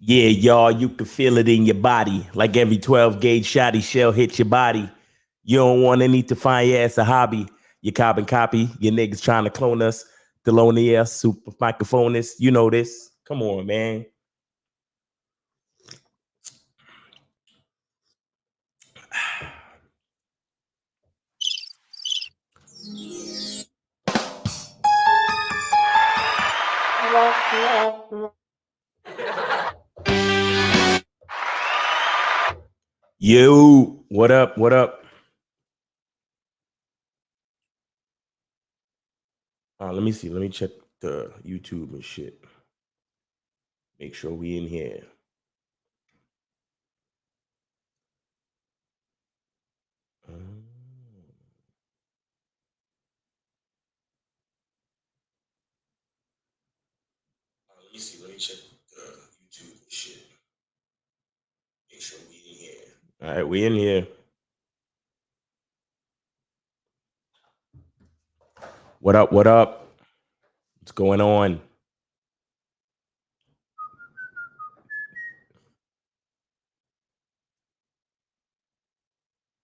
Yeah, y'all, you can feel it in your body. Like every 12 gauge shotty shell hits your body. You don't want to need to find your ass a hobby. You carbon copy. Your niggas trying to clone us. Delonia, super microphonist. You know this. Come on, man. Yo, what up? What up? Let me see. Let me check the YouTube and shit. Make sure we in here. Let me see. Let me check YouTube and shit. Make sure we in here. All right, we in here. What up? What up? What's going on?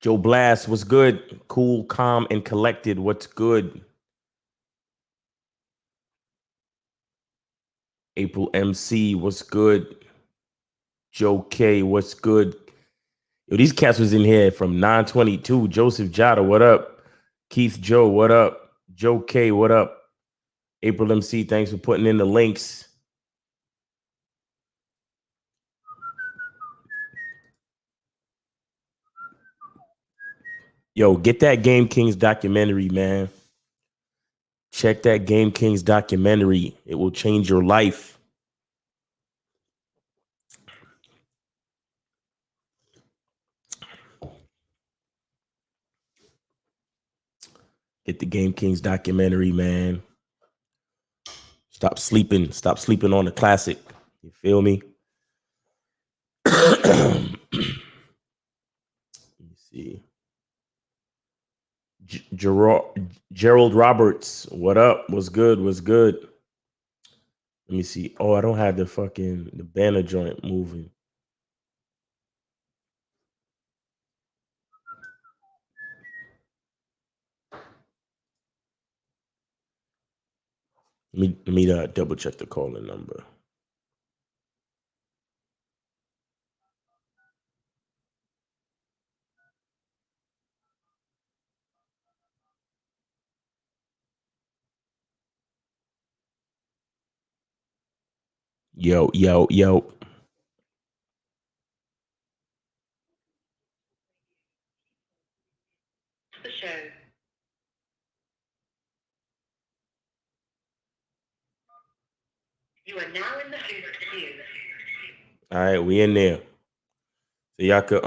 Joe Blast, what's good? Cool, calm, and collected. What's good? April MC, what's good? Joe K, what's good? Yo, these cats was in here from 922. Joseph Jada, what up? Keith Joe, what up? Joe K, what up? April MC, thanks for putting in the links. Yo, get that Game Kings documentary, man. Check that Game Kings documentary. It will change your life. Get the Game Kings documentary, man. Stop sleeping. Stop sleeping on the classic. You feel me? Let me see. Gerald Roberts, what up? What's good? What's good? Let me see. Oh, I don't have the banner joint moving. Let me double check the calling number. Yo, yo, yo. The show. You are now in the host queue. All right, we in there. So y'all could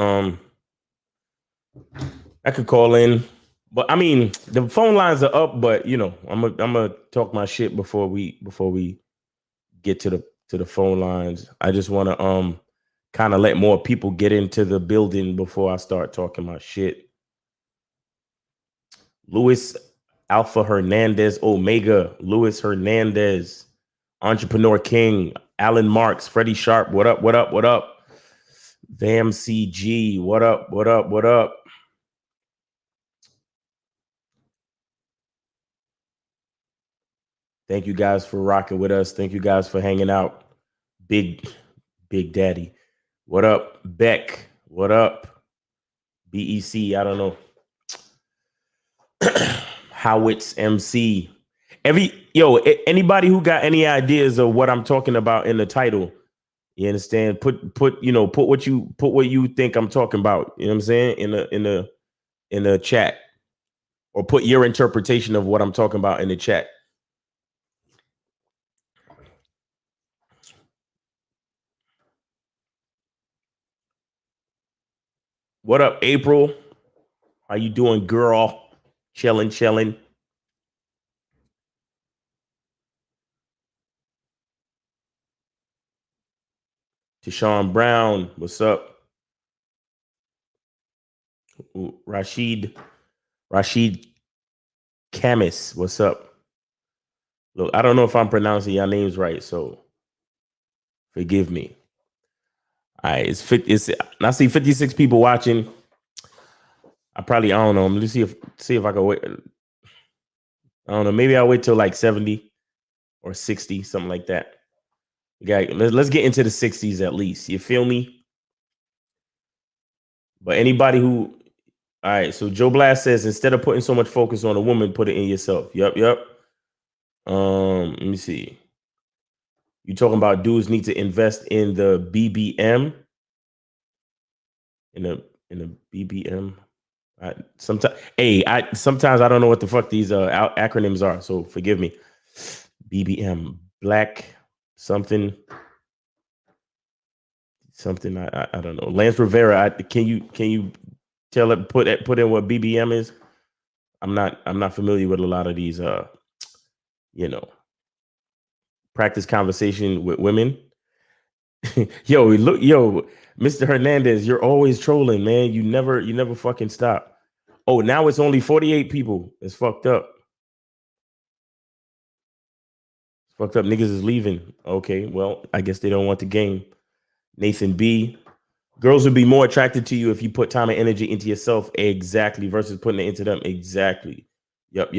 I could call in. But I mean, the phone lines are up, but you know, I'm gonna talk my shit before we get to the phone lines. I just want to kind of let more people get into the building before I start talking my shit. Luis Alpha Hernandez Omega, Luis Hernandez, Entrepreneur King, Alan Marks, Freddie Sharp, what up, what up, what up? Vam CG, what up, what up, what up? Thank you guys for rocking with us. Thank you guys for hanging out. Big Daddy. What up, Beck? What up? BEC, I don't know. Howitz MC. Anybody who got any ideas of what I'm talking about in the title, you understand? Put what you think I'm talking about. You know what I'm saying? In the chat. Or put your interpretation of what I'm talking about in the chat. What up, April? How you doing, girl? Chilling. Deshaun Brown, what's up? Rashid Camis, what's up? Look, I don't know if I'm pronouncing your names right, so forgive me. All right, it's 50. I see 56 people watching. I don't know. Let's see if I can wait. I don't know. Maybe I'll wait till like 70 or 60, something like that. Let's get into the 60s at least. You feel me? But anybody who, all right. So Joe Blast says instead of putting so much focus on a woman, put it in yourself. Yep. Let me see. You talking about dudes need to invest in the BBM? In the BBM? Sometimes I don't know what the fuck these acronyms are, so forgive me. BBM, black something. I don't know. Lance Rivera, can you tell it put in what BBM is? I'm not familiar with a lot of these practice conversation with women. Yo, Mr. Hernandez, you're always trolling, man. You never fucking stop. Oh, now it's only 48 people. It's fucked up. Fucked up. Niggas is leaving. Okay, well, I guess they don't want the game. Nathan B. Girls would be more attracted to you if you put time and energy into yourself. Exactly. Versus putting it into them. Exactly. Yep.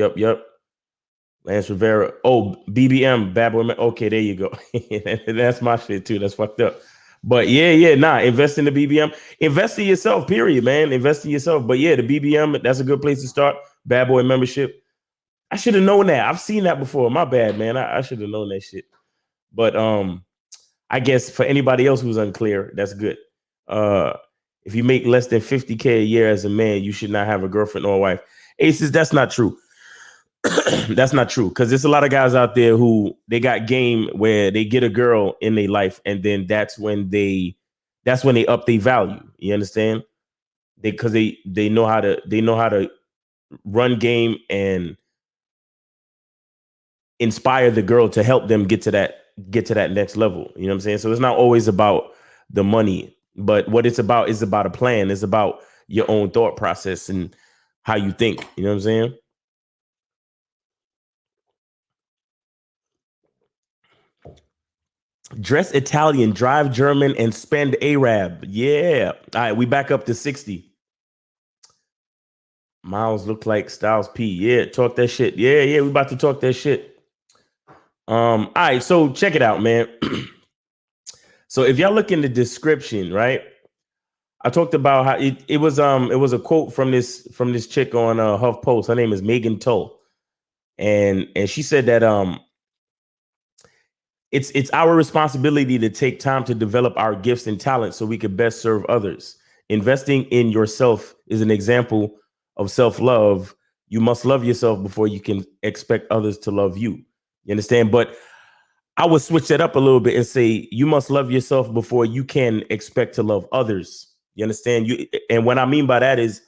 Lance Rivera. Oh, BBM. Bad Boy. Okay, there you go. That's my shit too. That's fucked up. But invest in the BBM. Invest in yourself, period, man. Invest in yourself. But yeah, the BBM, that's a good place to start. Bad Boy membership. I should have known that. I've seen that before. My bad, man. I should have known that shit. But I guess for anybody else who's unclear, that's good. If you make less than 50K a year as a man, you should not have a girlfriend or a wife. Aces, that's not true. That's not true, because there's a lot of guys out there who they got game where they get a girl in their life, and then that's when they up their value. You understand? Because they know how to run game and inspire the girl to help them get to that next level. You know what I'm saying? So it's not always about the money, but what it's about is about a plan. It's about your own thought process and how you think. You know what I'm saying? Dress Italian, drive German, and spend Arab. Yeah. All right, we back up to 60. Miles look like Styles P. Yeah, talk that shit. Yeah, we about to talk that shit. All right, so check it out, man. So if y'all look in the description, right? I talked about how it was a quote from this chick on HuffPost. Her name is Megan Tull. And she said that it's our responsibility to take time to develop our gifts and talents so we can best serve others. Investing in yourself is an example of self-love. You must love yourself before you can expect others to love you. You understand? But I would switch that up a little bit and say you must love yourself before you can expect to love others. You understand? And what I mean by that is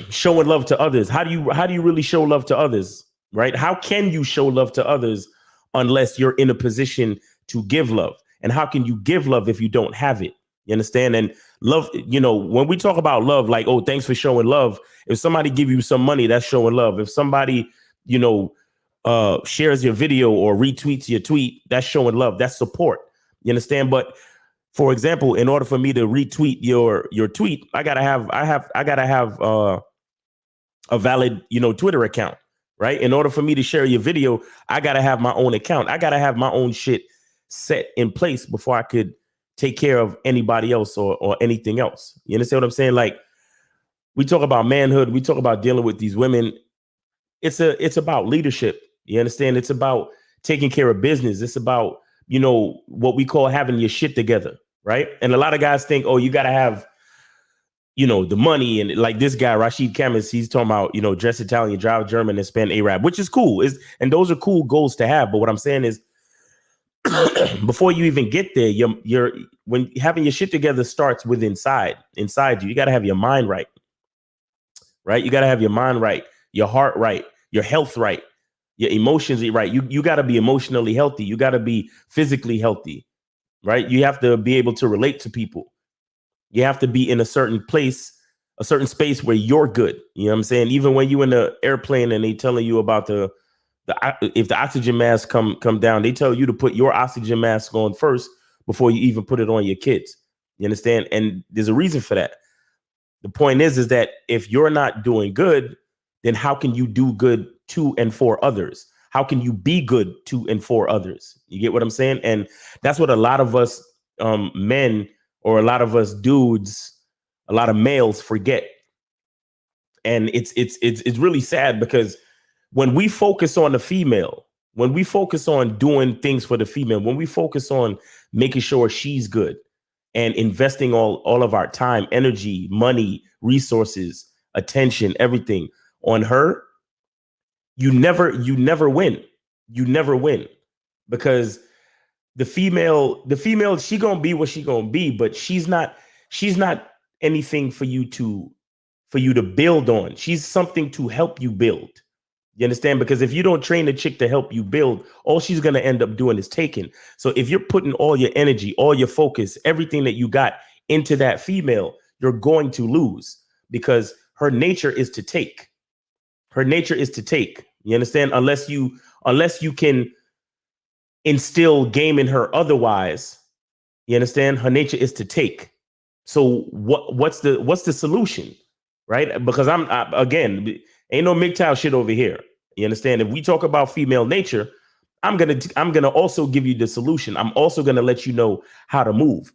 showing love to others. How do you really show love to others? Right? How can you show love to others unless you're in a position to give love? And how can you give love if you don't have it? You understand? And love, when we talk about love, like, oh, thanks for showing love. If somebody give you some money, that's showing love. If somebody, shares your video or retweets your tweet, that's showing love. That's support. You understand? But for example, in order for me to retweet your tweet, I gotta have a valid, Twitter account. Right. In order for me to share your video, I got to have my own account. I got to have my own shit set in place before I could take care of anybody else or anything else. You understand what I'm saying? Like, we talk about manhood. We talk about dealing with these women. It's about leadership. You understand? It's about taking care of business. It's about, what we call having your shit together. Right. And a lot of guys think, oh, you got to have, the money, and like this guy, Rashid Khamis, he's talking about, dress Italian, drive German, and spend Arab, which is cool. And those are cool goals to have. But what I'm saying is before you even get there, you're when having your shit together starts with inside you. You got to have your mind right. Right. You got to have your mind right, your heart right, your health right, your emotions right. You got to be emotionally healthy. You got to be physically healthy. Right. You have to be able to relate to people. You have to be in a certain place, a certain space where you're good. You know what I'm saying? Even when you're in the airplane and they telling you about if the oxygen mask come down, they tell you to put your oxygen mask on first before you even put it on your kids. You understand? And there's a reason for that. The point is that if you're not doing good, then how can you do good to and for others? How can you be good to and for others? You get what I'm saying? And that's what a lot of us men, or a lot of us dudes, a lot of males forget. And it's really sad, because when we focus on the female, when we focus on doing things for the female, when we focus on making sure she's good and investing all of our time, energy, money, resources, attention, everything on her, you never win. You never win, because the female, she gonna be what she gonna be, but she's not anything for you to build on. She's something to help you build. You understand? Because if you don't train a chick to help you build, all she's going to end up doing is taking. So if you're putting all your energy, all your focus, everything that you got into that female, you're going to lose, because her nature is to take. Her nature is to take. You understand? Unless you can instill game in her otherwise, you understand? Her nature is to take. So what's the solution? Right? Because again, ain't no MGTOW shit over here. You understand? If we talk about female nature, I'm gonna also give you the solution. I'm also gonna let you know how to move.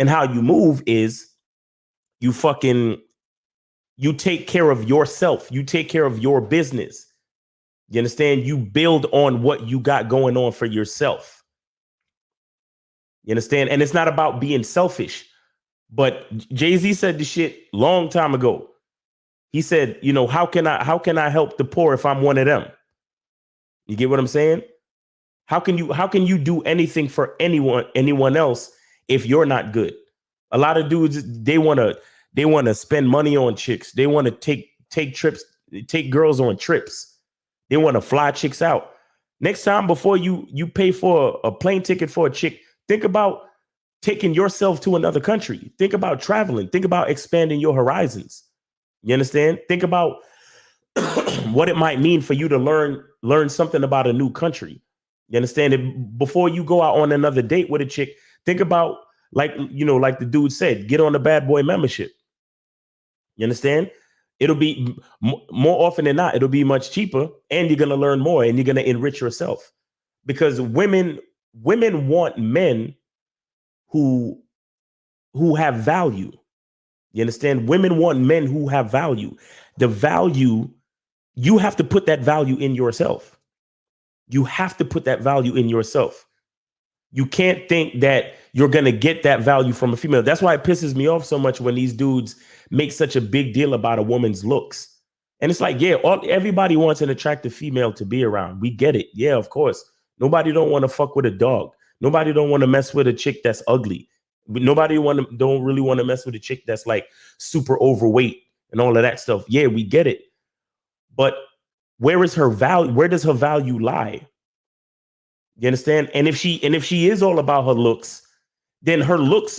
And how you move is you take care of yourself. You take care of your business. You understand? You build on what you got going on for yourself. You understand? And it's not about being selfish. But Jay-Z said this shit long time ago. He said, how can I help the poor if I'm one of them? You get what I'm saying? How can you do anything for anyone else if you're not good? A lot of dudes, they want to spend money on chicks. They want to take trips, take girls on trips. They want to fly chicks out. Next time, before you pay for a plane ticket for a chick, think about taking yourself to another country. Think about traveling. Think about expanding your horizons. You understand? Think about what it might mean for you to learn something about a new country. You understand? It, before you go out on another date with a chick, think about, like the dude said, get on the bad boy membership. You understand? It'll be more often than not, it'll be much cheaper, and you're going to learn more, and you're going to enrich yourself, because women want men who have value. You understand? Women want men who have value. The value, you have to put that value in yourself. You have to put that value in yourself. You can't think that you're going to get that value from a female. That's why it pisses me off so much when these dudes make such a big deal about a woman's looks. And it's like, yeah, everybody wants an attractive female to be around. We get it. Yeah, of course. Nobody don't want to fuck with a dog. Nobody don't want to mess with a chick that's ugly. Nobody don't really want to mess with a chick that's like super overweight and all of that stuff. Yeah, we get it. But where is her value? Where does her value lie? You understand? And if she is all about her looks, then her looks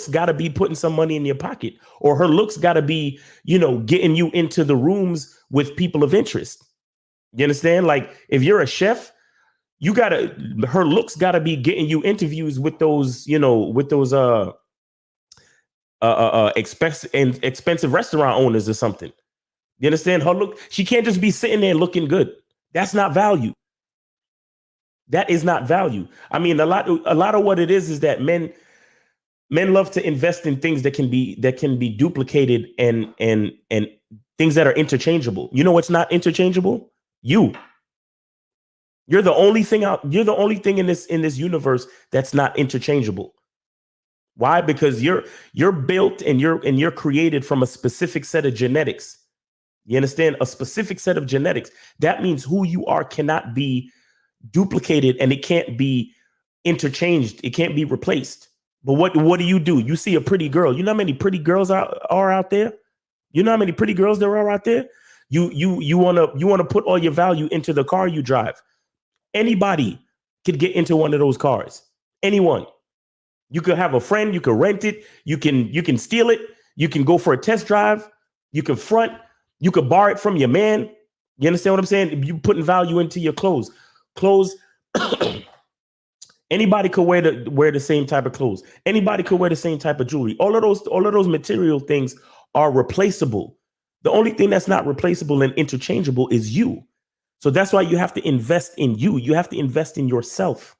got to be putting some money in your pocket, or her looks got to be, getting you into the rooms with people of interest. You understand? Like if you're a chef, her looks got to be getting you interviews with those, expensive restaurant owners or something. You understand? Her look, she can't just be sitting there looking good. That's not value. That is not value. I mean, a lot of what it is that men love to invest in things that can be duplicated and things that are interchangeable. You know what's not interchangeable? You're the only thing in this universe that's not interchangeable. Why? Because you're built and you're created from a specific set of genetics. You understand? A specific set of genetics. That means who you are cannot be duplicated, and it can't be interchanged. It can't be replaced. But what do? You see a pretty girl. You know how many pretty girls are out there? You know how many pretty girls there are out there? You want to put all your value into the car you drive. Anybody could get into one of those cars. Anyone. You could have a friend, you could rent it, you can steal it, you can go for a test drive, you can front, you could borrow it from your man. You understand what I'm saying? You putting value into your clothes. Clothes Anybody could wear the same type of clothes. Anybody could wear the same type of jewelry. All of those material things are replaceable. The only thing that's not replaceable and interchangeable is you. So that's why you have to invest in you. You have to invest in yourself.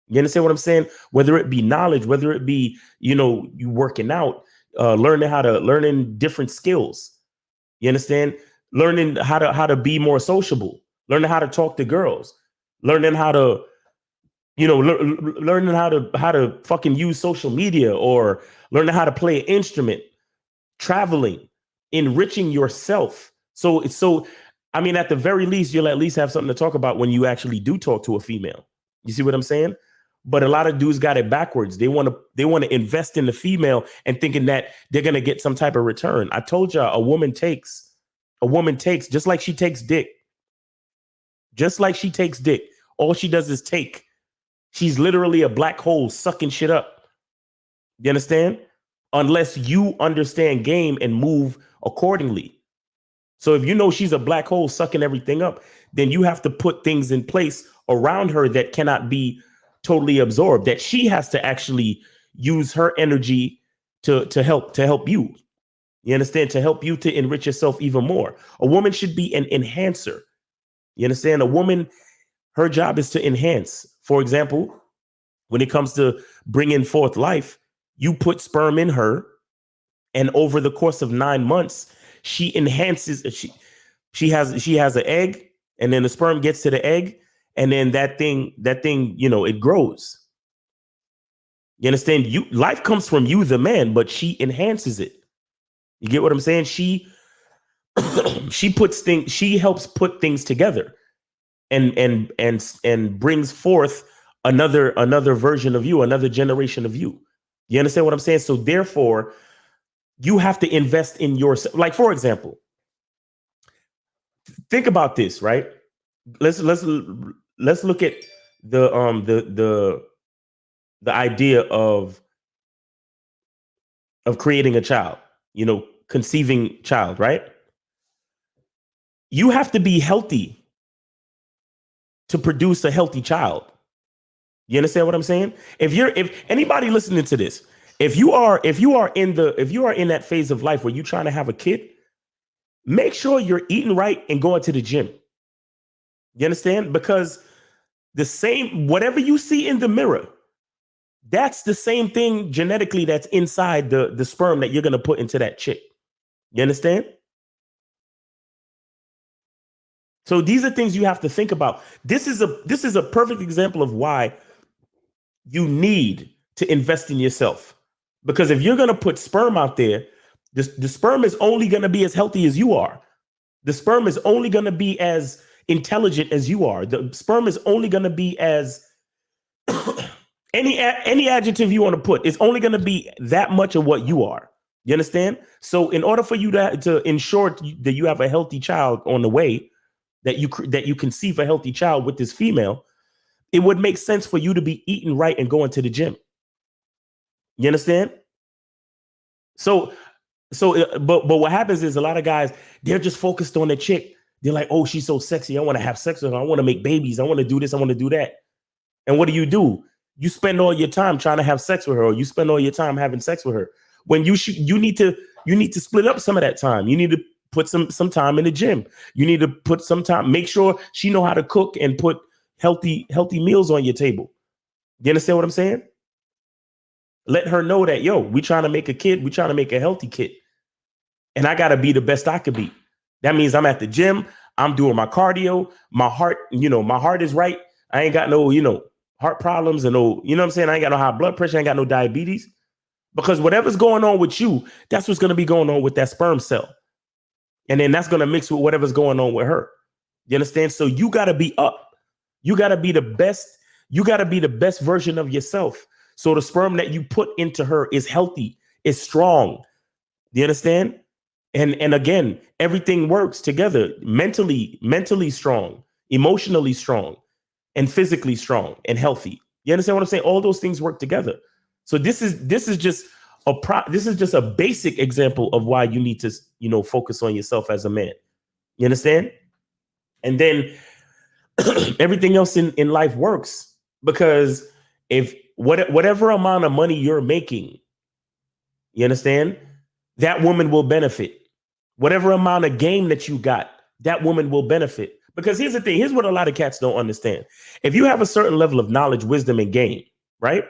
You understand what I'm saying? Whether it be knowledge, whether it be, you working out, learning different skills. You understand? Learning how to be more sociable, learning how to talk to girls, learning how to, learning how to fucking use social media, or learning how to play an instrument, traveling, enriching yourself. So I mean, at the very least, you'll at least have something to talk about when you actually do talk to a female. You see what I'm saying? But a lot of dudes got it backwards. They want to invest in the female and thinking that they're gonna get some type of return. I told y'all, a woman takes just like she takes dick. Just like she takes dick. All she does is take. She's literally a black hole sucking shit up. You understand? Unless you understand game and move accordingly. So if you know she's a black hole sucking everything up, then you have to put things in place around her that cannot be totally absorbed, that she has to actually use her energy to help you. You understand? To help you to enrich yourself even more. A woman should be an enhancer. You understand? A woman, her job is to enhance. For example, when it comes to bringing forth life, you put sperm in her, and over the course of 9 months, she enhances. She has an egg, and then the sperm gets to the egg, and then that thing, it grows. You understand? Life comes from you, the man, but she enhances it. You get what I'm saying? She helps put things together, and brings forth another version of you, another generation of you. You understand what I'm saying? So therefore, you have to invest in yourself. Like, for example, think about this, right? Let's look at the idea of creating a child, conceiving child, right? You have to be healthy to produce a healthy child. You understand what I'm saying? If anybody listening to this, if you are in that phase of life where you're trying to have a kid, make sure you're eating right and going to the gym. You understand? Because whatever you see in the mirror, that's the same thing genetically that's inside the sperm that you're going to put into that chick. You understand? So these are things you have to think about. This is a perfect example of why you need to invest in yourself. Because if you're going to put sperm out there, the sperm is only going to be as healthy as you are. The sperm is only going to be as intelligent as you are. The sperm is only going to be as any adjective you want to put. It's only going to be that much of what you are. You understand? So in order for you to ensure that you have a healthy child on the way, that you conceive a healthy child with this female, it would make sense for you to be eating right and going to the gym. You understand? But what happens is a lot of guys, they're just focused on the chick. They're like, oh, she's so sexy. I want to have sex with her. I want to make babies. I want to do this. I want to do that. And what do? You spend all your time trying to have sex with her, or you spend all your time having sex with her. When you need to split up some of that time. You need to put some time in the gym. You need to put some time, make sure she know how to cook and put healthy meals on your table. You understand what I'm saying? Let her know that, yo, we trying to make a kid. We trying to make a healthy kid. And I got to be the best I could be. That means I'm at the gym. I'm doing my cardio. My heart is right. I ain't got no, heart problems and no, you know what I'm saying? I ain't got no high blood pressure. I ain't got no diabetes. Because whatever's going on with you, that's what's going to be going on with that sperm cell. And then that's going to mix with whatever's going on with her. You understand? So you got to be up. You got to be the best. You got to be the best version of yourself. So the sperm that you put into her is healthy, is strong. Do you understand? And again, everything works together. Mentally strong, emotionally strong, and physically strong and healthy. You understand what I'm saying? All those things work together. So this is just a basic example of why you need to, focus on yourself as a man. You understand? And then everything else in life works, because if whatever amount of money you're making, you understand, that woman will benefit. Whatever amount of game that you got, that woman will benefit. Because here's the thing, here's what a lot of cats don't understand. If you have a certain level of knowledge, wisdom, and game, right?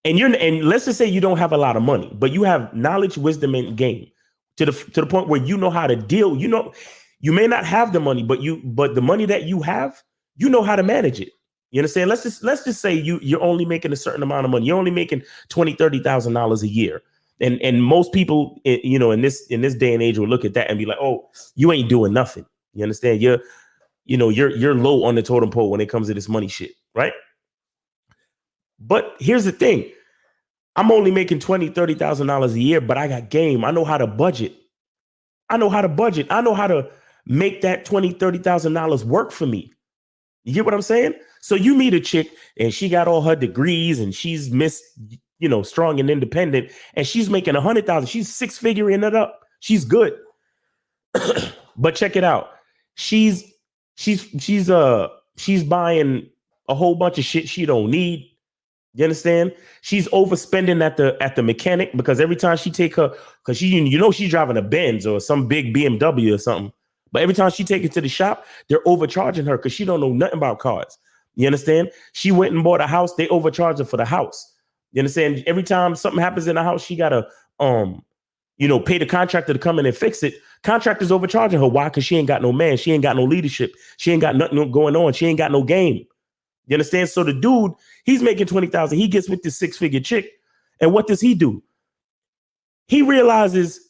And let's just say you don't have a lot of money, but you have knowledge, wisdom, and game to the point where you know how to deal. You know, you may not have the money, but the money that you have, you know how to manage it. You understand? Let's just say you're only making a certain amount of money. You're only making $20,000-$30,000 a year. And most people, you know, in this day and age will look at that and be like, oh, you ain't doing nothing. You understand? You're low on the totem pole when it comes to this money shit, right? But here's the thing. I'm only making $20,000-$30,000 a year, but I got game. I know how to budget. I know how to make that $20,000-$30,000 work for me. You get what I'm saying? So you meet a chick and she got all her degrees and she's strong and independent, and she's making $100,000. She's six-figuring it up. She's good. But check it out. She's buying a whole bunch of shit she don't need. You understand? She's overspending at the mechanic, because every time she take her, because she's driving a Benz or some big BMW or something. But every time she take it to the shop, they're overcharging her because she don't know nothing about cars. You understand? She went and bought a house. They overcharge her for the house. You understand? Every time something happens in the house, she gotta pay the contractor to come in and fix it. Contractor's overcharging her. Why? Because she ain't got no man. She ain't got no leadership. She ain't got nothing going on. She ain't got no game. You understand? So the dude, he's making $20,000. He gets with this six-figure chick. And what does he do? He realizes,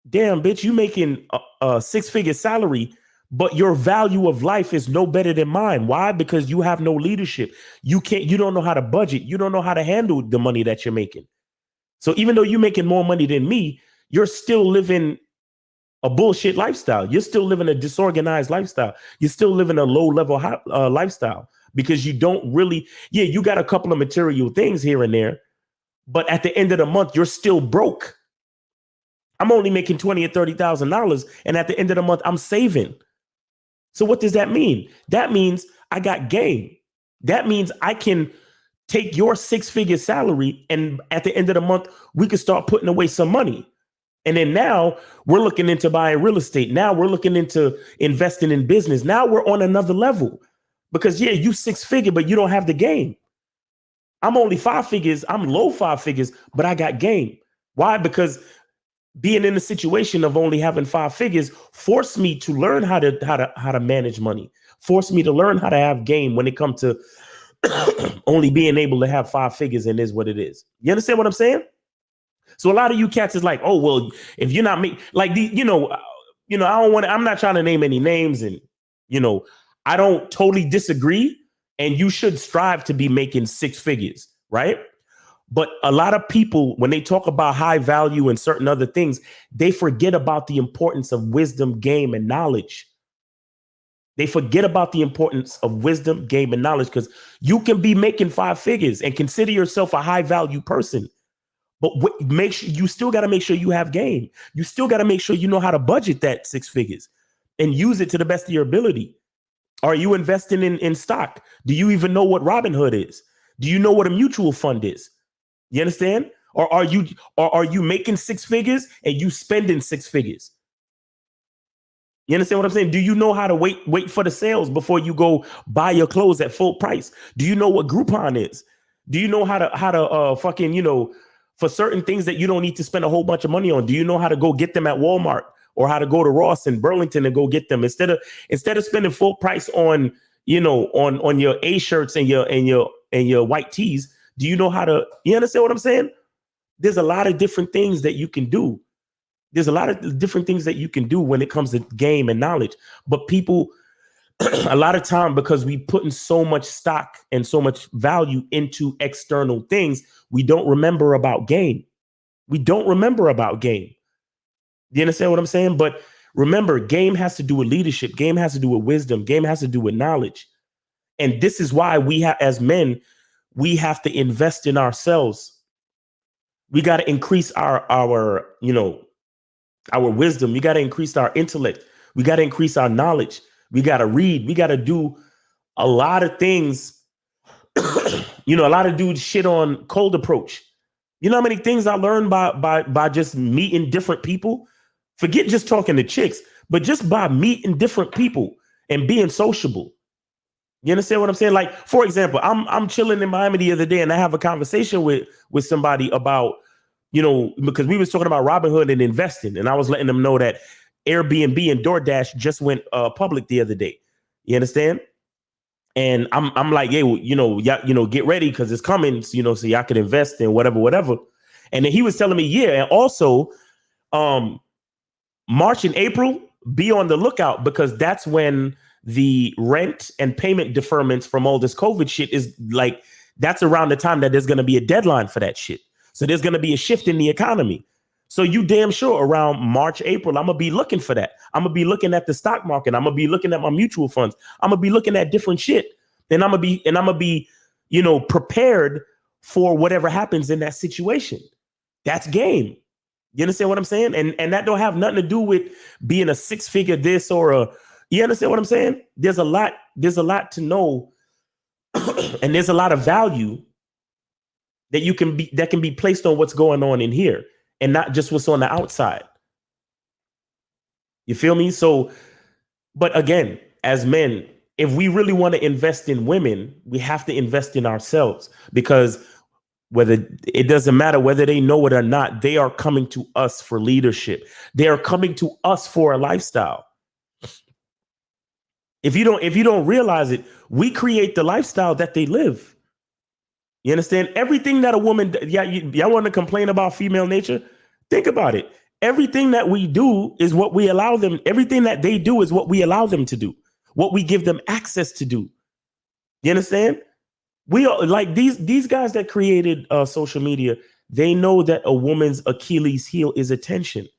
damn, bitch, you making a six-figure salary, but your value of life is no better than mine. Why? Because you have no leadership. You don't know how to budget. You don't know how to handle the money that you're making. So even though you're making more money than me, you're still living a bullshit lifestyle. You're still living a disorganized lifestyle. You're still living a low-level lifestyle, because you don't really, you got a couple of material things here and there, but at the end of the month, you're still broke. I'm only making $20,000 or $30,000, and at the end of the month, I'm saving. So what does that mean? That means I got game. That means I can take your six-figure salary, and at the end of the month, we can start putting away some money. And then now we're looking into buying real estate. Now we're looking into investing in business. Now we're on another level, because you six-figure, but you don't have the game. I'm only five figures. I'm low five figures, but I got game. Why? Because being in the situation of only having five figures forced me to learn how to manage money. Forced me to learn how to have game when it comes to only being able to have five figures, and is what it is. You understand what I'm saying? So a lot of you cats is like, oh, well, if you're not me, like I don't want to, I'm not trying to name any names, and I don't totally disagree. And you should strive to be making six figures, right? But a lot of people, when they talk about high value and certain other things, they forget about the importance of wisdom, game, and knowledge. They forget about the importance of wisdom, game, and knowledge, because you can be making five figures and consider yourself a high value person. But make sure you still got to make sure you have game. You still got to make sure you know how to budget that six figures and use it to the best of your ability. Are you investing in stock? Do you even know what Robinhood is? Do you know what a mutual fund is? You understand? Or are you making six figures and you spending six figures? You understand what I'm saying? Do you know how to wait for the sales before you go buy your clothes at full price? Do you know what Groupon is? Do you know how to for certain things that you don't need to spend a whole bunch of money on? Do you know how to go get them at Walmart, or how to go to Ross and Burlington and go get them instead of spending full price on your A shirts and your white tees? Do you know how to? You understand what I'm saying? There's a lot of different things that you can do. There's a lot of different things that you can do when it comes to game and knowledge. But people, a lot of time, because we put in so much stock and so much value into external things, we don't remember about game. We don't remember about game. Do you understand what I'm saying? But remember, game has to do with leadership. Game has to do with wisdom. Game has to do with knowledge. And this is why we have, as men, we have to invest in ourselves. We got to increase our wisdom. We got to increase our intellect. We got to increase our knowledge. We got to read. We got to do a lot of things A lot of dudes shit on cold approach. You know how many things I learned by just meeting different people? Forget just talking to chicks, but just by meeting different people and being sociable. You understand what I'm saying? Like, for example, I'm chilling in Miami the other day and I have a conversation with somebody about, because we was talking about Robinhood and investing, and I was letting them know that Airbnb and DoorDash just went public the other day. You understand? And I'm like, hey, get ready because it's coming, so y'all can invest in whatever. And then he was telling me, yeah, and also March and April, be on the lookout because that's when the rent and payment deferments from all this COVID shit is like, that's around the time that there's going to be a deadline for that shit. So there's going to be a shift in the economy. So you damn sure around March, April, I'm going to be looking for that. I'm going to be looking at the stock market. I'm going to be looking at my mutual funds. I'm going to be looking at different shit. And I'm going to be, prepared for whatever happens in that situation. That's game. You understand what I'm saying? And that don't have nothing to do with being a six-figure this or a, you understand what I'm saying? There's a lot to know. And there's a lot of value that can be placed on what's going on in here and not just what's on the outside. You feel me? So, but again, as men, if we really want to invest in women, we have to invest in ourselves, because it doesn't matter whether they know it or not, they are coming to us for leadership. They are coming to us for a lifestyle. If you don't realize it, we create the lifestyle that they live. You understand? Everything that a woman, y'all want to complain about female nature? Think about it. Everything that we do is what we allow them. Everything that they do is what we allow them to do, what we give them access to do. You understand? We are like these guys that created social media. They know that a woman's Achilles heel is attention.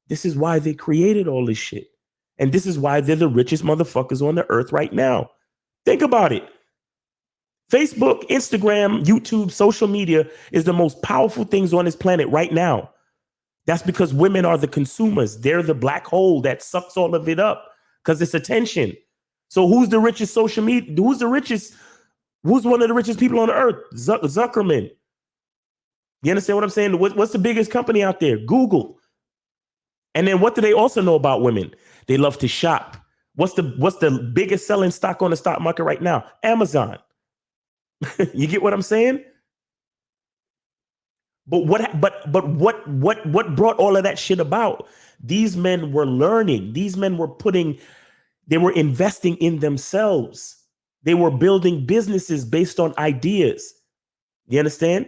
This is why they created all this shit. And this is why they're the richest motherfuckers on the earth right now. Think about it. Facebook, Instagram, YouTube, social media is the most powerful things on this planet right now. That's because women are the consumers. They're the black hole that sucks all of it up because it's attention. So who's the richest social media? Who's one of the richest people on the earth? Zuckerman. You understand what I'm saying? What's the biggest company out there? Google. And then what do they also know about women? They love to shop. What's the biggest selling stock on the stock market right now? Amazon. You get what I'm saying? But what brought all of that shit about? These men were learning. These men were they were investing in themselves. They were building businesses based on ideas. You understand?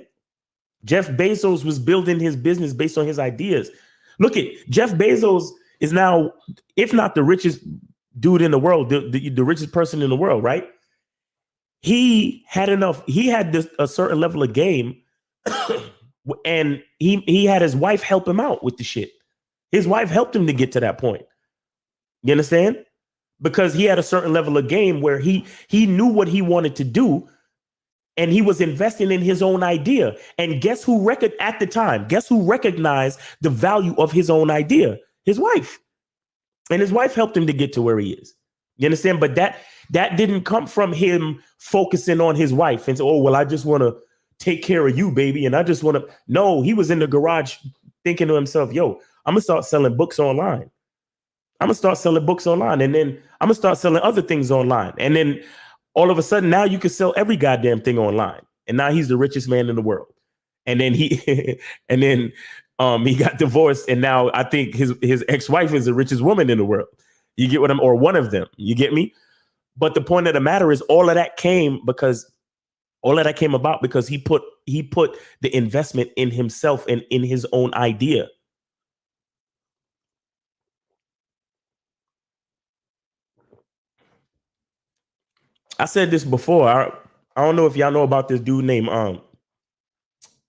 Jeff Bezos was building his business based on his ideas. Look at Jeff Bezos is now, if not the richest dude in the world, the richest person in the world, right? He had a certain level of game and he had his wife help him out with the shit. His wife helped him to get to that point. You understand? Because he had a certain level of game where he knew what he wanted to do and he was investing in his own idea. And guess who recognized the value of his own idea? His wife. And his wife helped him to get to where he is. You understand? But that didn't come from him focusing on his wife and say, oh, well, I just want to take care of you, baby. And I just want to. No, he was in the garage thinking to himself, yo, I'm going to start selling books online. And then I'm going to start selling other things online. And then all of a sudden, now you can sell every goddamn thing online. And now he's the richest man in the world. And then he got divorced. And now I think his ex-wife is the richest woman in the world. You get what or one of them. You get me? But the point of the matter is all of that came about because he put the investment in himself and in his own idea. I said this before. I don't know if y'all know about this dude named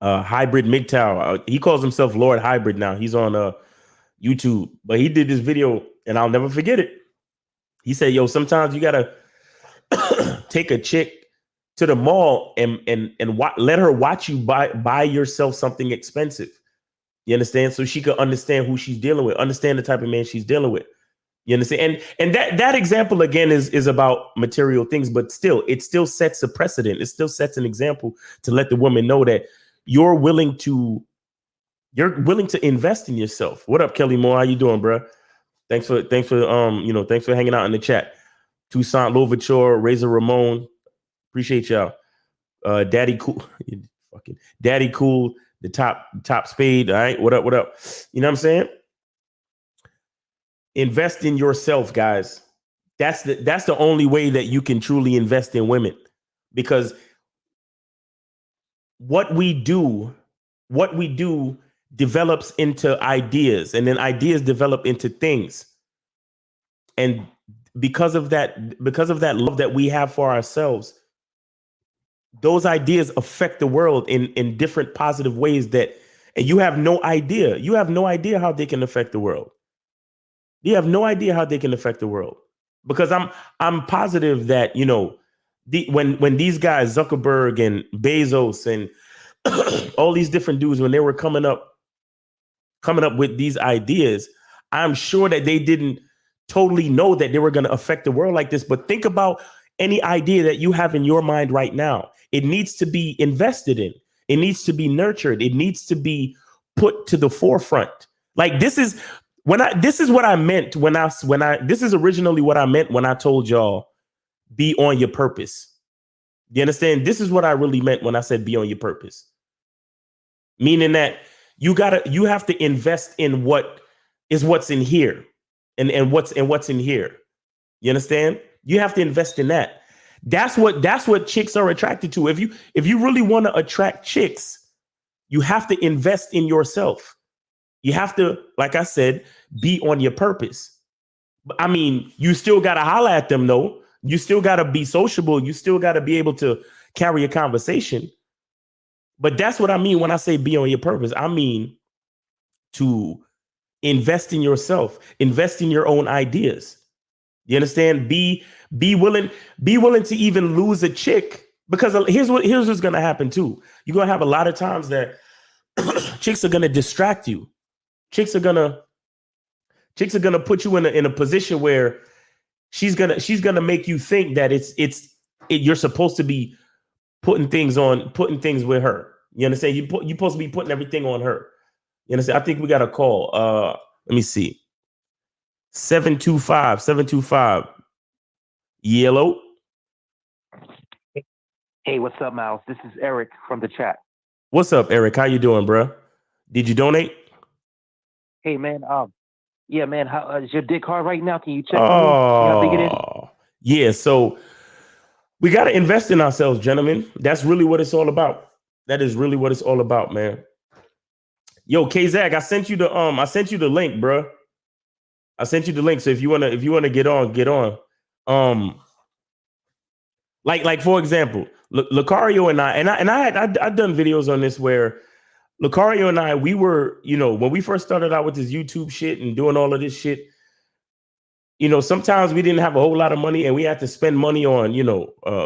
Hybrid MGTOW. He calls himself Lord Hybrid now. He's on YouTube, but he did this video and I'll never forget it. He said, yo, sometimes you gotta take a chick to the mall and let her watch you buy yourself something expensive. You understand? So she could understand who she's dealing with, understand the type of man she's dealing with. You understand? And that example again is about material things, but still, it still sets a precedent. It still sets an example to let the woman know that you're willing to invest in yourself. What up, Kelly Moore? How you doing, bro? Thanks for thanks for hanging out in the chat. Toussaint Louverture, Razor Ramon, appreciate y'all. Daddy Cool, fucking Daddy Cool, the top spade. All right, what up? What up? You know what I'm saying? Invest in yourself, guys. That's the only way that you can truly invest in women, because what we do develops into ideas, and then ideas develop into things. And because of that love that we have for ourselves, those ideas affect the world in different positive ways that, and you have no idea. You have no idea how they can affect the world. You have no idea how they can affect the world, because I'm positive that, when these guys, Zuckerberg and Bezos and all these different dudes, when they were coming up with these ideas, I'm sure that they didn't totally know that they were going to affect the world like this. But think about any idea that you have in your mind right now. It needs to be invested in. It needs to be nurtured. It needs to be put to the forefront. Like this is what I meant this is originally what I meant when I told y'all, be on your purpose. You understand? This is what I really meant when I said be on your purpose. Meaning that you have to invest in what's in here and what's in here. You understand? You have to invest in that. That's what chicks are attracted to. If you really want to attract chicks, you have to invest in yourself. You have to, like I said, be on your purpose. I mean, you still got to holler at them, though. You still got to be sociable. You still got to be able to carry a conversation. But that's what I mean when I say be on your purpose. I mean to invest in yourself, invest in your own ideas. You understand? Be willing to even lose a chick, because here's what's going to happen too. You're going to have a lot of times that chicks are going to distract you. Chicks are going to put you in a position where she's going to make you think that you're supposed to be putting things with her. You understand? You're supposed to be putting everything on her. You understand? I think we got a call. Let me see. 725. Yellow. Hey, what's up, Miles? This is Eric from the chat. What's up, Eric? How you doing, bro? Did you donate? Hey, man. Yeah, man. How is your dick hard right now? Can you check for me? You know how big it is? Yeah. So we got to invest in ourselves, gentlemen. That's really what it's all about. That is really what it's all about, man. Yo, K-Zag, I sent you the link, bro. I sent you the link. So if you wanna get on. Like for example, Lucario and I'd done videos on this where Lucario and I, we were, when we first started out with this YouTube shit and doing all of this shit, sometimes we didn't have a whole lot of money and we had to spend money on,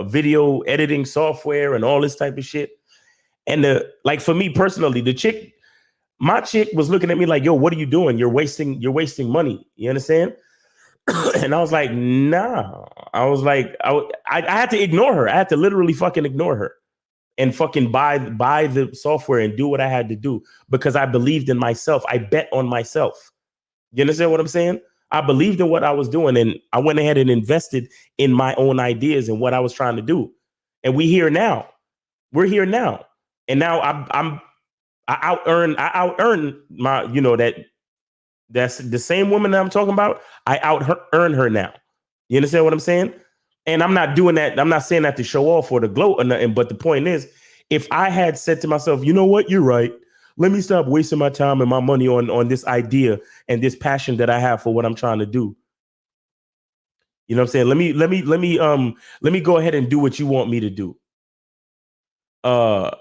video editing software and all this type of shit. And like for me personally, my chick was looking at me like, yo, what are you doing? You're wasting money. You understand? And I was like, nah. I was like, I had to ignore her. I had to literally fucking ignore her and fucking buy the software and do what I had to do because I believed in myself. I bet on myself. You understand what I'm saying? I believed in what I was doing and I went ahead and invested in my own ideas and what I was trying to do. And we're here now. And now I out earn my, that's the same woman that I'm talking about. I earn her now. You understand what I'm saying? And I'm not doing that. I'm not saying that to show off or to gloat or nothing. But the point is, if I had said to myself, you know what, you're right. Let me stop wasting my time and my money on this idea and this passion that I have for what I'm trying to do. You know what I'm saying? Let me go ahead and do what you want me to do. I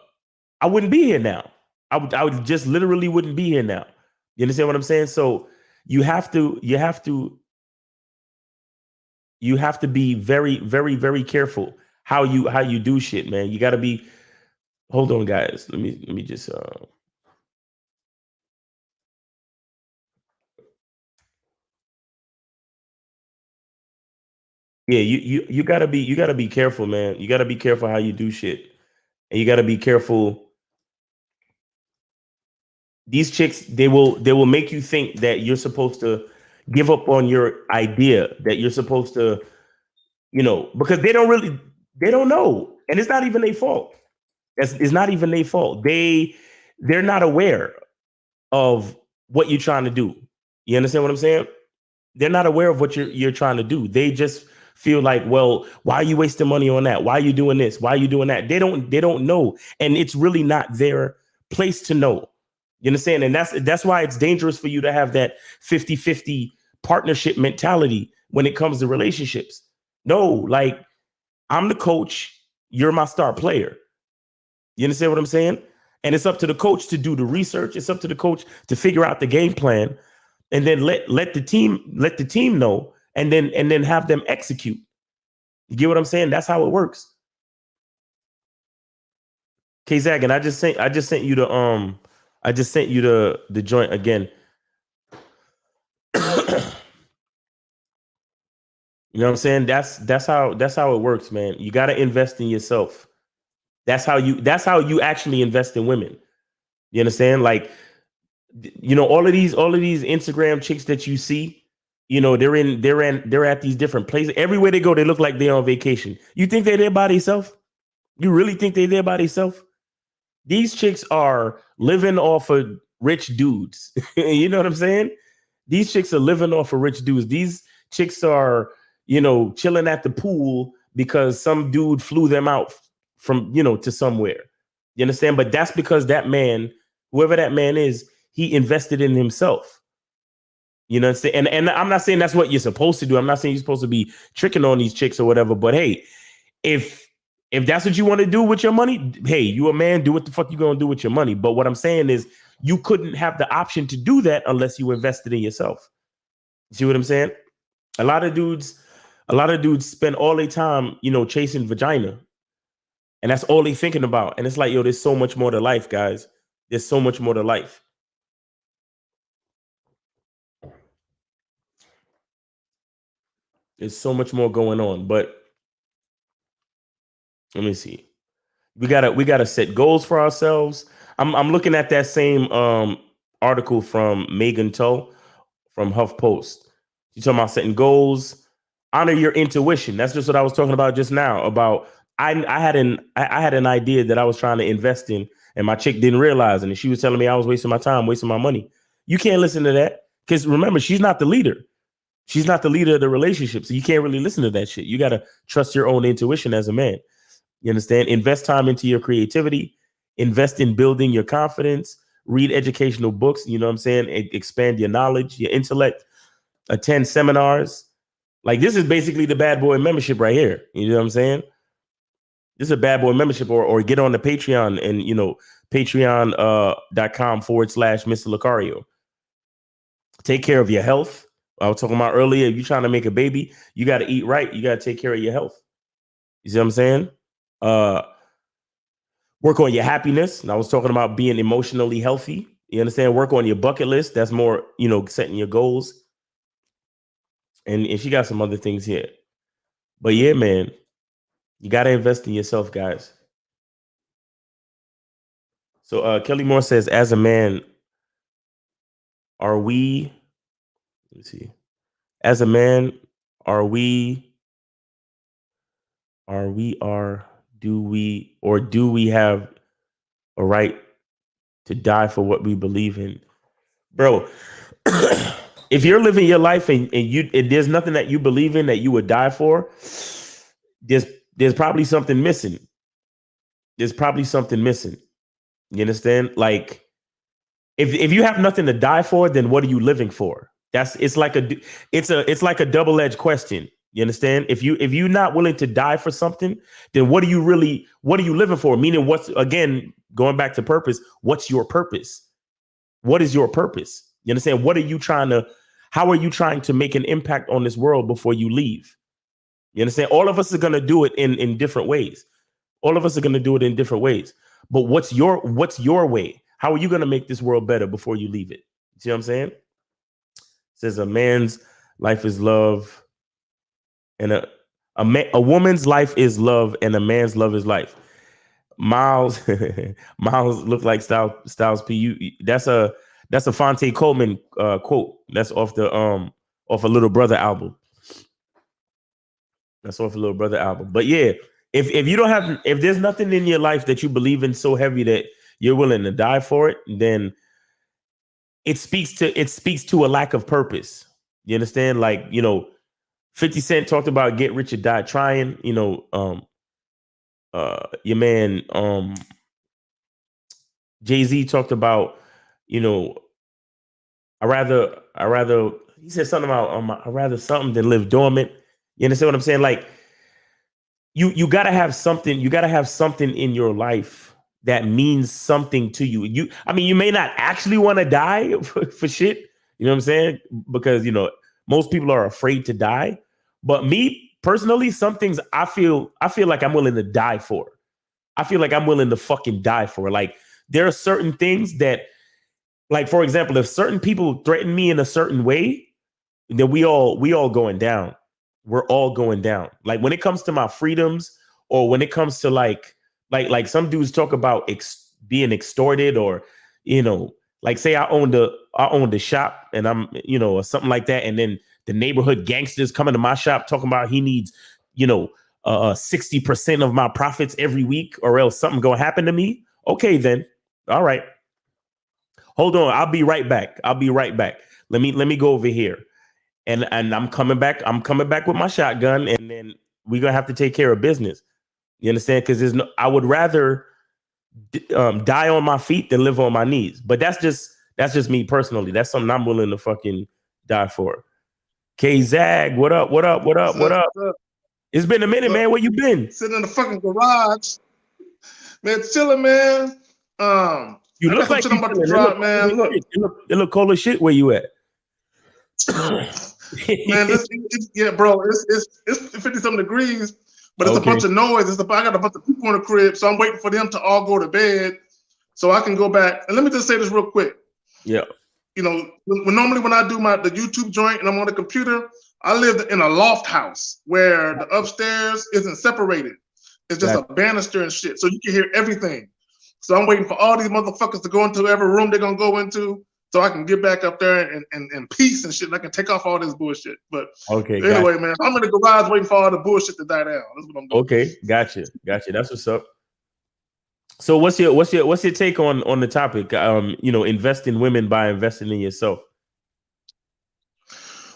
wouldn't be here now. I would just literally wouldn't be here now. You understand what I'm saying? So you have to be very, very, very careful how you do shit, man. You got to be. Hold on, guys. Let me just. Yeah, you gotta be careful, man. You gotta be careful how you do shit. And you gotta be careful. These chicks, they will make you think that you're supposed to give up on your idea, that you're supposed to, because they don't know. And it's not even their fault. It's not even their fault. They're not aware of what you're trying to do. You understand what I'm saying? They're not aware of what you're trying to do. They just feel like, well, why are you wasting money on that? Why are you doing this? Why are you doing that? They don't know. And it's really not their place to know. You understand? And that's why it's dangerous for you to have that 50-50 partnership mentality when it comes to relationships. No, like, I'm the coach, you're my star player. You understand what I'm saying? And it's up to the coach to do the research. It's up to the coach to figure out the game plan, and then let the team know, and then have them execute. You get what I'm saying? That's how it works. K-Zag, and I just sent you the joint again. You know what I'm saying? That's how it works, man. You got to invest in yourself. That's how you actually invest in women. You understand? Like, all of these Instagram chicks that you see, they're at these different places. Everywhere they go, they look like they're on vacation. You think they're there by themselves? You really think they're there by themselves? These chicks are living off of rich dudes. You know what I'm saying? These chicks are living off of rich dudes. These chicks are, chilling at the pool because some dude flew them out from, to somewhere. You understand? But that's because that man, whoever that man is, he invested in himself. You know what I'm saying? And I'm not saying that's what you're supposed to do. I'm not saying you're supposed to be tricking on these chicks or whatever. But hey, if that's what you want to do with your money, hey, you a man, do what the fuck you gonna do with your money. But what I'm saying is, you couldn't have the option to do that unless you invested in yourself. See what I'm saying? A lot of dudes spend all their time, chasing vagina. And that's all they thinking about. And it's like, yo, there's so much more to life, guys. There's so much more to life. There's so much more going on. But let me see. We gotta set goals for ourselves. I'm looking at that same article from Megan Tull from HuffPost. She's talking about setting goals, honor your intuition. That's just what I was talking about just now. About I had an idea that I was trying to invest in, and my chick didn't realize it, and she was telling me I was wasting my time, wasting my money. You can't listen to that, because remember, she's not the leader. She's not the leader of the relationship, so you can't really listen to that shit. You gotta trust your own intuition as a man. You understand? Invest time into your creativity. Invest in building your confidence. Read educational books. You know what I'm saying? Expand your knowledge, your intellect. Attend seminars. Like, this is basically the bad boy membership right here. You know what I'm saying? This is a bad boy membership, or get on the Patreon, and patreon.com/Mr. Lucario. Take care of your health. I was talking about earlier, if you're trying to make a baby, you got to eat right. You got to take care of your health. You see what I'm saying? Work on your happiness. And I was talking about being emotionally healthy. You understand? Work on your bucket list. That's more, setting your goals. And she got some other things here. But yeah, man, you got to invest in yourself, guys. So Kelly Moore says, as a man, are we, let me see. As a man, do we have a right to die for what we believe in? Bro, if you're living your life and there's nothing that you believe in that you would die for, there's probably something missing. There's probably something missing. You understand? Like, if you have nothing to die for, then what are you living for? It's like a double-edged question. You understand? If you're not willing to die for something, then what are you living for? Meaning, again, going back to purpose, what's your purpose? What is your purpose? You understand? How are you trying to make an impact on this world before you leave? You understand? All of us are going to do it in different ways. All of us are going to do it in different ways. But what's your way? How are you going to make this world better before you leave it? See what I'm saying? It says a man's life is love, and A woman's life is love, and a man's love is life. Miles, Miles look like Styles P. That's a Fonte Coleman quote. That's off a Little Brother album. That's off a Little Brother album. But yeah, if you don't have, if there's nothing in your life that you believe in so heavy that you're willing to die for it, then it speaks to a lack of purpose. You understand? Like, 50 Cent talked about get rich or die trying. Your man Jay-Z talked about, I rather he said something about I rather something than live dormant. You understand what I'm saying? Like, you gotta have something, in your life that means something to you. You may not actually want to die for shit, you know what I'm saying? Because most people are afraid to die. But me personally, some things I feel like I'm willing to die for. I feel like I'm willing to fucking die for. Like, there are certain things that, like, for example, if certain people threaten me in a certain way, then we all going down. We're all going down. Like, when it comes to my freedoms, or when it comes to like some dudes talk about being extorted, or like, say I owned a shop, and I'm or something like that, and then the neighborhood gangsters coming to my shop talking about he needs 60% of my profits every week, or else something gonna happen to me. Okay, then. All right. Hold on. I'll be right back. Let me go over here. And I'm coming back. I'm coming back with my shotgun, and then we're gonna have to take care of business. You understand? Because I would rather die on my feet than live on my knees. But that's just me personally. That's something I'm willing to fucking die for. K Zag, what up? What up? It's been a minute, man. Where you been? Sitting in the fucking garage, man. Chilling, man. You look like I'm about to drop, man. Look, it look cold as shit. Where you at? Man, yeah, bro. It's 50-something degrees, but it's a bunch of noise. I got a bunch of people in the crib, so I'm waiting for them to all go to bed so I can go back. And let me just say this real quick. Yeah. Normally when I do the YouTube joint and I'm on the computer, I live in a loft house where the upstairs isn't separated. It's just a banister and shit, so you can hear everything. So I'm waiting for all these motherfuckers to go into every room they're gonna go into, so I can get back up there and peace and shit, and I can take off all this bullshit. But anyway, man, I'm in the garage waiting for all the bullshit to die down. That's what I'm doing. Okay, gotcha. That's what's up. So what's your take on the topic? Invest in women by investing in yourself.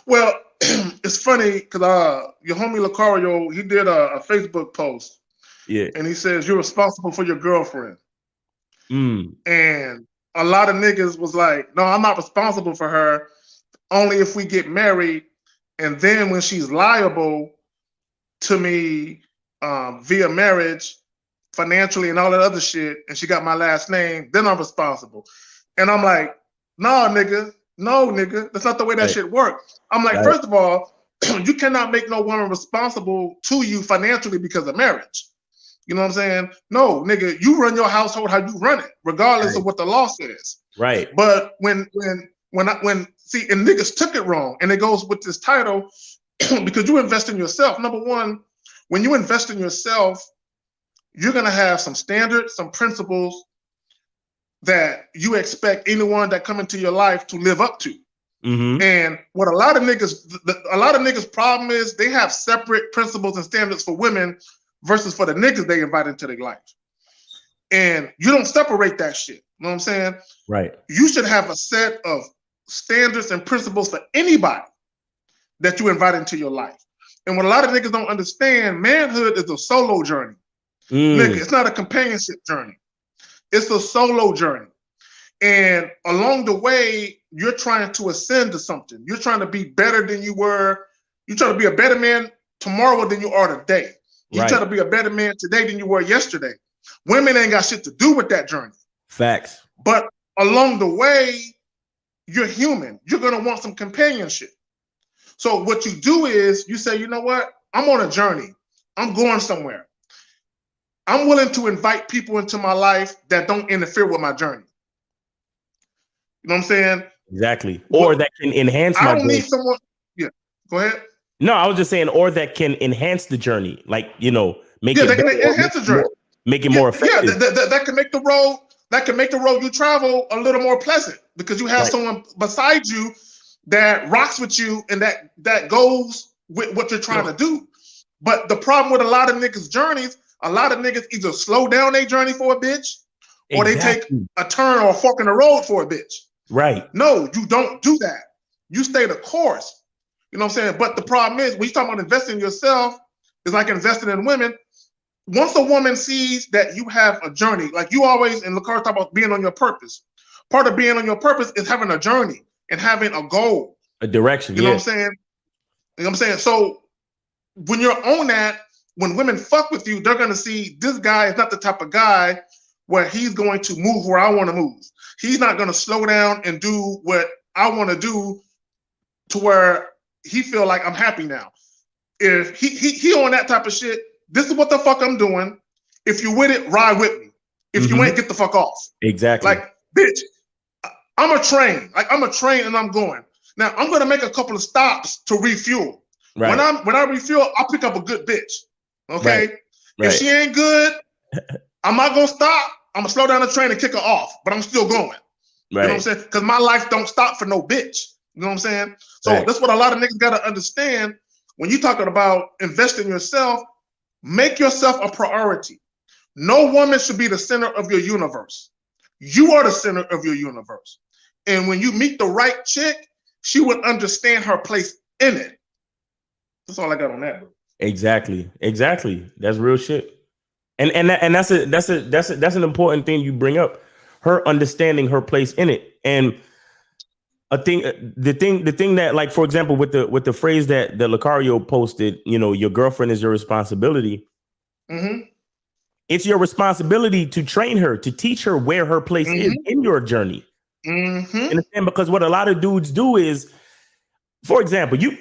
Well, it's funny because your homie Lucario, he did a Facebook post. Yeah. And he says you're responsible for your girlfriend. Mm. And a lot of niggas was like, no, I'm not responsible for her. Only if we get married, and then when she's liable to me via marriage, financially and all that other shit, and she got my last name, then I'm responsible. And I'm like, no, nigga, that's not the way that shit works. I'm like, first of all, you cannot make no woman responsible to you financially because of marriage. You know what I'm saying? No, nigga, you run your household how you run it, regardless of what the law says. Right. But when see, and niggas took it wrong, and it goes with this title because you invest in yourself. Number one, when you invest in yourself, you're gonna have some standards, some principles that you expect anyone that come into your life to live up to. Mm-hmm. And what a lot of niggas' problem is, they have separate principles and standards for women versus for the niggas they invite into their life. And you don't separate that shit. You know what I'm saying? Right. You should have a set of standards and principles for anybody that you invite into your life. And what a lot of niggas don't understand, manhood is a solo journey. Nigga, it's not a companionship journey. It's a solo journey. And along the way, you're trying to ascend to something. You're trying to be better than you were. You're trying to be a better man tomorrow than you are today. You try to be a better man today than you were yesterday. Women ain't got shit to do with that journey. Facts. But along the way, you're human. You're going to want some companionship. So what you do is you say, you know what? I'm on a journey. I'm going somewhere. I'm willing to invite people into my life that don't interfere with my journey. You know what I'm saying? Exactly. Or that can enhance my journey. I don't need someone. Yeah, go ahead. No, I was just saying, or that can enhance the journey, like, you know, make Yeah, it they can better, or enhance the journey. make it Yeah, more yeah, effective. that can make the road. That can make the road you travel a little more pleasant because you have Right. someone beside you that rocks with you and that goes with what you're trying to do. But the problem with a lot of niggas' journeys, a lot of niggas either slow down their journey for a bitch, or they take a turn or a fork in the road for a bitch. Right. No, you don't do that. You stay the course. You know what I'm saying? But the problem is, when you talk about investing in yourself, it's like investing in women. Once a woman sees that you have a journey, like you always, and LaCar talk about being on your purpose. Part of being on your purpose is having a journey and having a goal. A direction. You know what I'm saying? You know what I'm saying? So when you're on that, when women fuck with you, they're going to see this guy is not the type of guy where he's going to move where I want to move. He's not going to slow down and do what I want to do to where he feel like I'm happy now. If he on that type of shit, this is what the fuck I'm doing. If you with it, ride with me. If you ain't, get the fuck off. Exactly. Like, bitch, I'm a train. Like, I'm a train and I'm going. Now, I'm going to make a couple of stops to refuel. Right. When I refuel, I'll pick up a good bitch. Okay? Right. If she ain't good, I'm not going to stop. I'm going to slow down the train and kick her off, but I'm still going. Right. You know what I'm saying? Because my life don't stop for no bitch. You know what I'm saying? So that's what a lot of niggas got to understand. When you talking about investing in yourself, make yourself a priority. No woman should be the center of your universe. You are the center of your universe. And when you meet the right chick, she would understand her place in it. That's all I got on that. Exactly. That's real shit. And that's an important thing you bring up. Her understanding her place in it. And the thing that, like, for example, with the phrase that Lucario posted, you know, your girlfriend is your responsibility. It's your responsibility to train her, to teach her where her place is in your journey. Understand? Because what a lot of dudes do is, for example, you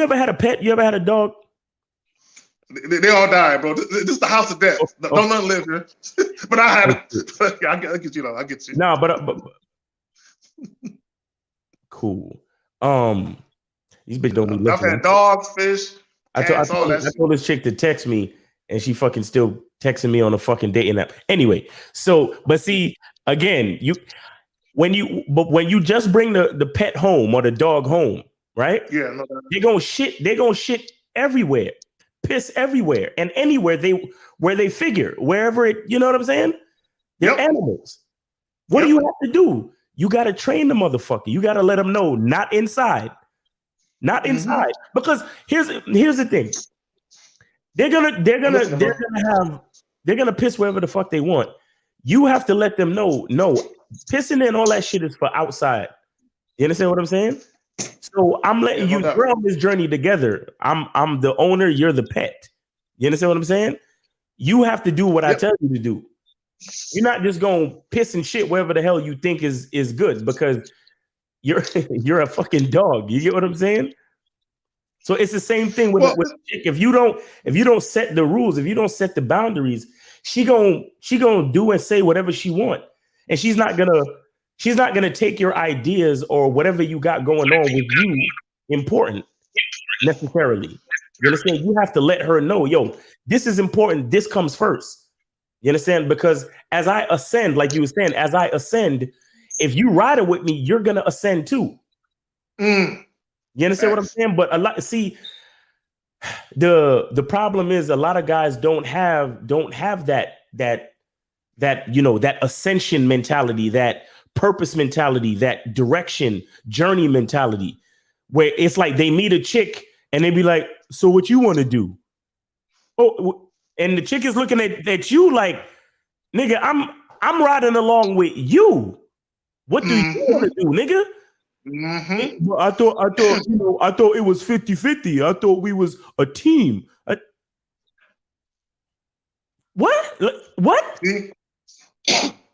ever had a pet? You ever had a dog? They all died, bro. This is the house of death. Don't let them live here. But I had it. I get you though. I get you. No, but cool. These bitches don't be listening. I've had dogs, fish, cats, all that shit. I told this chick to text me, and she fucking still texting me on a fucking dating app. Anyway, so but see, again, when you just bring the pet home or the dog home, right? Yeah, no, they're gonna shit everywhere, piss everywhere, and anywhere where they figure, wherever it, you know what I'm saying? They're animals. What do you have to do? You got to train the motherfucker. You got to let them know, not inside. Because here's the thing. They're gonna piss wherever the fuck they want. You have to let them know, no, pissing and all that shit is for outside. You understand what I'm saying? So I'm letting you go on this journey together. I'm the owner, you're the pet. You understand what I'm saying? You have to do what I tell you to do. You're not just gonna piss and shit wherever the hell you think is good, because you're a fucking dog. You get what I'm saying? So it's the same thing with a chick. If you don't set the rules, if you don't set the boundaries, she gonna do and say whatever she want, and she's not gonna take your ideas or whatever you got going on with you important necessarily. You understand? You have to let her know, yo, this is important. This comes first. You understand? Because as I ascend, like you were saying, as I ascend, if you ride it with me, you're gonna ascend too. You understand what I'm saying? But the problem is a lot of guys don't have that you know, that ascension mentality, that purpose mentality, that direction, journey mentality, where it's like they meet a chick and they be like, so what you want to do? Oh, and the chick is looking at you like, nigga, I'm riding along with you. What do you want to do, nigga? I thought it was 50-50. I thought we was a team. What?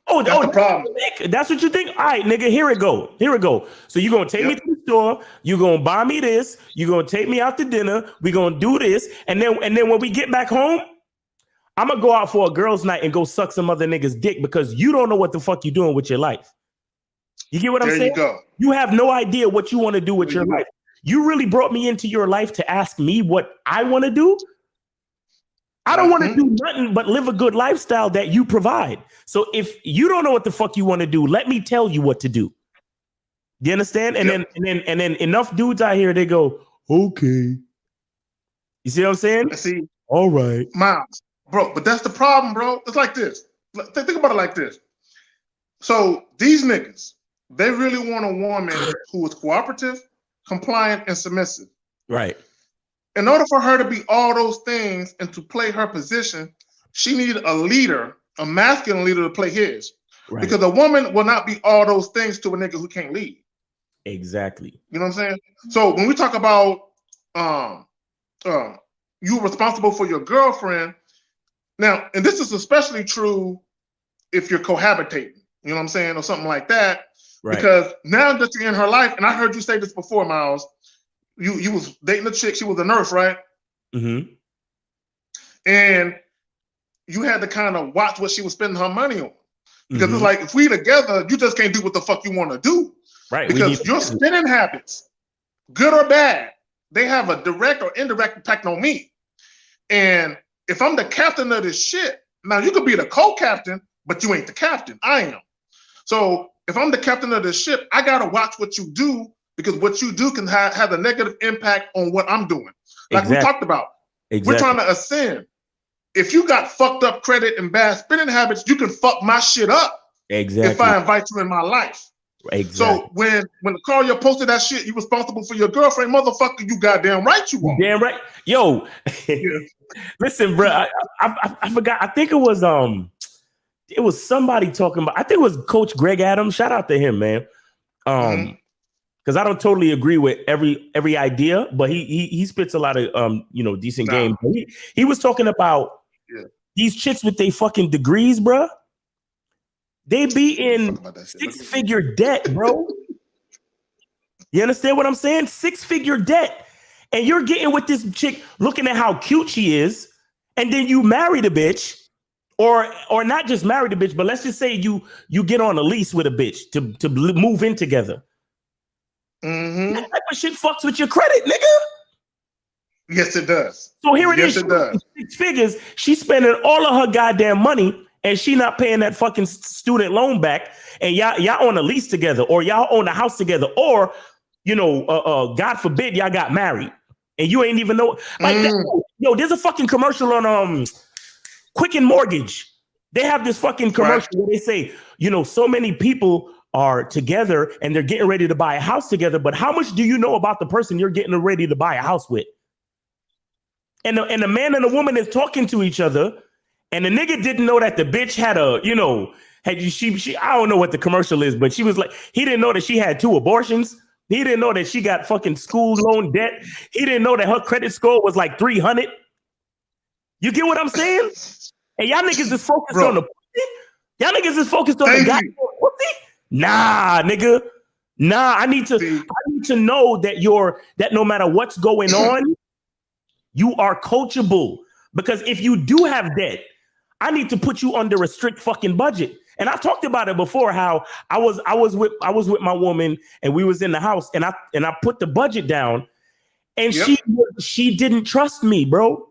Oh, that's the problem. That's what you think? All right, nigga, here it go. So you're going to take me to the store. You're going to buy me this. You're going to take me out to dinner. We're going to do this. And then when we get back home, I'm going to go out for a girls' night and go suck some other nigga's dick because you don't know what the fuck you're doing with your life. You get what I'm saying? There you go. You have no idea what you want to do with your life. You really brought me into your life to ask me what I want to do? I don't want to do nothing but live a good lifestyle that you provide. So if you don't know what the fuck you want to do, let me tell you what to do. Do you understand? And then enough dudes out here, they go, okay. You see what I'm saying? See, all right, Miles, bro, but that's the problem, bro. It's like this. Think about it like this. So these niggas, they really want a woman who is cooperative, compliant, and submissive. Right. In order for her to be all those things and to play her position, she needed a leader, a masculine leader to play his. Right. Because a woman will not be all those things to a nigga who can't lead. Exactly. You know what I'm saying? So when we talk about you responsible for your girlfriend, now, and this is especially true if you're cohabitating, you know what I'm saying, or something like that. Right. Because now that you're in her life, and I heard you say this before, Miles, you was dating a chick, she was a nurse, right? Mm-hmm. And you had to kind of watch what she was spending her money on. Because it's like, if we together, you just can't do what the fuck you want to do. Right. Because your spending habits, good or bad, they have a direct or indirect impact on me. And if I'm the captain of this shit, now you could be the co-captain, but you ain't the captain. I am. So if I'm the captain of this ship, I got to watch what you do, because what you do can have a negative impact on what I'm doing. Like we talked about. We're trying to ascend. If you got fucked up credit and bad spending habits, you can fuck my shit up. Exactly. If I invite you in my life. Exactly. So when Carl posted that shit, you responsible for your girlfriend, motherfucker, you goddamn right you are. Damn right. Yo, listen, bro, I forgot. I think it was somebody talking about, I think it was Coach Greg Adams. Shout out to him, man. Because I don't totally agree with every idea, but he spits a lot of decent game. He was talking about these chicks with their fucking degrees, bro. They be in 6-figure debt, bro. You understand what I'm saying? 6-figure debt. And you're getting with this chick looking at how cute she is, and then you marry the bitch, or not just marry the bitch, but let's just say you get on a lease with a bitch to move in together. That type of shit fucks with your credit, nigga. Yes, it does. So here it is. 6 figures. She's spending all of her goddamn money, and she not paying that fucking student loan back. And y'all on a lease together, or y'all own a house together, or God forbid y'all got married, and you ain't even know. Like that. Yo, there's a fucking commercial on Quicken Mortgage. They have this fucking commercial where they say, so many people are together and they're getting ready to buy a house together, but how much do you know about the person you're getting ready to buy a house with? And the man and the woman is talking to each other, and the nigga didn't know that the bitch had she I don't know what the commercial is, but she was like, he didn't know that she had 2 abortions. He didn't know that she got fucking school loan debt. He didn't know that her credit score was like 300. You get what I'm saying? And y'all niggas is focused on the pussy. Y'all niggas is focused on the goddamn pussy. Nah, nigga. Nah, I need to know that no matter what's going on, you are coachable. Because if you do have debt, I need to put you under a strict fucking budget. And I talked about it before, how I was with my woman, and we was in the house, and I put the budget down, and she didn't trust me, bro.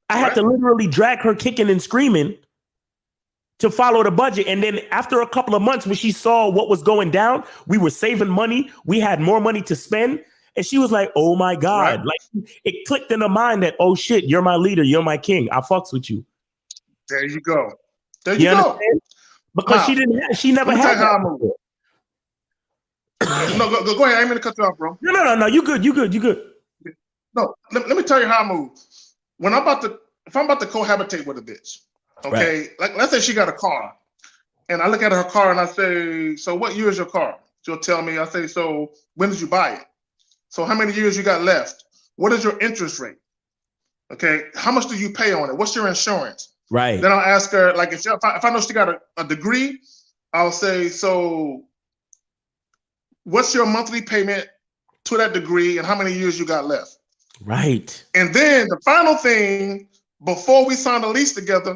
I had to literally drag her kicking and screaming to follow the budget. And then after a couple of months, when she saw what was going down, we were saving money. We had more money to spend. And she was like, oh my God. Like, it clicked in her mind that, oh shit, you're my leader. You're my king. I fucks with you. There you go. There you go. Because she never had that. No, go ahead. I ain't mean to cut you off, bro. No. You good. No, let me tell you how I move. When if I'm about to cohabitate with a bitch, okay, like let's say she got a car, and I look at her car and I say, so what year is your car? She'll tell me. I say, so when did you buy it? So how many years you got left? What is your interest rate? Okay, how much do you pay on it? What's your insurance? Right. Then I'll ask her, like, if I know she got a degree, I'll say, so what's your monthly payment to that degree, and how many years you got left? Right. And then the final thing, before we sign the lease together,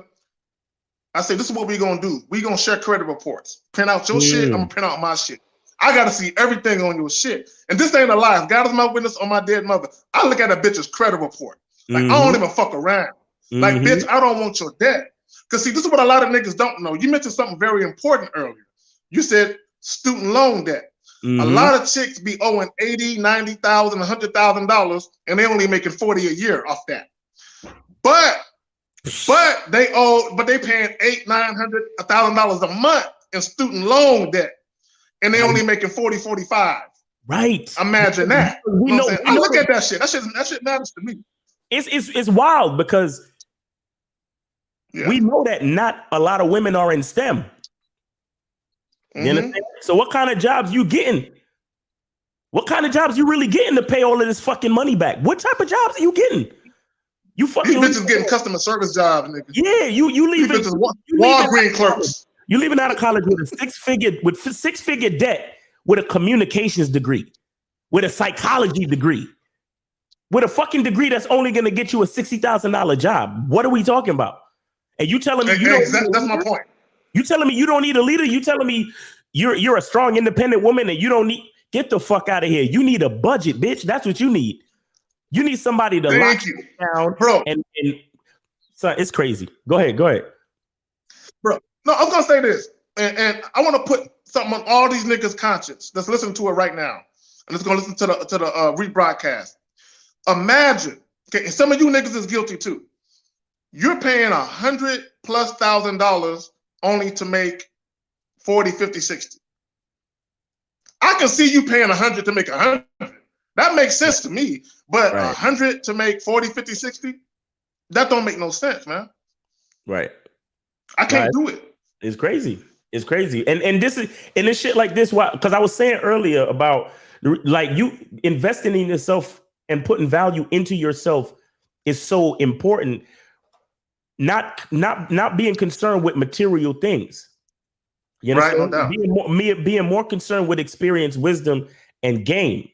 I say, this is what we're going to do. We're going to share credit reports. Print out your shit. I'm going to print out my shit. I gotta see everything on your shit. And this ain't a lie. If God is my witness on my dead mother, I look at a bitch's credit report. Like, I don't even fuck around. Like, bitch, I don't want your debt. Because see, this is what a lot of niggas don't know. You mentioned something very important earlier. You said student loan debt. A lot of chicks be owing $80,000, $90,000, $100,000, and they only making 40 a year off that. But they paying $800, $900, $1,000 a month in student loan debt, and they only making 40, 45. Right. Imagine that. I look at that shit. That shit matters to me. It's wild because we know that not a lot of women are in STEM. You understand? So what kind of jobs you getting? What kind of jobs you really getting to pay all of this fucking money back? What type of jobs are you getting? You fucking these bitches getting customer service jobs, nigga. Yeah, you leaving Walgreens clerks. You leaving out of college with a six figure debt, with a communications degree, with a psychology degree, with a fucking degree that's only gonna get you a $60,000 job. What are we talking about? And you telling me that's my point. You telling me you don't need a leader? You telling me you're a strong, independent woman and you don't need? Get the fuck out of here. You need a budget, bitch. That's what you need. You need somebody to lock you down, bro. And so it's crazy. Go ahead, bro. No, I was gonna say this, and I want to put something on all these niggas' conscience that's listening to it right now, and let's go listen to the rebroadcast. Imagine, okay, and some of you niggas is guilty too. You're paying $100,000+ only to make 40, 50, 60. I can see you paying 100 to make 100. That makes sense to me. But 100 to make 40, 50, 60, that don't make no sense, man. Right. I can't do it. It's crazy. It's crazy. And this shit like this, why? Because I was saying earlier about like you investing in yourself and putting value into yourself is so important. Not being concerned with material things. You know, right, no doubt. Being more concerned with experience, wisdom, and game.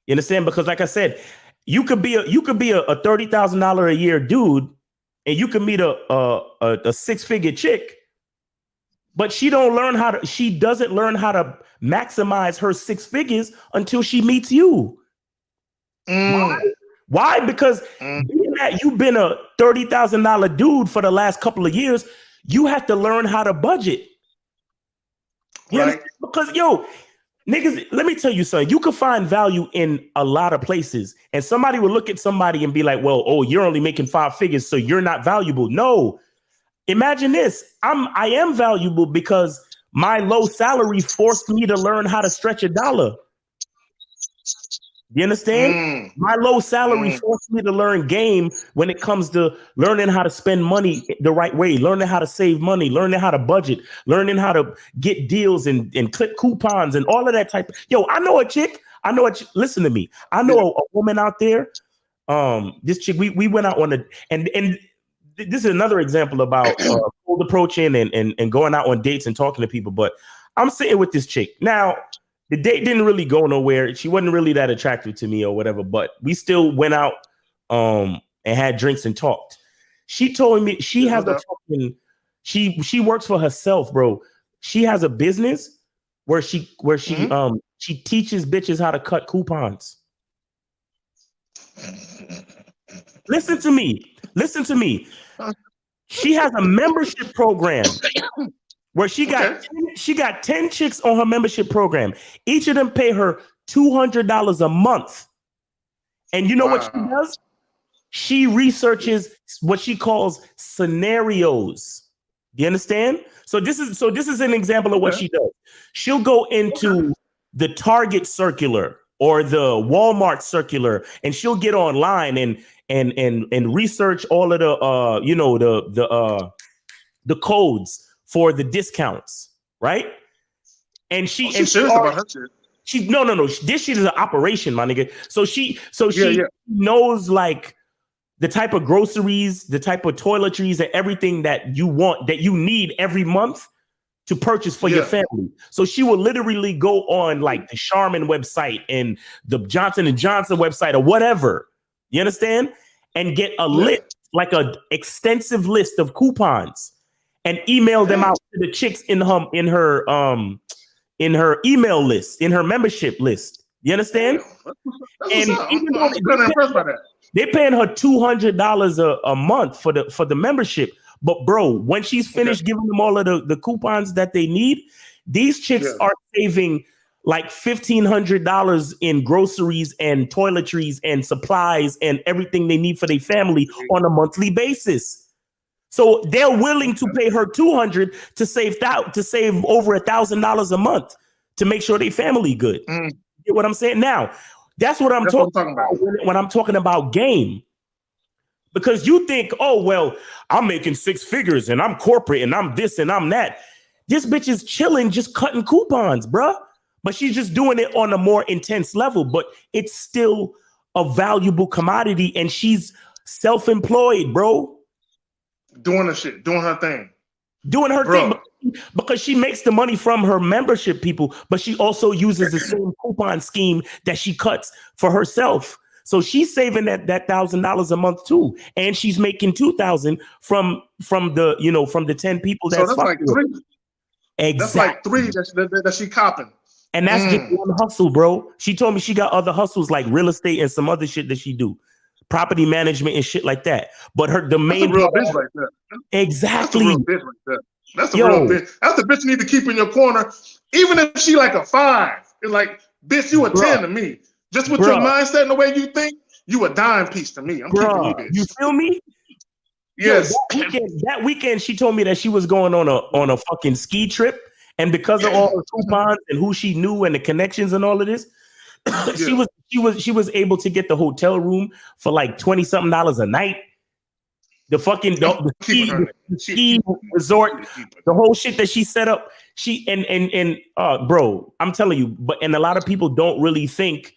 You understand? Because, like I said, you could be a $30,000 a year dude, and you can meet a 6-figure chick, but she doesn't learn how to maximize her 6 figures until she meets you. Why? Because being that you've been a $30,000 dude for the last couple of years, you have to learn how to budget. Right. Because niggas, let me tell you something. You can find value in a lot of places, and somebody will look at somebody and be like, "Well, oh, you're only making 5 figures, so you're not valuable." No, imagine this: I am valuable because my low salary forced me to learn how to stretch a dollar. You understand? My low salary forced me to learn game when it comes to learning how to spend money the right way, learning how to save money, learning how to budget, learning how to get deals and clip coupons and all of that type. I know a chick. Listen to me. I know a woman out there. This chick, we went out on and this is another example about cold approaching and going out on dates and talking to people. But I'm sitting with this chick now. The date didn't really go nowhere. She wasn't really that attractive to me or whatever, but we still went out and had drinks and talked. She told me she has she works for herself, bro. She has a business where she teaches bitches how to cut coupons. Listen to me. She has a membership program where she got 10 chicks on her membership program. Each of them pay her $200 a month. And you know what she does? She researches what she calls scenarios. Do you understand? So this is an example of what she does. She'll go into the Target circular or the Walmart circular, and she'll get online and research all of the codes for the discounts, right? And she's serious about her shit. No. This shit is an operation, my nigga. So she knows like the type of groceries, the type of toiletries, and everything that you want, that you need every month to purchase for your family. So she will literally go on like the Charmin website and the Johnson & Johnson website or whatever. You understand? And get a list, like an extensive list of coupons, and email them out to the chicks in her in her email list, in her membership list. You understand? That's And what's up. even I'm kind of impressed by that. they're paying her $200 a month for the membership. But bro, when she's finished giving them all of the coupons that they need, these chicks are saving like $1,500 in groceries and toiletries and supplies and everything they need for their family on a monthly basis. So they're willing to pay her $200 to save over $1,000 a month to make sure their family good. You get what I'm saying? Now, that's what I'm talking about when I'm talking about game. Because you think, oh, well, I'm making 6 figures and I'm corporate and I'm this and I'm that. This bitch is chilling, just cutting coupons, bruh. But she's just doing it on a more intense level. But it's still a valuable commodity and she's self-employed, bro. Doing her shit, doing her thing. Doing her thing because she makes the money from her membership people, but she also uses the same coupon scheme that she cuts for herself. So she's saving that $1,000 a month too, and she's making $2,000 from the 10 people. So that's like 3. Exactly. That's like 3 that she copping. And that's just one hustle, bro. She told me she got other hustles like real estate and some other shit that she do, property management and shit like that. But the main real bitch right there. Exactly. That's a real bitch right there. That's a real bitch. That's the bitch you need to keep in your corner, even if she like a 5. It's like, bitch, you a 10 to me. Just with your mindset and the way you think, you a dime piece to me. I'm keeping you, bitch. You feel me? Yes. Yo, that weekend, she told me that she was going on a fucking ski trip, and because of all the coupons and who she knew and the connections and all of this, she was able to get the hotel room for like $20-something a night. The fucking the ski resort, the whole shit that she set up. She and bro, I'm telling you, and a lot of people don't really think.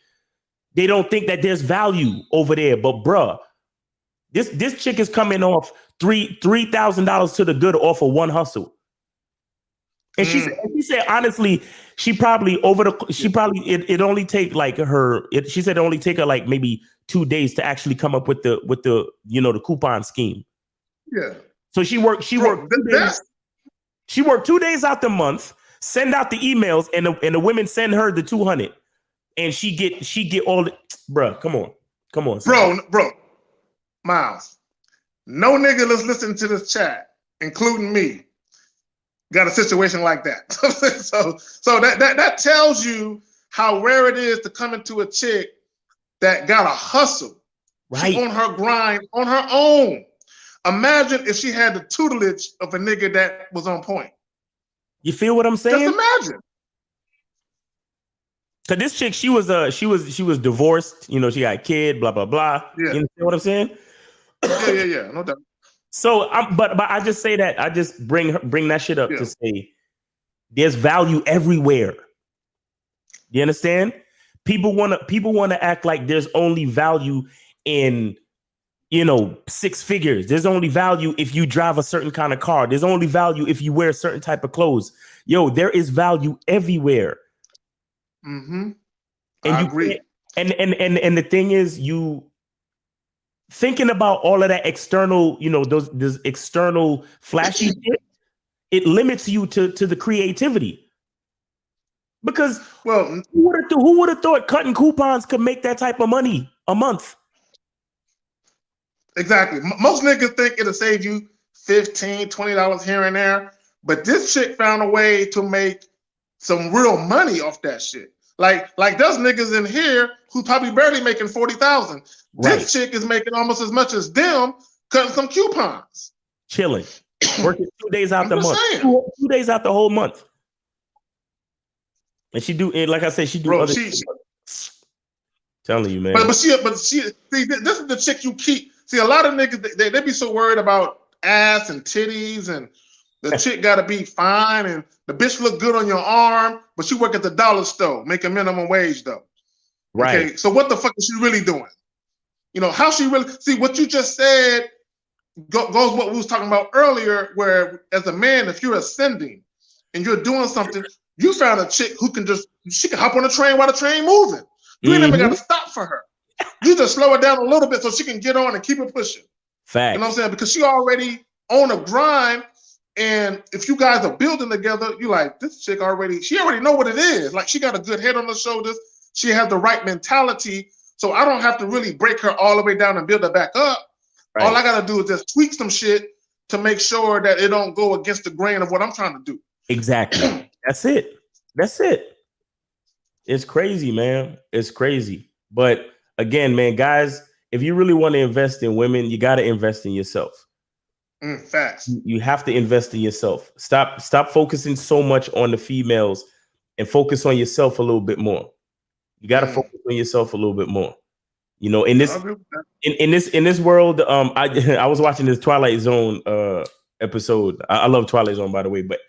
They don't think that there's value over there, but bruh, this chick is coming off $3,000 to the good off of one hustle. And she said honestly, it only take like she said it only take her like maybe 2 days to actually come up with the the coupon scheme. Yeah. So she worked 2 days. She worked 2 days out the month, send out the emails, and the women send her the 200. And she get all the come on, bro, Miles. No nigga that's listening to this chat, including me, got a situation like that. so that tells you how rare it is to come into a chick that got a hustle, right, on her grind, on her own. Imagine if she had the tutelage of a nigga that was on point. You feel what I'm saying? Just imagine. So this chick, she was divorced. She got a kid. Blah blah blah. Yeah. You know what I'm saying? Yeah. No doubt. So, but I just say that I just bring that shit up to say there's value everywhere. You understand? People want to act like there's only value in 6 figures. There's only value if you drive a certain kind of car. There's only value if you wear a certain type of clothes. Yo, there is value everywhere. Mm-hmm. And I agree. And the thing is, you thinking about all of that external, those external flashy shit, it limits you to the creativity. Because who would have thought cutting coupons could make that type of money a month? Exactly. Most niggas think it'll save you $15, $20 here and there, but this chick found a way to make some real money off that shit. Like there's niggas in here who probably barely making 40,000. Right. This chick is making almost as much as them cutting some coupons. Chilling. Working 2 days out the month. 2 days out the whole month. And she do, like I said, she do other shit. Telling you, man. But she see, this is the chick you keep. See, a lot of niggas, they be so worried about ass and titties and the chick got to be fine and the bitch look good on your arm, but she work at the dollar store, making minimum wage though. Right. Okay, so what the fuck is she really doing? How she really, see what you just said goes what we was talking about earlier, where as a man, if you're ascending and you're doing something, you found a chick who she can hop on the train while the train moving. You ain't never got to stop for her. You just slow it down a little bit so she can get on and keep it pushing. Facts. You know what I'm saying? Because she already on a grind And if you guys are building together, you're like, this chick she already know what it is. Like, she got a good head on her shoulders. She has the right mentality. So I don't have to really break her all the way down and build her back up. Right. All I got to do is just tweak some shit to make sure that it don't go against the grain of what I'm trying to do. Exactly. That's it. It's crazy, man. It's crazy. But again, man, guys, if you really want to invest in women, you got to invest in yourself. Facts. You have to invest in yourself. Stop focusing so much on the females and focus on yourself a little bit more. You got to focus on yourself a little bit more. You know, in this world, I was watching this Twilight Zone episode. I love Twilight Zone, by the way, but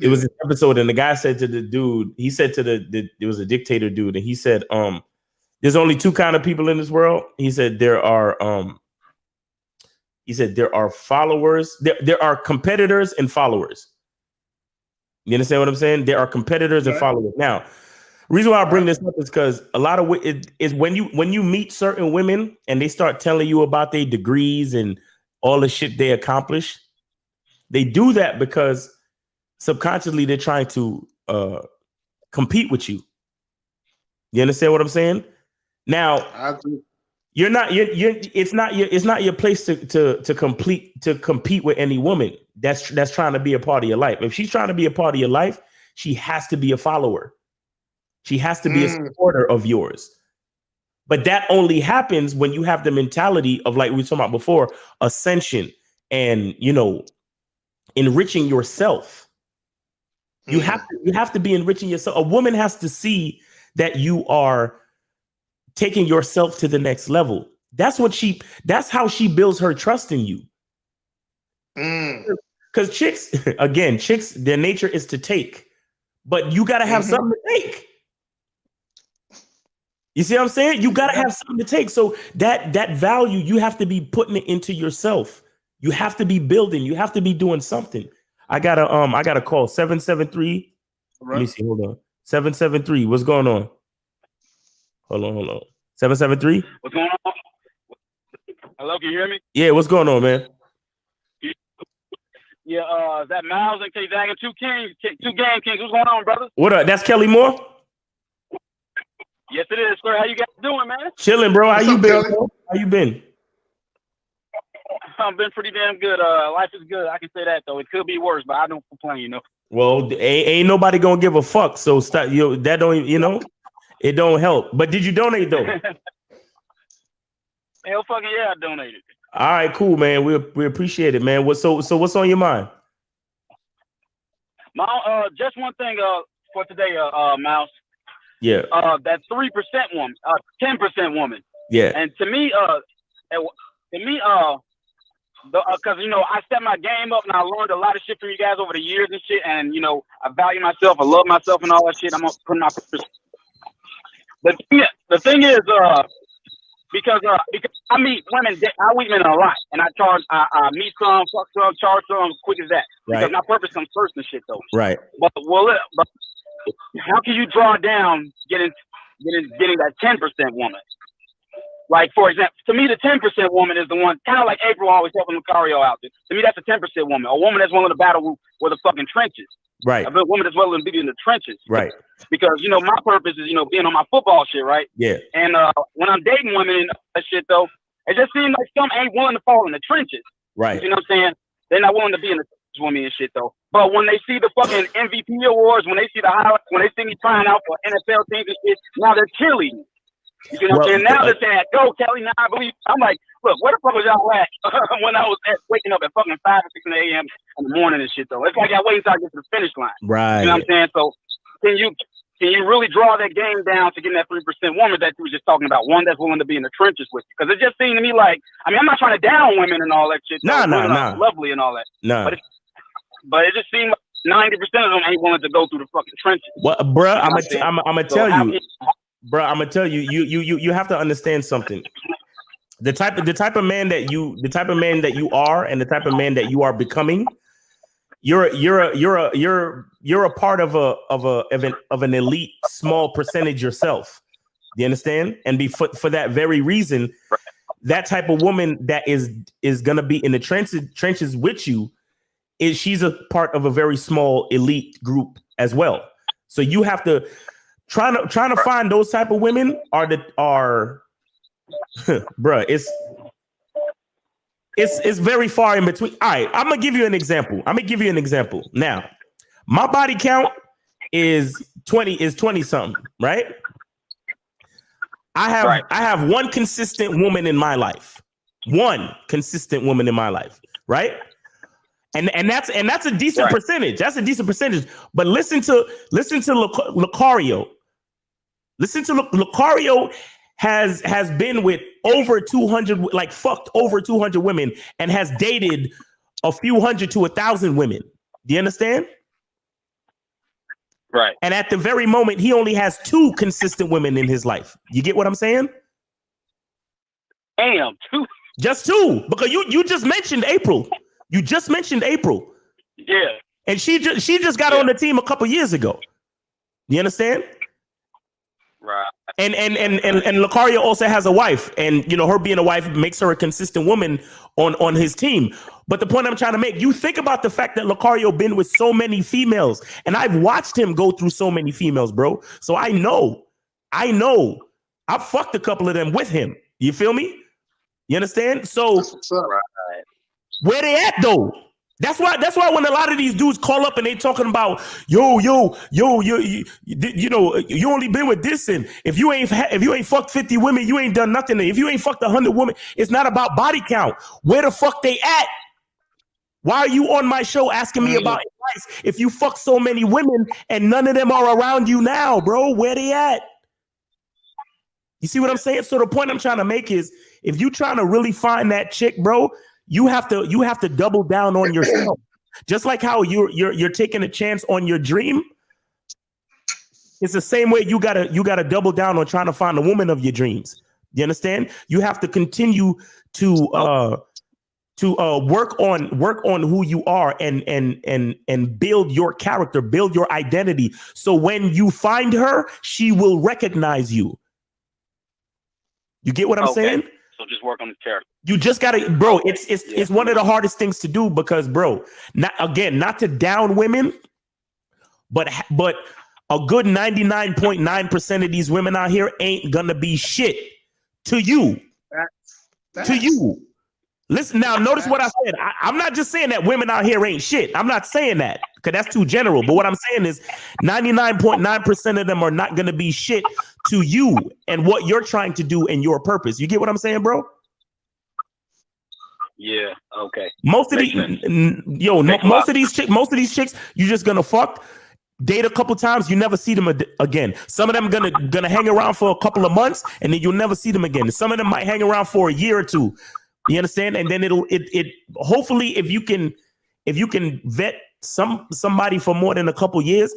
it was an episode, and the guy said to the dude, he said to it was a dictator dude, and he said, there's only two kind of people in this world. He said there are followers, there are competitors and followers. You understand what I'm saying? There are competitors and followers. Now, reason why I bring this up is because a lot of it is when you meet certain women and they start telling you about their degrees and all the shit they accomplish, they do that because subconsciously they're trying to compete with you. You understand what I'm saying? Now, I agree. It's not your place to compete with any woman that's trying to be a part of your life. If she's trying to be a part of your life, she has to be a follower. She has to be a supporter of yours. But that only happens when you have the mentality of, like we were talking about before, ascension and, you know, enriching yourself. You have to be enriching yourself. A woman has to see that you are taking yourself to the next level. That's how she builds her trust in you. Because chicks, their nature is to take, but you got to have something to take. You see what I'm saying? You got to have something to take. So that value, you have to be putting it into yourself. You have to be building. You have to be doing something. I got a call 773. Let me see. Hold on. 773. What's going on? Hold on. 773. What's going on? Hello, can you hear me? Yeah, what's going on, man? Yeah, is that Miles and K Zagging? Two game kings. What's going on, brother? What up? That's Kelly Moore? Yes, it is, sir. How you guys doing, man? Chilling, bro. How you been? Bro? How you been? I've been pretty damn good. Life is good. I can say that, though. It could be worse, but I don't complain, you know. Well, ain't nobody gonna give a fuck. So stop. That don't, you know, it don't help. But did you donate though? Hell, fucking yeah, I donated. All right, cool, man. We appreciate it, man. So what's on your mind? Just one thing for today, Mouse. Yeah. That 3% woman, 10% woman. Yeah. And to me, because you know, I set my game up and I learned a lot of shit from you guys over the years and shit. And you know, I value myself, I love myself, and all that shit. I'm gonna put my. The thing is, because I meet women a lot, and I meet some, fuck some, charge some, quick as that. Right. Because my purpose comes first and shit though. Right. But how can you draw down getting that 10% woman? Like, for example, to me, the 10% woman is the one, kind of like April always helping Lucario out there. To me, that's a 10% woman. A woman that's willing to battle with the fucking trenches. Right. A woman that's willing to be in the trenches. Right. Because, you know, my purpose is, you know, being on my football shit, right? Yeah. And when I'm dating women and that shit, though, it just seems like some ain't willing to fall in the trenches. Right. You know what I'm saying? They're not willing to be in the trenches with me and shit, though. But when they see the fucking MVP awards, when they see the highlights, when they see me trying out for NFL teams and shit, now they're cheerleading. You know what I'm saying? Now they're saying, go, Kelly, now I believe. I'm like, look, where the fuck was y'all at when I was waking up at fucking 5 or 6 a.m. in the morning and shit, though? It's like y'all waiting until I get to the finish line. Right. You know what I'm saying? So can you really draw that game down to getting that 3% woman that you were just talking about? One that's willing to be in the trenches with you. Because it just seemed to me like, I mean, I'm not trying to down women and all that shit. Nah. Lovely and all that. Nah. But it just seemed like 90% of them ain't willing to go through the fucking trenches. Well, bruh, I'm gonna tell you. Bro, I'm gonna tell you, you have to understand something. The type of man that you are, and the type of man that you are becoming, you're a part of an elite small percentage yourself. You understand? And for that very reason, that type of woman that is gonna be in the trenches with you she's a part of a very small elite group as well. So you have to trying to find those type of women are bruh, it's very far in between. All right, I'm gonna give you an example. Now, my body count is 20 something, right? I have one consistent woman in my life. Right? And that's a decent percentage. That's a decent percentage. But listen to Lucario. Lucario has been with over 200, like fucked over 200 women, and has dated a few hundred to 1,000 women. Do you understand? Right. And at the very moment, he only has 2 consistent women in his life. You get what I'm saying? Damn, 2. Just 2, because you just mentioned April. You just mentioned April. Yeah. And she just got on the team a couple years ago. You understand? Right. And Lucario also has a wife, and you know, her being a wife makes her a consistent woman on his team. But the point I'm trying to make, you think about the fact that Lucario been with so many females, and I've watched him go through so many females, bro. So I know I've fucked a couple of them with him. You feel me? You understand? So where they at though? That's why when a lot of these dudes call up and they talking about yo, you know, you only been with this, and if you ain't fucked 50 women, you ain't done nothing. If you ain't fucked 100 women, it's not about body count. Where the fuck they at? Why are you on my show asking me about advice if you fuck so many women and none of them are around you now, bro? Where they at? You see what I'm saying? So the point I'm trying to make is, if you trying to really find that chick, bro, you have to double down on yourself. Just like how you're taking a chance on your dream. It's the same way you gotta double down on trying to find the woman of your dreams. You understand? You have to continue to work on who you are and build your character, build your identity. So when you find her, she will recognize you. You get what I'm saying? So just work on the character. You just gotta, bro. It's one of the hardest things to do, because, bro, not to down women, but a good 99.9% of these women out here ain't gonna be shit to you. To you. Listen now. Notice what I said. I'm not just saying that women out here ain't shit. I'm not saying that, because that's too general. But what I'm saying is 99.9% of them are not gonna be shit to you and what you're trying to do and your purpose. You get what I'm saying, bro? Yeah. Okay. Most of these chicks, you just gonna fuck, date a couple times, you never see them again. Some of them gonna hang around for a couple of months, and then you'll never see them again. Some of them might hang around for a year or two. You understand? And then it hopefully, if you can vet somebody for more than a couple years,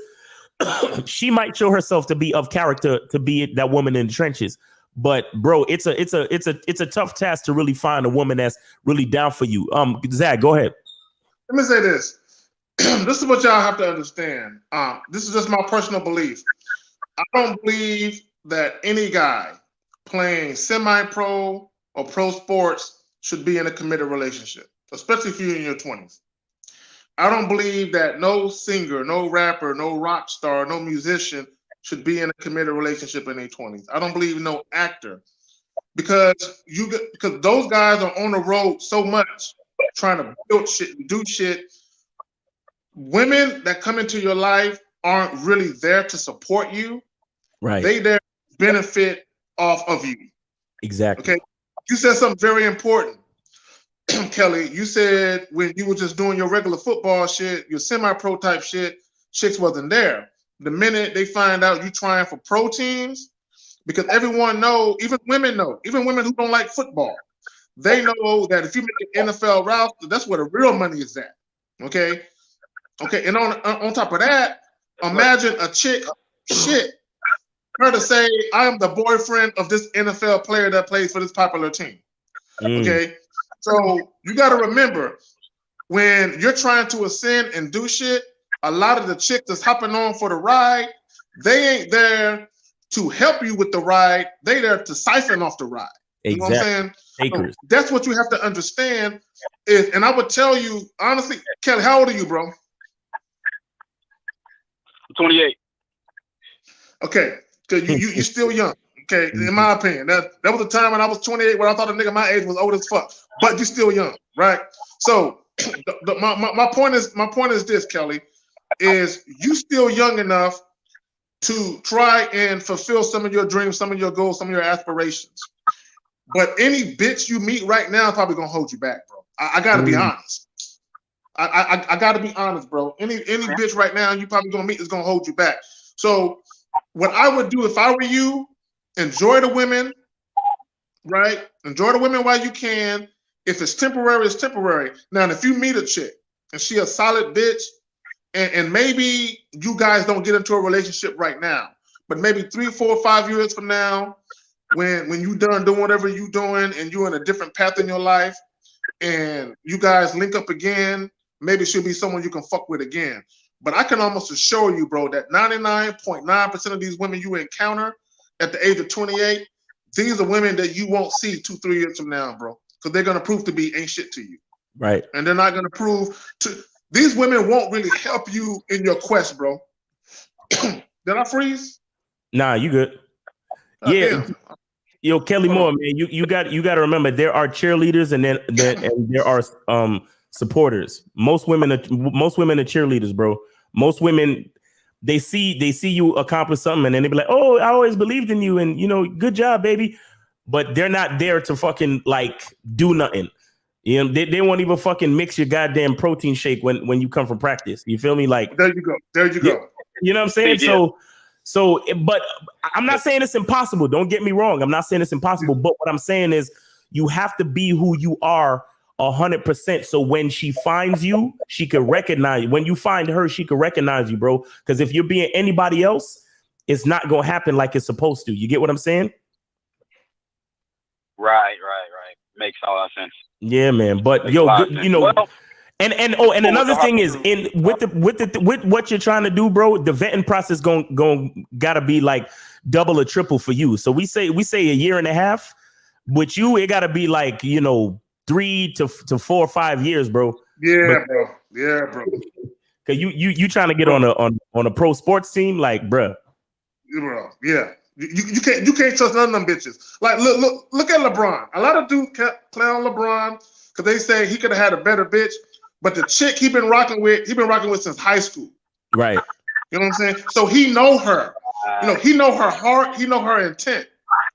she might show herself to be of character, to be that woman in the trenches. But bro, it's a tough task to really find a woman that's really down for you. Zach, go ahead. Let me say this. This is what y'all have to understand. This is just my personal belief. I don't believe that any guy playing semi-pro or pro sports should be in a committed relationship, especially if you're in your 20s. I don't believe that no singer, no rapper, no rock star, no musician should be in a committed relationship in their 20s. I don't believe no actor, because those guys are on the road so much trying to build shit and do shit. Women that come into your life aren't really there to support you. Right. They there to benefit off of you. Exactly. Okay. You said something very important, Kelly. You said when you were just doing your regular football shit, your semi-pro type shit, chicks wasn't there. The minute they find out you trying for pro teams, because everyone know, even women who don't like football, they know that if you make an NFL roster, that's where the real money is at. Okay. And on top of that, imagine a chick, her to say, I am the boyfriend of this NFL player that plays for this popular team. Okay. So you got to remember, when you're trying to ascend and do shit, a lot of the chicks that's hopping on for the ride, they ain't there to help you with the ride. They there to siphon off the ride. You know what I'm saying? Takers. So that's what you have to understand. And I would tell you honestly, Kelly, how old are you, bro? I'm 28. Okay, because you're still young. Okay, in my opinion, that was a time when I was 28 where I thought a nigga my age was old as fuck. But you're still young, right? So my point is this, Kelly, is you still young enough to try and fulfill some of your dreams, some of your goals, some of your aspirations. But any bitch you meet right now is probably gonna hold you back, bro. I gotta be honest. I gotta be honest, bro. Any bitch right now you probably gonna meet is gonna hold you back. So what I would do if I were you, enjoy the women, right? Enjoy the women while you can. If it's temporary, it's temporary. Now, if you meet a chick and she a solid bitch, and maybe you guys don't get into a relationship right now, but maybe 3, 4, 5 years from now, when you done doing whatever you doing and you're in a different path in your life, and you guys link up again, maybe she'll be someone you can fuck with again. But I can almost assure you, bro, that 99.9% of these women you encounter at the age of 28, these are women that you won't see 2, 3 years from now, bro, because they're gonna prove to be ain't shit to you, Right? And they're not gonna prove to. These women won't really help you in your quest, bro. Did I freeze? Nah, you good. Yeah. Damn. Yo, Kelly Moore, man, you got to remember there are cheerleaders and then there are supporters. Most women are cheerleaders, bro. Most women they see you accomplish something and then they be like, "Oh, I always believed in you and good job, baby." But they're not there to fucking like do nothing. You know, they won't even fucking mix your goddamn protein shake when you come from practice. You feel me? Like there you go. You know what I'm saying? So, but I'm not saying it's impossible. Don't get me wrong. I'm not saying it's impossible. But what I'm saying is you have to be who you are 100%. So when she finds you, she can recognize you. When you find her, she can recognize you, bro. Because if you're being anybody else, it's not going to happen like it's supposed to. You get what I'm saying? Right. Makes a lot of sense. Yeah, man. But Makes a lot of sense. Well, and another thing is with what you're trying to do, bro, the vetting process gotta be like double or triple for you. So we say a year and a half. With you, it gotta be like 3 to 4 or 5 years, bro. Yeah, bro. Cause you trying to get on a pro sports team, like, bro. Bro, yeah. You can't trust none of them bitches. Like look at LeBron. A lot of dudes clown LeBron because they say he could have had a better bitch. But the chick he been rocking with since high school. Right. You know what I'm saying? So he know her. He know her heart. He know her intent.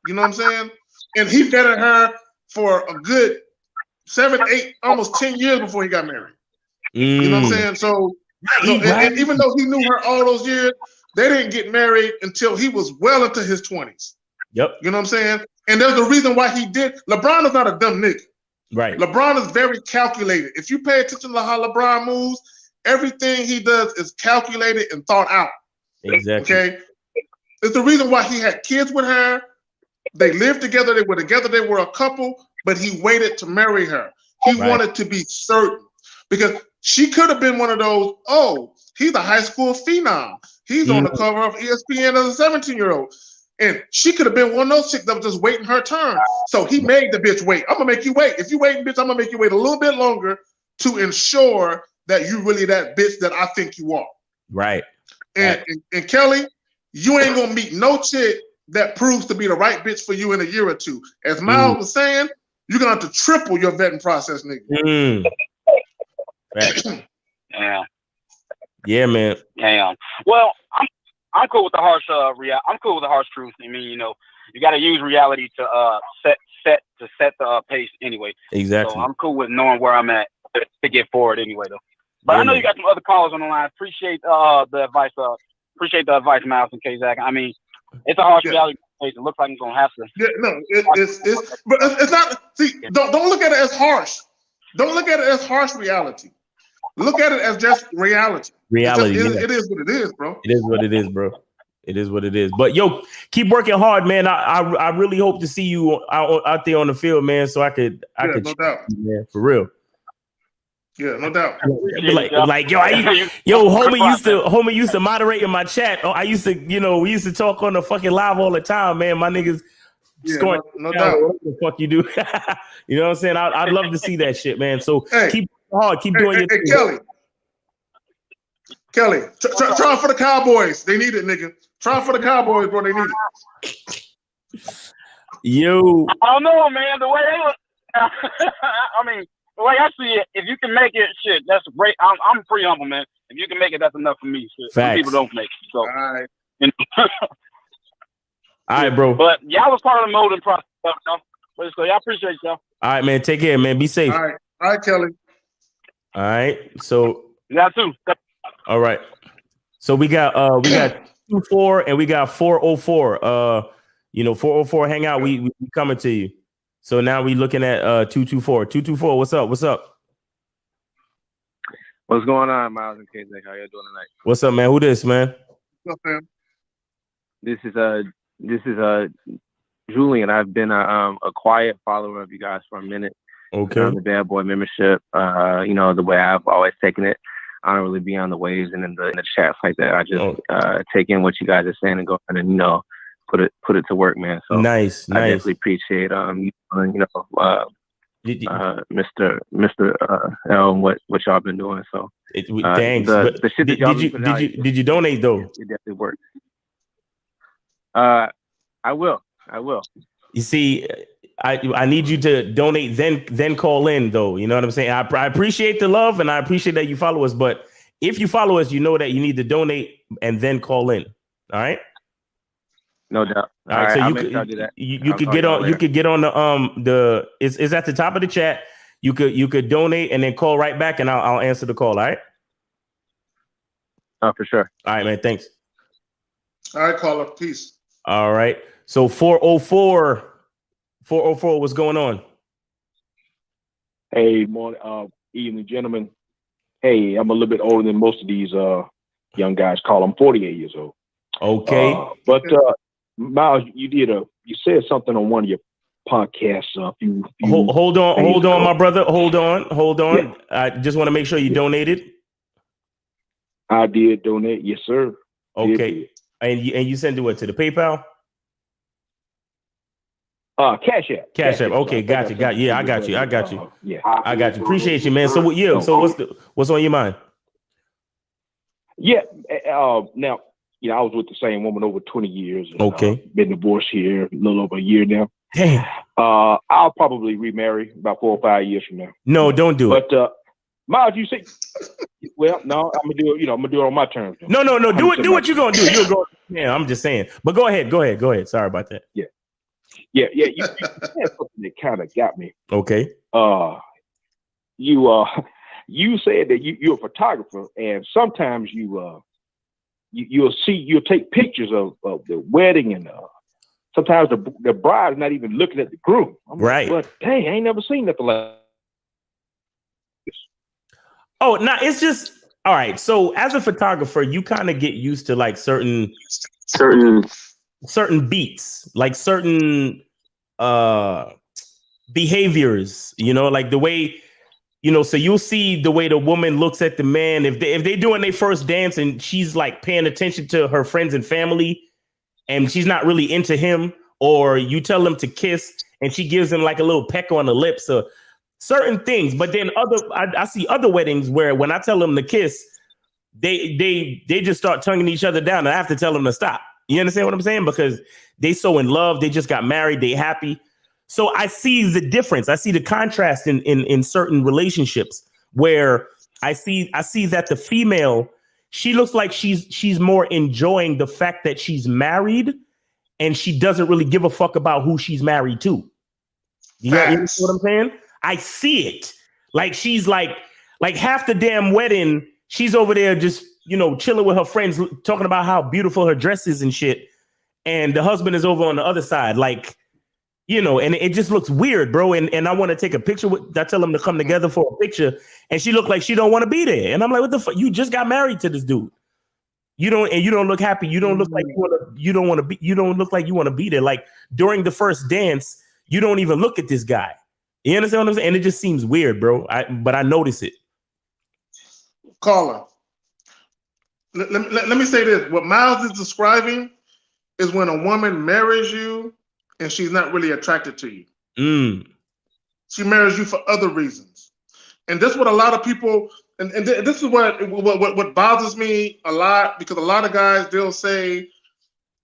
You know what I'm saying? And he vetted her for a good 7, 8, almost 10 years before he got married. You know what I'm saying? So, and even though he knew her all those years, they didn't get married until he was well into his 20s. Yep. You know what I'm saying? And there's a reason why he did. LeBron is not a dumb nigga. Right. LeBron is very calculated. If you pay attention to how LeBron moves, everything he does is calculated and thought out. Exactly. Okay. It's the reason why he had kids with her. They lived together. They were together. They were a couple, but he waited to marry her. He wanted to be certain because she could have been one of those, oh, he's a high school phenom. He's on the cover of ESPN as a 17-year-old. And she could have been one of those chicks that was just waiting her turn. So he made the bitch wait. I'm going to make you wait. If you waiting, bitch, I'm going to make you wait a little bit longer to ensure that you really that bitch that I think you are. Right. And Kelly, you ain't going to meet no chick that proves to be the right bitch for you in a year or two. As Miles was saying, you're going to have to triple your vetting process, nigga. Right. Yeah. Yeah, man. Damn. Well, I'm cool with the harsh I'm cool with the harsh truth. I mean, you got to use reality to set the pace anyway. Exactly. So I'm cool with knowing where I'm at to get forward anyway, though. But I know you got some other callers on the line. Appreciate the advice. Appreciate the advice, Miles and K-Zach. I mean, it's a harsh reality pace. It looks like I'm gonna have to. Yeah, no, but it's not. See, don't look at it as harsh. Don't look at it as harsh reality. Look at it as just reality. Reality. It is what it is, bro. It is what it is, bro. It is what it is. But yo, keep working hard, man. I really hope to see you out there on the field, man. So I could no doubt, man, for real. Yeah, no doubt. Like homie used to moderate in my chat. Oh, I used to, we used to talk on the fucking live all the time, man. My niggas Yeah, scoring no down doubt. or whatever the fuck you do. You know what I'm saying? I'd love to see that shit, man. So Hey, keep hard, keep doing your thing. Kelly, try for the Cowboys. They need it, nigga. Try for the Cowboys, bro. They need it. Yo, I don't know, man. The way they look, I mean, the way I see it, if you can make it, shit, that's great. I'm pretty humble, man. If you can make it, that's enough for me. Shit. Some people don't make it, so. All right. All right, bro. But y'all was part of the molding process, so y'all appreciate y'all. All right, man. Take care, man. Be safe. All right, Kelly. All right. So Yeah, too. all right. So we got 2-4 and we got 404. 404 hangout. We coming to you. So now we looking at 224. 224. What's up? What's up? What's going on, Miles and KZ? How you doing tonight? What's up, man? Who this, man? What's up, man? This is Julian. I've been a quiet follower of you guys for a minute. Okay. On the Bad Boy membership, the way I've always taken it. I don't really be on the waves and in the chats like that. I just take in what you guys are saying and go ahead and put it to work, man. So nice. I definitely appreciate Mr. L, what y'all been doing. So thanks. The shit that y'all did you donate though? It definitely works. I will. You see, I need you to donate, then call in though. You know what I'm saying? I appreciate the love and I appreciate that you follow us, but if you follow us, you know that you need to donate and then call in. All right. No doubt. All right. So you could get on the it's at the top of the chat. You could donate and then call right back and I'll answer the call. All right. For sure. All right, man. Thanks. All right, caller. Peace. All right. So 404, what's going on? Hey, morning, evening, gentlemen. Hey, I'm a little bit older than most of these young guys call. I'm 48 years old. Okay. But Miles, you said something on one of your podcasts. Hold on, my brother. Hold on. Yeah. I just want to make sure you donated. I did donate, yes, sir. Okay. And you send it what, to the PayPal? Cash App. Cash App. Okay, got you. Yeah, I got you. Yeah, I got you. Appreciate you, man. So what's on your mind? Yeah. Now, I was with the same woman over 20 years. And, okay. Been divorced here a little over a year now. Damn. I'll probably remarry about 4 or 5 years from now. No, don't do it. But Miles, you say, well, no, I'm gonna do it. I'm gonna do it on my terms. No. Do what you're gonna do. You're going. Yeah, I'm just saying. But go ahead. Sorry about that. Yeah. You said something that kind of got me. Okay. You said that you're a photographer, and sometimes you'll take pictures of the wedding, and sometimes the bride is not even looking at the groom. I'm right. Like, but dang, I ain't never seen nothing like this. Oh, no, it's just all right. So as a photographer, you kind of get used to like certain beats, like certain behaviors, like the way, so you'll see the way the woman looks at the man. If they doing their first dance and she's like paying attention to her friends and family and she's not really into him, or you tell them to kiss and she gives him like a little peck on the lips or certain things. But then I see other weddings where when I tell them to kiss, they just start tonguing each other down and I have to tell them to stop. You understand what I'm saying? Because they so in love, they just got married, they happy. So I see the difference. I see the contrast in certain relationships where I see that the female, she looks like she's more enjoying the fact that she's married and she doesn't really give a fuck about who she's married to. You understand what I'm saying? I see it. Like she's like half the damn wedding, she's over there just, chilling with her friends, talking about how beautiful her dress is and shit. And the husband is over on the other side, like, and it just looks weird, bro. And I want to take a picture I tell them to come together for a picture. And she looked like she don't want to be there. And I'm like, what the fuck? You just got married to this dude. You don't look happy. You don't look like you don't look like you want to be there. Like during the first dance, you don't even look at this guy. You understand what I'm saying? And it just seems weird, bro. But I notice it. Caller. Let me say this. What Miles is describing is when a woman marries you and she's not really attracted to you. Mm. She marries you for other reasons. And that's what a lot of people, and this is what bothers me a lot, because a lot of guys, they'll say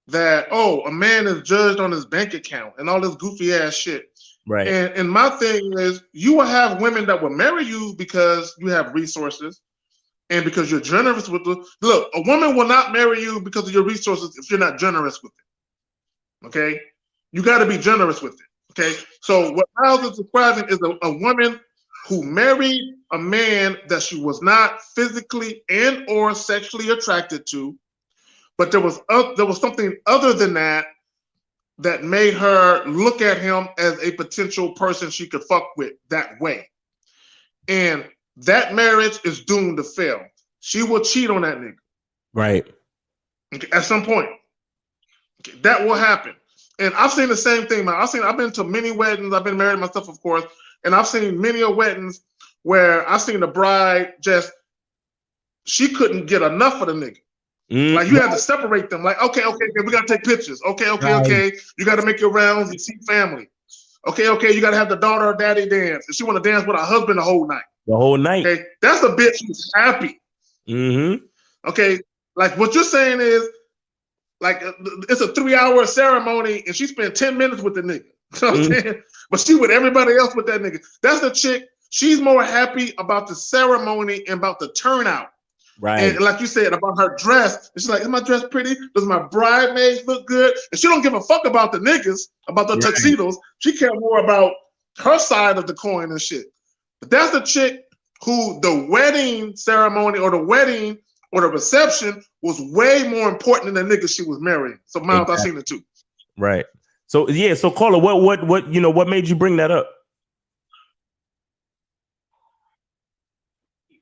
that, oh, a man is judged on his bank account and all this goofy ass shit. Right. And my thing is, you will have women that will marry you because you have resources and because you're generous with them. Look, a woman will not marry you because of your resources if you're not generous with it. Okay? You got to be generous with it. Okay? So what Miles is describing is a woman who married a man that she was not physically and or sexually attracted to, but there was something other than that that made her look at him as a potential person she could fuck with that way. And that marriage is doomed to fail. She will cheat on that nigga. Right. Okay, at some point. Okay, that will happen. And I've seen the same thing, man. I've been to many weddings. I've been married myself, of course. And I've seen many weddings where I've seen the bride she couldn't get enough of the nigga. Like, you had to separate them. Like, okay, we got to take pictures. Okay. You got to make your rounds and see family. Okay, you got to have the daughter or daddy dance. And she want to dance with her husband the whole night. The whole night. Okay, that's a bitch who's happy. Mm-hmm. Okay, like what you're saying is, like, it's a 3-hour ceremony and she spent 10 minutes with the nigga. You know what I'm saying? But she with everybody else with that nigga. That's the chick. She's more happy about the ceremony and about the turnout. Right. And like you said about her dress, she's like, is my dress pretty? Does my bridesmaids look good? And she don't give a fuck about the niggas, about the tuxedos. She cares more about her side of the coin and shit. But that's the chick who the wedding ceremony or the wedding or the reception was way more important than the nigga she was marrying. So Miles, I've seen it too. Right. So yeah, so Carla, what made you bring that up?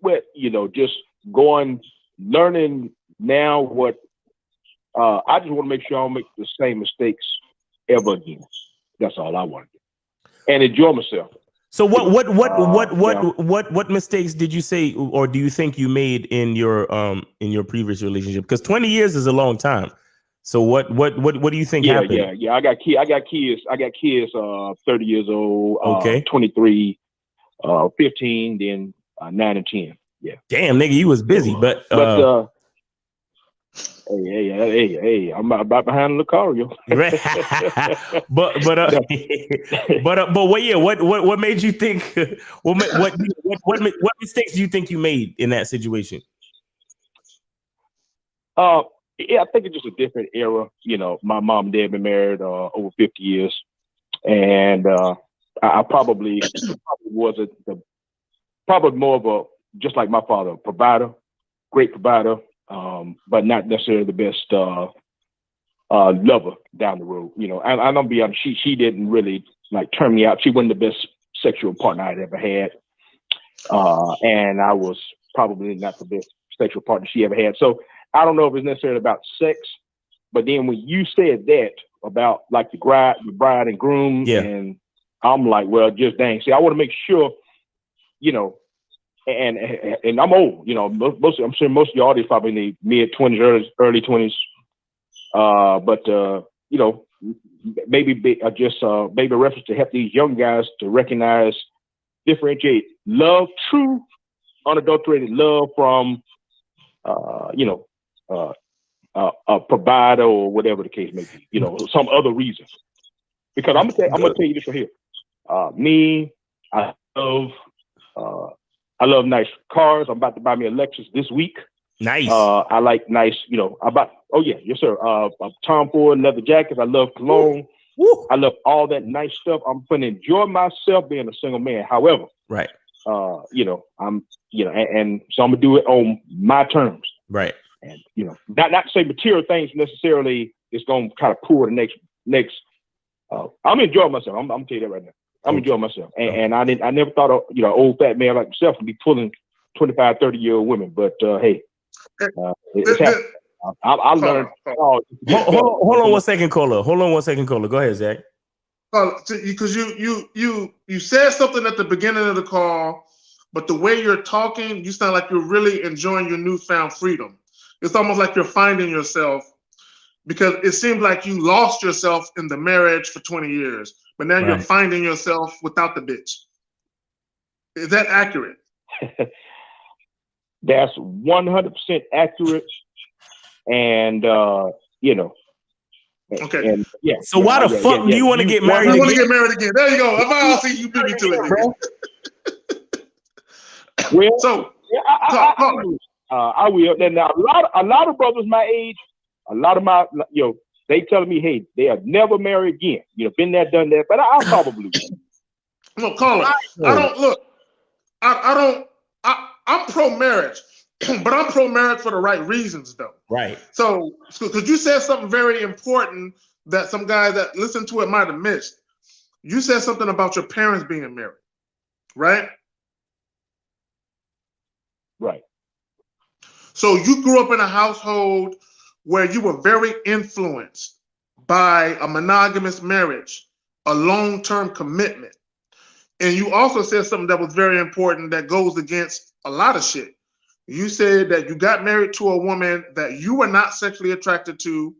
Well, just learning now what I just want to make sure I don't make the same mistakes ever again. That's all I want to do. And enjoy myself. So what mistakes did you say or do you think you made in your previous relationship? Because 20 years is a long time. So what do you think happened? Yeah. I got kids. 30 years old. Okay. 23, 15, then 9 and 10. Yeah. Damn, nigga, you was busy, but hey, I'm about behind the car, yo. but what made you think? What mistakes do you think you made in that situation? I think it's just a different era. My mom and dad been married over 50 years, and I probably wasn't probably more of a, just like my father, a provider, great provider, but not necessarily the best lover down the road. I'm gonna be honest, she didn't really like turn me out. She wasn't the best sexual partner I'd ever had, and I was probably not the best sexual partner she ever had. So I don't know if it's necessarily about sex, but then when you said that about like the bride and groom, and I'm like, well, just dang. See, I want to make sure, and I'm old, I'm sure most of your audience probably in the mid-20s, early 20s. But maybe just maybe a reference to help these young guys to recognize, differentiate love, true, unadulterated love from, a provider or whatever the case may be, some other reason. Because I'm gonna tell you this right here. Me, I love nice cars. I'm about to buy me a Lexus this week. Nice. I like nice, yes, sir. Tom Ford leather jackets. I love cologne. Woo. I love all that nice stuff. I'm going to enjoy myself being a single man. However, right. I'm, and so I'm gonna do it on my terms. Right. And not to say material things necessarily is going to kind of pour the next. I'm enjoying myself. I'm gonna tell you that right now. I'm enjoying myself. And I never thought old fat man like myself would be pulling 25, 30-year-old women. But hey, it's happening. I learned. Hold on one second, caller. Go ahead, Zach. Because you said something at the beginning of the call, but the way you're talking, you sound like you're really enjoying your newfound freedom. It's almost like you're finding yourself because it seems like you lost yourself in the marriage for 20 years, but now you're finding yourself without the bitch. Is that accurate? That's 100% accurate. And, you know. Okay. And, yeah. So why the fuck do you want to get married again? You want to get married again. There you go. I'll see you beat me to it, bro. Well, so I will. Then now a lot of brothers my age, a lot of my, they telling me, hey, they'll never marry again. Been there, done that. But I probably no, Colin. I don't look. I don't. I'm pro-marriage, but I'm pro-marriage for the right reasons, though. Right. So, because you said something very important that some guys that listened to it might have missed. You said something about your parents being married, right? Right. So you grew up in a household where you were very influenced by a monogamous marriage, a long-term commitment. And you also said something that was very important that goes against a lot of shit. You said that you got married to a woman that you were not sexually attracted to,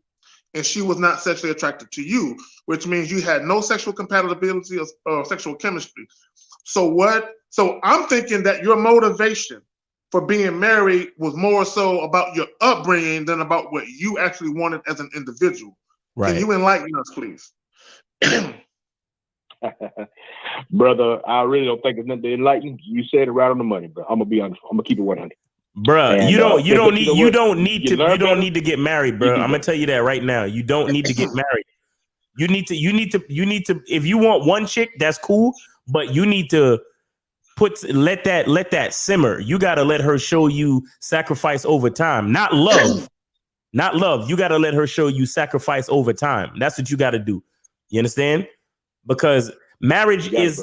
and she was not sexually attracted to you, which means you had no sexual compatibility or sexual chemistry. So I'm thinking that your motivation for being married was more so about your upbringing than about what you actually wanted as an individual. Right. Can you enlighten us, please? Brother, I really don't think it's nothing to enlighten. You said it right on the money, bro. I'm gonna be honest. I'm gonna keep it 100. Bruh, and, you don't need to get married, bro. I'm gonna tell you that right now. You don't need to get married. You need to. If you want one chick, that's cool, but you need to let that simmer. You gotta let her show you sacrifice over time, not love, not love. You gotta let her show you sacrifice over time. That's what you gotta do. You understand? Because marriage ain't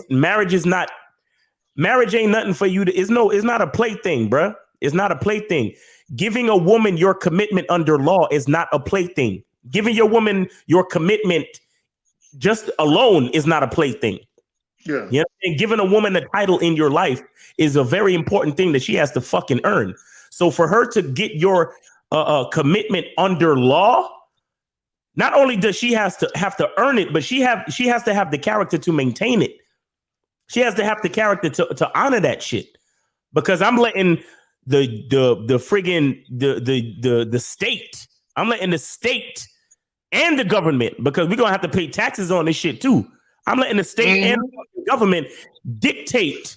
nothing for you to. It's not a plaything, bro. It's not a plaything. Giving a woman your commitment under law is not a plaything. Giving your woman your commitment just alone is not a plaything. Yeah. You know, and giving a woman a title in your life is a very important thing that she has to fucking earn. So for her to get your commitment under law, not only does she have to earn it, but she has to have the character to maintain it. She has to have the character to honor that shit. Because I'm letting the state, I'm letting the state and the government, because we're gonna have to pay taxes on this shit too. I'm letting the state and the government dictate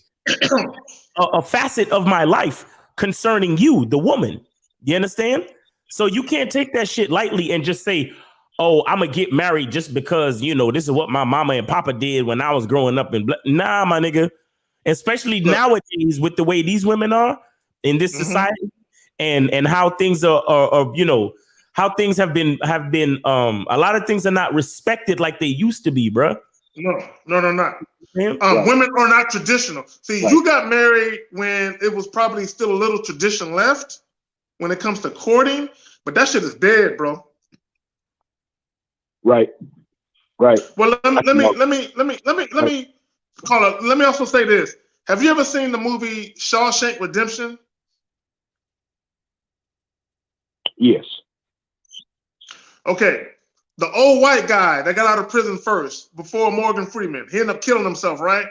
a facet of my life concerning you, the woman. You understand? So you can't take that shit lightly and just say, oh, I'm gonna get married just because, this is what my mama and papa did when I was growing up. Nah, my nigga. Especially nowadays with the way these women are in this society and how things are how things have been a lot of things are not respected like they used to be, bro. No, not. Women are not traditional. See, you got married when it was probably still a little tradition left when it comes to courting, but that shit is dead, bro. Right. Well, let me call it. Let me also say this. Have you ever seen the movie Shawshank Redemption? Yes. Okay. The old white guy that got out of prison first, before Morgan Freeman, he ended up killing himself, right?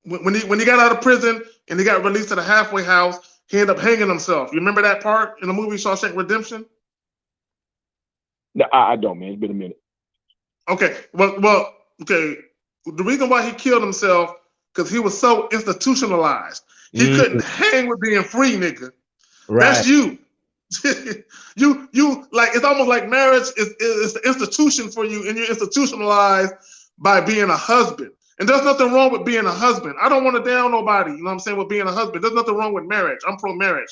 When he got out of prison and he got released to the halfway house, he ended up hanging himself. You remember that part in the movie Shawshank Redemption? No, I don't, man. It's been a minute. Okay. Well, okay. The reason why he killed himself, because he was so institutionalized. He couldn't hang with being free, nigga. Right. That's you. you like, it's almost like marriage is the institution for you, and you're institutionalized by being a husband. And there's nothing wrong with being a husband. I don't want to down nobody, you know what I'm saying, with being a husband. There's nothing wrong with marriage. I'm pro-marriage.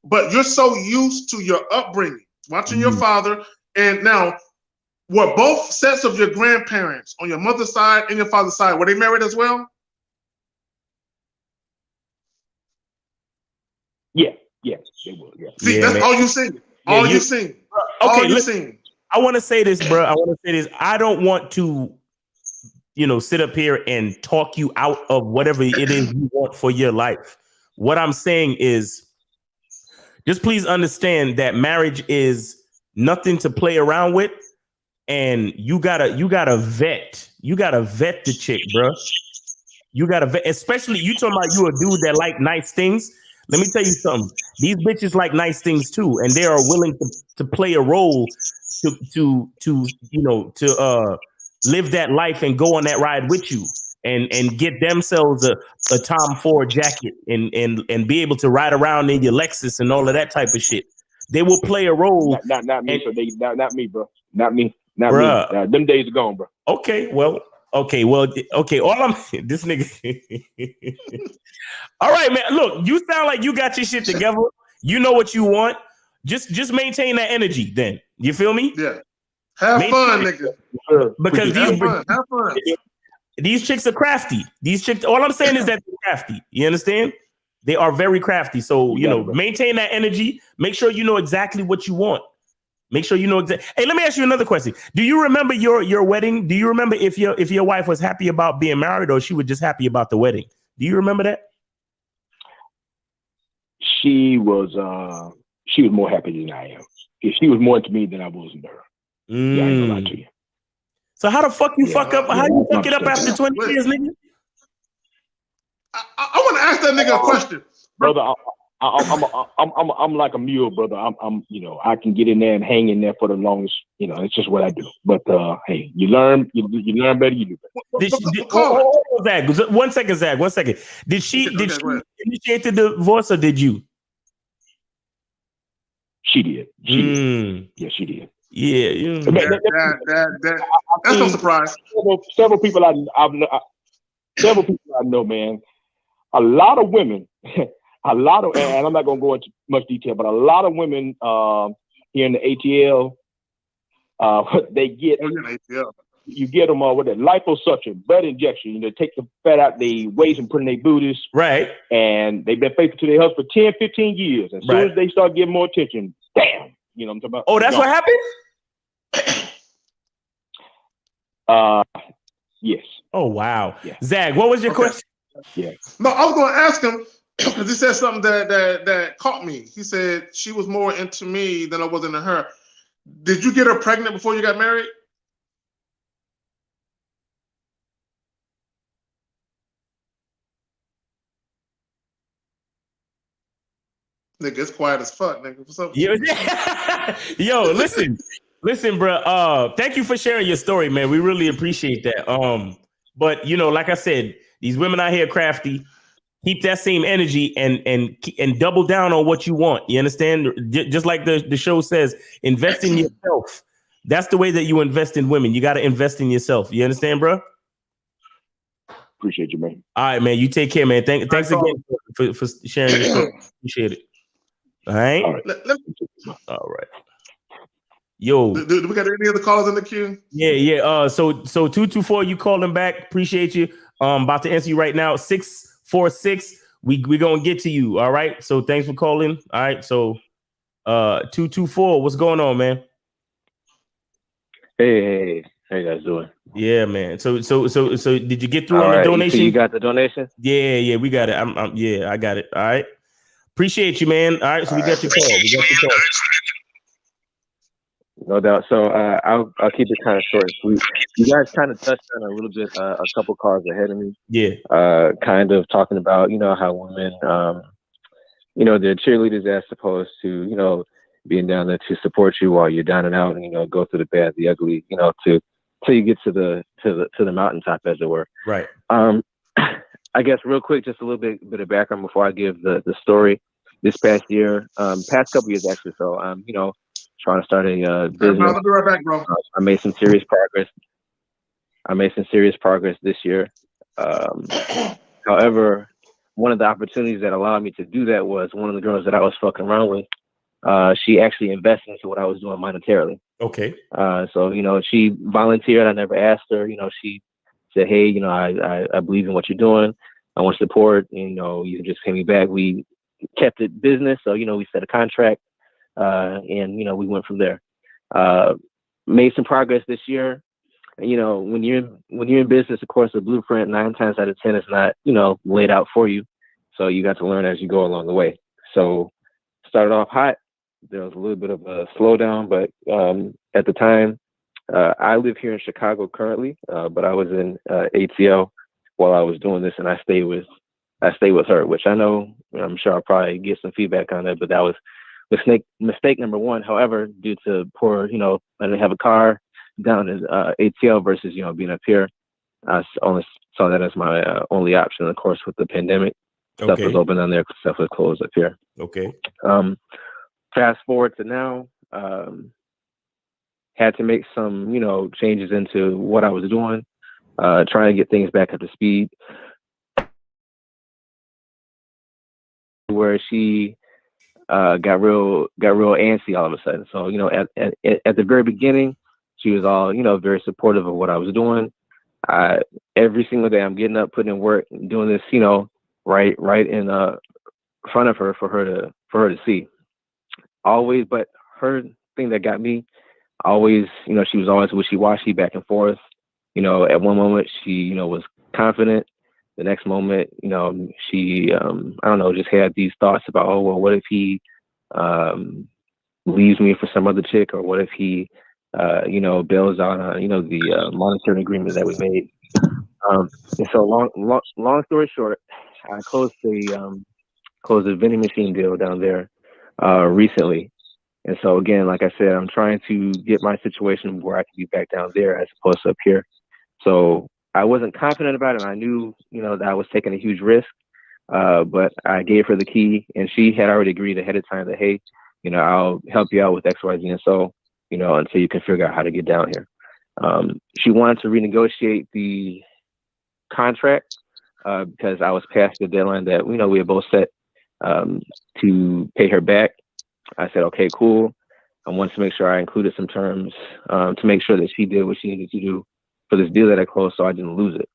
But you're so used to your upbringing, watching your father. And now, were both sets of your grandparents on your mother's side and your father's side, were they married as well? Yeah, they were. Yeah. See, that's man. All you sing. All you sing. Okay, listen. I want to say this, bro. I don't want to, sit up here and talk you out of whatever it is you want for your life. What I'm saying is, just please understand that marriage is nothing to play around with, and you gotta vet the chick, bro. You gotta vet, especially you talking about you a dude that like nice things. Let me tell you something. These bitches like nice things too, and they are willing to play a role to live that life and go on that ride with you, and get themselves a Tom Ford jacket and be able to ride around in your Lexus and all of that type of shit. They will play a role. Not me. So not me, bro. Not me. Not Bruh. me. Them days are gone, bro. Okay. All I'm this nigga. All right, man. Look, you sound like you got your shit together. You know what you want. Just maintain that energy. Then you feel me? Yeah. Have fun, nigga. Because Have fun. These chicks are crafty. These chicks. All I'm saying is that they're crafty. You understand? They are very crafty. So maintain that energy. Make sure you know exactly what you want. Make sure you know exactly. Hey, let me ask you another question. Do you remember your wedding? Do you remember if your wife was happy about being married or she was just happy about the wedding? Do you remember that? She was more happy than I am. If she was more into me than I was into her. Yeah, I ain't gonna lie to you. So how the fuck you fuck up? How you fuck it up after 20 years, nigga? I want to ask that nigga a question, brother. I'm like a mule, brother. I'm I can get in there and hang in there for the longest. It's just what I do. But hey, you learn better. You do better. Zach, 1 second, Zach. 1 second. Did she initiate the divorce or did you? She did. Yeah, she did. Yeah, that's no surprise. Several people I know, man. A lot of women, and I'm not gonna go into much detail, but a lot of women here in the ATL, they get you get them with a liposuction, butt injection. Take the fat out their waist and put in their booties. Right. And they've been faithful to their husband for 10, 15 years. As soon as they start getting more attention, bam. You know what I'm talking about? Oh, that's what happened? Yes. Oh, wow. Yeah. Zach, what was your question? Yeah. No, I was going to ask him because he said something that caught me. He said she was more into me than I was into her. Did you get her pregnant before you got married? Nigga, it's quiet as fuck, nigga. What's up? Yo, listen, bro. Thank you for sharing your story, man. We really appreciate that. But like I said, these women out here crafty. Keep that same energy and double down on what you want. You understand? Just like the show says, invest in yourself. That's the way that you invest in women. You got to invest in yourself. You understand, bro? Appreciate you, man. All right, man. You take care, man. Thanks again for sharing your story. Appreciate it. All right. All right. Yo. Do we got any other callers in the queue? Yeah. So 224, you called him back. Appreciate you. About to answer you right now. 646. We gonna get to you. All right. So thanks for calling. All right. So 224. What's going on, man? Hey. How you guys doing? Yeah, man. So did you get through on the donation? So you got the donation? Yeah, we got it. I got it. All right. Appreciate you, man. All right, so we got your call. No doubt. So I'll keep it kind of short and sweet. You guys kind of touched on a little bit, a couple cars ahead of me. Yeah. Kind of talking about, how women, they're cheerleaders as opposed to, being down there to support you while you're down and out and, go through the bad, the ugly, till you get to the mountaintop, as it were. Right. I guess real quick, just a little bit of background before I give the story. This past year, past couple years actually. So trying to start a business. I'll be right back, bro. I made some serious progress this year. However, one of the opportunities that allowed me to do that was one of the girls that I was fucking around with. She actually invested into what I was doing monetarily. Okay. So she volunteered. I never asked her. She said, "Hey, I believe in what you're doing. I want support. You can just pay me back." We kept it business. So we set a contract. And we went from there. Made some progress this year. When you're in business, of course, the blueprint 9 times out of 10 is not laid out for you. So you got to learn as you go along the way. So started off hot. There was a little bit of a slowdown, but at the time, I live here in Chicago currently, but I was in ATL while I was doing this, and I stayed with her, which I'm sure I'll probably get some feedback on that, but that was mistake number one. However, due to poor, I didn't have a car down in ATL versus, being up here, I only saw that as my only option. Of course, with the pandemic, stuff was open down there, stuff was closed up here. Okay. Fast forward to now, had to make some, changes into what I was doing, trying to get things back up to speed. Where she got real antsy all of a sudden. So, at the very beginning, she was all, very supportive of what I was doing. Every single day I'm getting up, putting in work, doing this, right in front of her for her to see. Always, but her thing that got me, always, she was always wishy-washy, back and forth. At one moment she, was confident. The next moment, she, I don't know, just had these thoughts about, oh, well, what if he leaves me for some other chick, or what if he, bails out on, the monetary agreement that we made. And so long story short, I closed the vending machine deal down there recently. And so again, like I said, I'm trying to get my situation where I can be back down there as opposed to up here. So I wasn't confident about it. And I knew, that I was taking a huge risk. But I gave her the key, and she had already agreed ahead of time that, hey, I'll help you out with X, Y, Z, and so, until you can figure out how to get down here. She wanted to renegotiate the contract because I was past the deadline that, we had both set to pay her back. I said, okay, cool. I wanted to make sure I included some terms to make sure that she did what she needed to do for this deal that I closed, so I didn't lose it.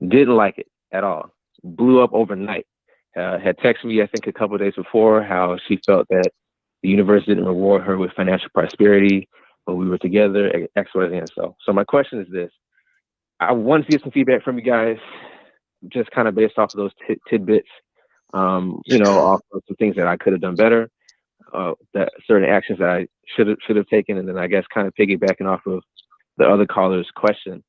Didn't like it at all. Blew up overnight. Had texted me, I think, a couple of days before, how she felt that the universe didn't reward her with financial prosperity when we were together, X, Y, Z, and so. So my question is this. I want to get some feedback from you guys, just kind of based off of those tidbits, off of some things that I could have done better, that certain actions that I should have taken, and then I guess kind of piggybacking off of the other caller's question.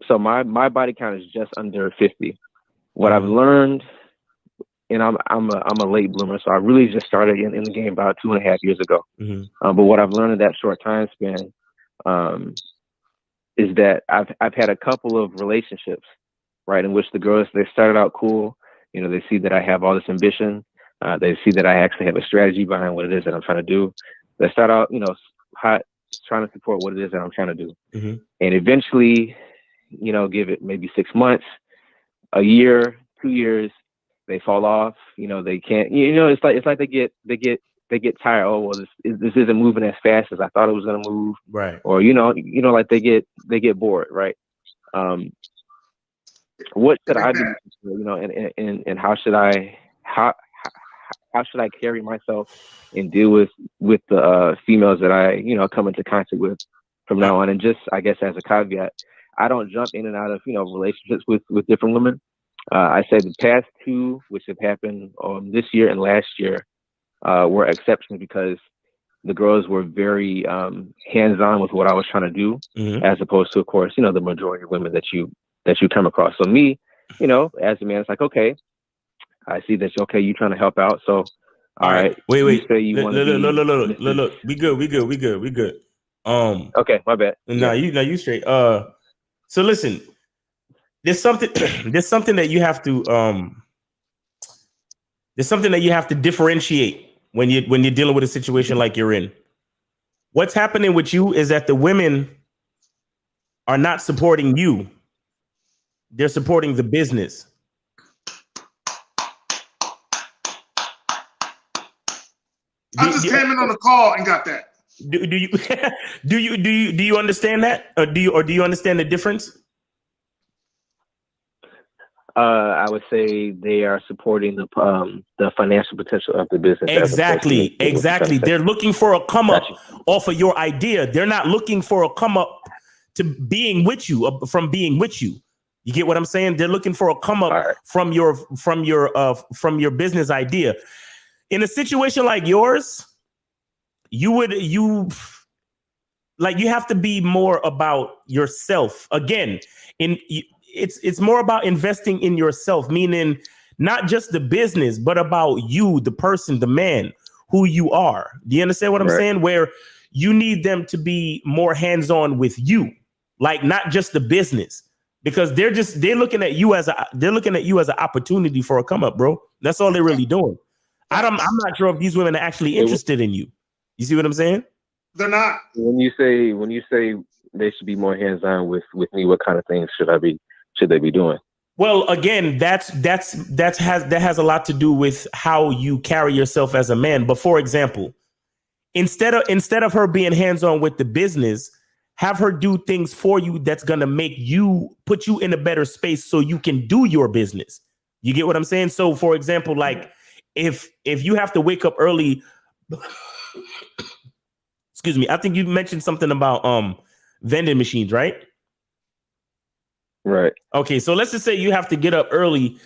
So my body count is just under 50. What I've learned, and I'm a late bloomer, so I really just started in the game about 2.5 years ago. Mm-hmm. But what I've learned in that short time span is that I've had a couple of relationships, right, in which the girls, they started out cool. They see that I have all this ambition. They see that I actually have a strategy behind what it is that I'm trying to do. They start out, hot, trying to support what it is that I'm trying to do. Mm-hmm. And eventually, give it maybe 6 months, a year, 2 years, they fall off. They can't. It's like they get tired. Oh, well, this isn't moving as fast as I thought it was gonna move. Right. Or like they get bored. Right. What should I do? And how should I carry myself and deal with the females that I come into contact with from now on? And just, I guess, as a caveat, I don't jump in and out of relationships with different women. I said the past two, which have happened this year and last year, were exceptions because the girls were very hands-on with what I was trying to do, mm-hmm. as opposed to, of course, the majority of women that you come across. So me, as a man, it's like, okay, I see that you're trying to help out. So, all right. Wait. Look. We good. Okay, my bad. No, you straight. So listen, there's something that you have to differentiate when you're dealing with a situation like you're in. What's happening with you is that the women are not supporting you. They're supporting the business. I just came in on the call and got that. Do you understand that? Or do you understand the difference? I would say they are supporting the financial potential of the business. Exactly. They're looking for a come up off of your idea. They're not looking for a come up to being with you, from being with you. You get what I'm saying? They're looking for a come up from your business idea. in a situation like yours, you have to be more about yourself. Again, it's more about investing in yourself, meaning not just the business, but about you, the person, the man, who you are. Do you understand what I'm saying? Where you need them to be more hands-on with you, like not just the business, because they're looking at you as an opportunity for a come up, bro. That's all they're really doing. I'm not sure if these women are actually interested in you. You see what I'm saying? They're not. When you say they should be more hands-on with me, what kind of things should they be doing? Well, again, that has a lot to do with how you carry yourself as a man. But for example, instead of her being hands-on with the business, have her do things for you that's gonna put you in a better space so you can do your business. You get what I'm saying? So, for example, like if you have to wake up early. Excuse me. I think you mentioned something about vending machines, right? Right. Okay, so let's just say you have to get up early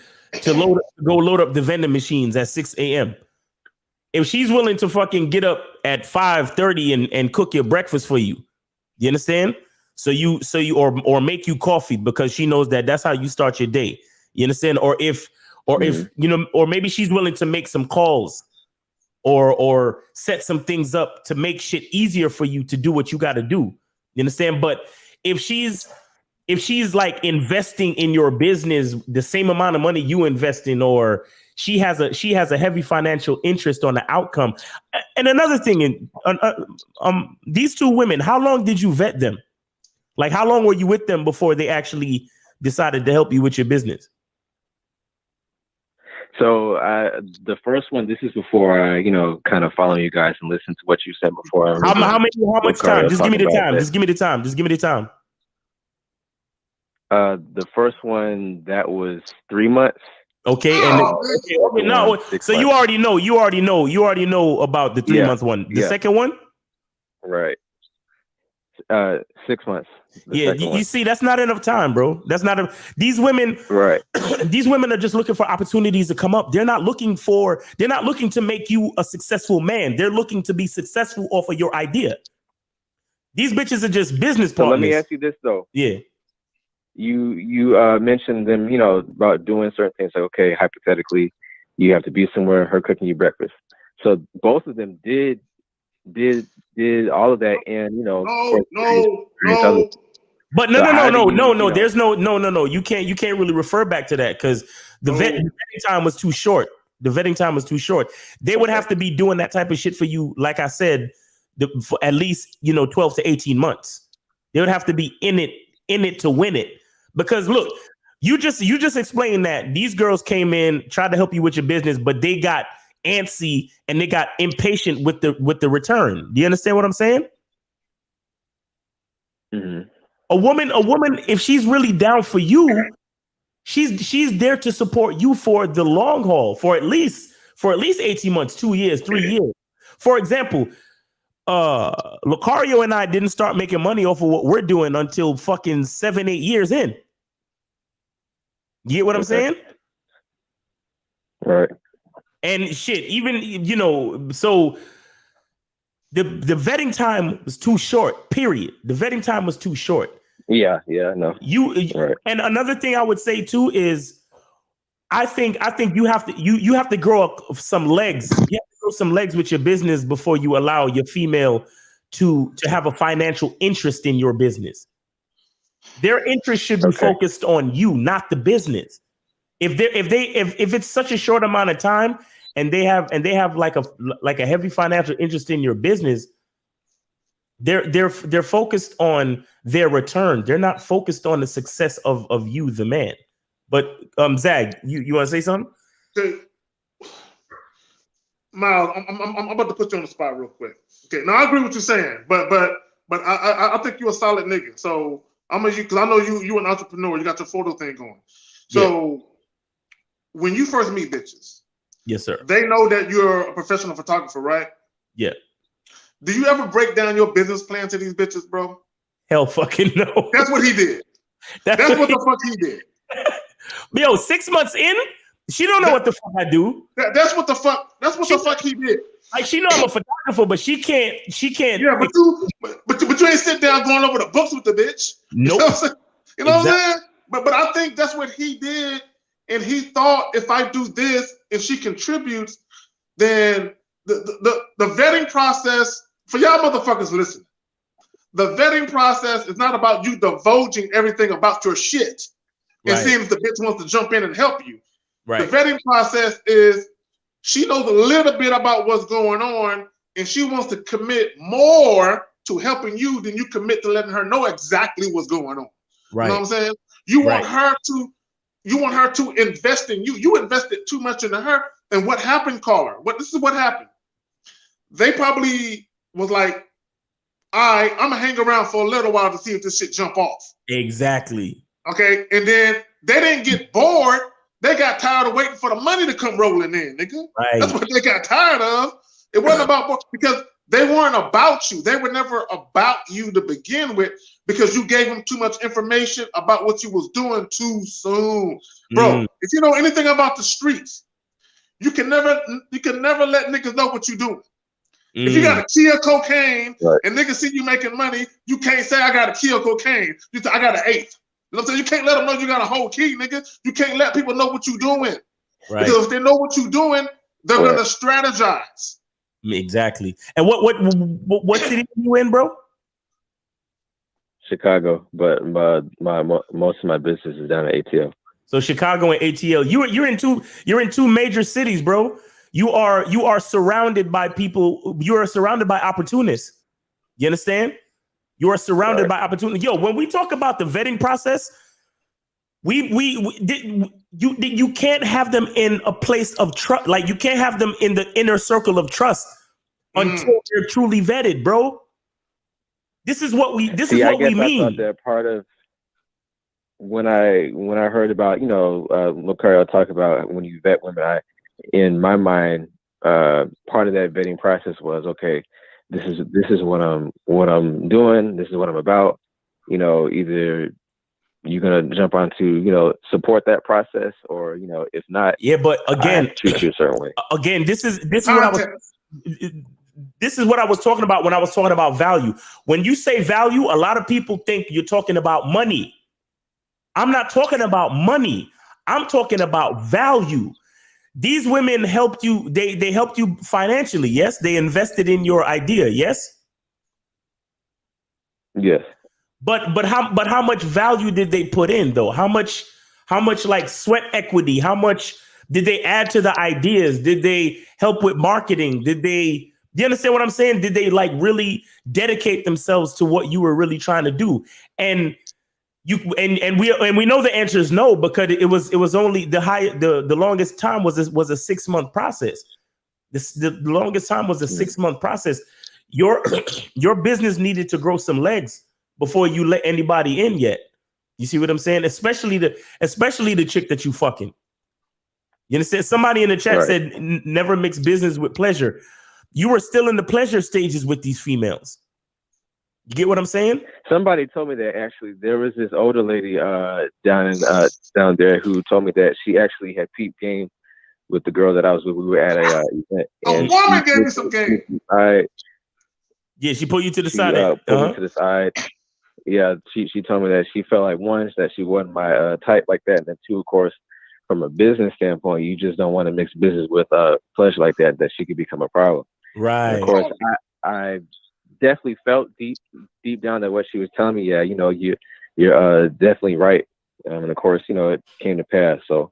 to load up the vending machines at 6 a.m. If she's willing to fucking get up at 5:30 and cook your breakfast for you, you understand? So you or make you coffee because she knows that's how you start your day. You understand? Or if you know, or maybe she's willing to make some calls or set some things up to make shit easier for you to do what you got to do. You understand? But if she's like investing in your business the same amount of money you invest in, or she has a heavy financial interest on the outcome. And another thing, these two women, how long did you vet them? Like, how long were you with them before they actually decided to help you with your business? So the first one, this is before I, kind of following you guys and listen to what you said before. How much time? Just give me the time. Just give me the time. Just give me the time. The first one, that was 3 months. Okay, and no, so you already know about the 3 month one. The second one, right? 6 months. You see, that's not enough time, bro. That's not these women. Right. These women are just looking for opportunities to come up. They're not looking to make you a successful man. They're looking to be successful off of your idea. These bitches are just business partners. So let me ask you this though. Yeah. You mentioned them, about doing certain things. Like, okay, hypothetically, you have to be somewhere, her cooking you breakfast. So both of them did all of that, and No. But no. There's no. You can't really refer back to that because the vetting time was too short. They would have to be doing that type of shit for you, like I said, for at least 12 to 18 months. They would have to be in it to win it. Because look, you just explained that these girls came in, tried to help you with your business, but they got antsy and they got impatient with the return. Do you understand what I'm saying? Mm-hmm. A woman, if she's really down for you, she's there to support you for the long haul, for at least 18 months, 2 years, 3 years. For example, Lucario and I didn't start making money off of what we're doing until fucking 7-8 years in. You get what I'm saying? Right. And shit, even, so the vetting time was too short, period. The vetting time was too short. Yeah, no. Right. And another thing I would say too is I think you have to grow up some legs. You have to grow some legs with your business before you allow your female to have a financial interest in your business. Their interest should be focused on you, not the business. If it's such a short amount of time and they have like a heavy financial interest in your business, they're focused on their return. They're not focused on the success of you, the man. But Zag, you want to say something? Okay. Miles, I'm about to put you on the spot real quick. Okay, now I agree with what you're saying, but I think you're a solid nigga. So I'm gonna because I know you an entrepreneur. You got your photo thing going. So when you first meet bitches, yes, sir, they know that you're a professional photographer, right? Yeah. Do you ever break down your business plan to these bitches, bro? Hell fucking no. That's what he did. That's what the fuck he did. Yo, 6 months in, She don't know what the fuck I do. That's what the fuck. That's what the fuck he did. Like she know I'm a photographer, but she can't. Yeah, but you ain't sit down going over the books with the bitch. Nope. You know what I'm saying? But I think that's what he did, and he thought if I do this, if she contributes, then the vetting process for y'all motherfuckers listen. The vetting process is not about you divulging everything about your shit and seeing if the bitch wants to jump in and help you. Right. The vetting process is she knows a little bit about what's going on, and she wants to commit more to helping you than you commit to letting her know exactly what's going on. Right. You know what I'm saying? You want her to invest in you. You invested too much into her. And what happened, caller? This is what happened. They probably was like, I'm gonna hang around for a little while to see if this shit jump off. Exactly. Okay. And then they didn't get bored. They got tired of waiting for the money to come rolling in, nigga. Right. That's what they got tired of. It wasn't about because they weren't about you. They were never about you to begin with because you gave them too much information about what you was doing too soon. Bro, if you know anything about the streets, you can never let niggas know what you're doing. If you got a key of cocaine and niggas see you making money, you can't say I got a key of cocaine. You say I got an eighth. You know what I'm saying? You can't let them know you got a whole key, nigga. You can't let people know what you're doing. Right. Because if they know what you're doing, they're gonna strategize. Exactly. And what city are you in, bro? Chicago, but most of my business is down at ATL. So Chicago and ATL. You're in two major cities, bro. You are surrounded by people. You are surrounded by opportunists. You understand? You are surrounded by opportunity. Yo, when we talk about the vetting process, you can't have them in a place of trust. Like you can't have them in the inner circle of trust until they're truly vetted, bro. This is what we mean. I thought that part of when I heard about, Lucario talk about when you vet women, in my mind, part of that vetting process was, okay, this is what I'm doing. This is what I'm about. Either you're gonna jump onto, support that process, or if not, but again, treat you a certain way. Again, this is what I was talking about when I was talking about value. When you say value, a lot of people think you're talking about money. I'm not talking about money. I'm talking about value. These women helped you. They helped you financially. Yes, they invested in your idea. Yes. Yes. But how much value did they put in though? How much like sweat equity? How much did they add to the ideas? Did they help with marketing? Do you understand what I'm saying? Did they like really dedicate themselves to what you were really trying to do? And we know the answer is no, because it was only the longest time was a 6-month process. The longest time was a 6-month process. Your business needed to grow some legs before you let anybody in yet. You see what I'm saying? Especially the chick that you fucking. You understand? Somebody in the chat said never mix business with pleasure. You were still in the pleasure stages with these females. You get what I'm saying? Somebody told me that actually there was this older lady down there who told me that she actually had peep game with the girl that I was with. We were at a event. A woman gave me some game. Yeah, she pulled you to the side. Pulled me to the side. Yeah, she told me that she felt like, one, that she wasn't my type like that, and then two, of course, from a business standpoint, you just don't want to mix business with pleasure like that she could become a problem. Right. And of course, I definitely felt deep down that what she was telling me, you're definitely right. And of course, it came to pass. So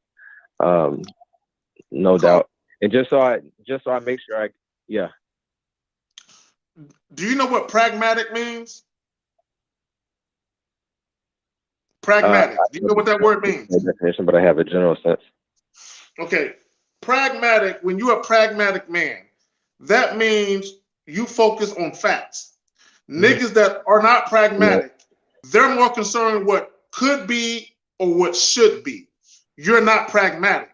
no doubt. And just so I make sure Do you know what pragmatic means? Pragmatic. Do you know what that word means? No definition, but I have a general sense. Okay. Pragmatic, when you're a pragmatic man, that means you focus on facts. Niggas that are not pragmatic, they're more concerned what could be or what should be. You're not pragmatic.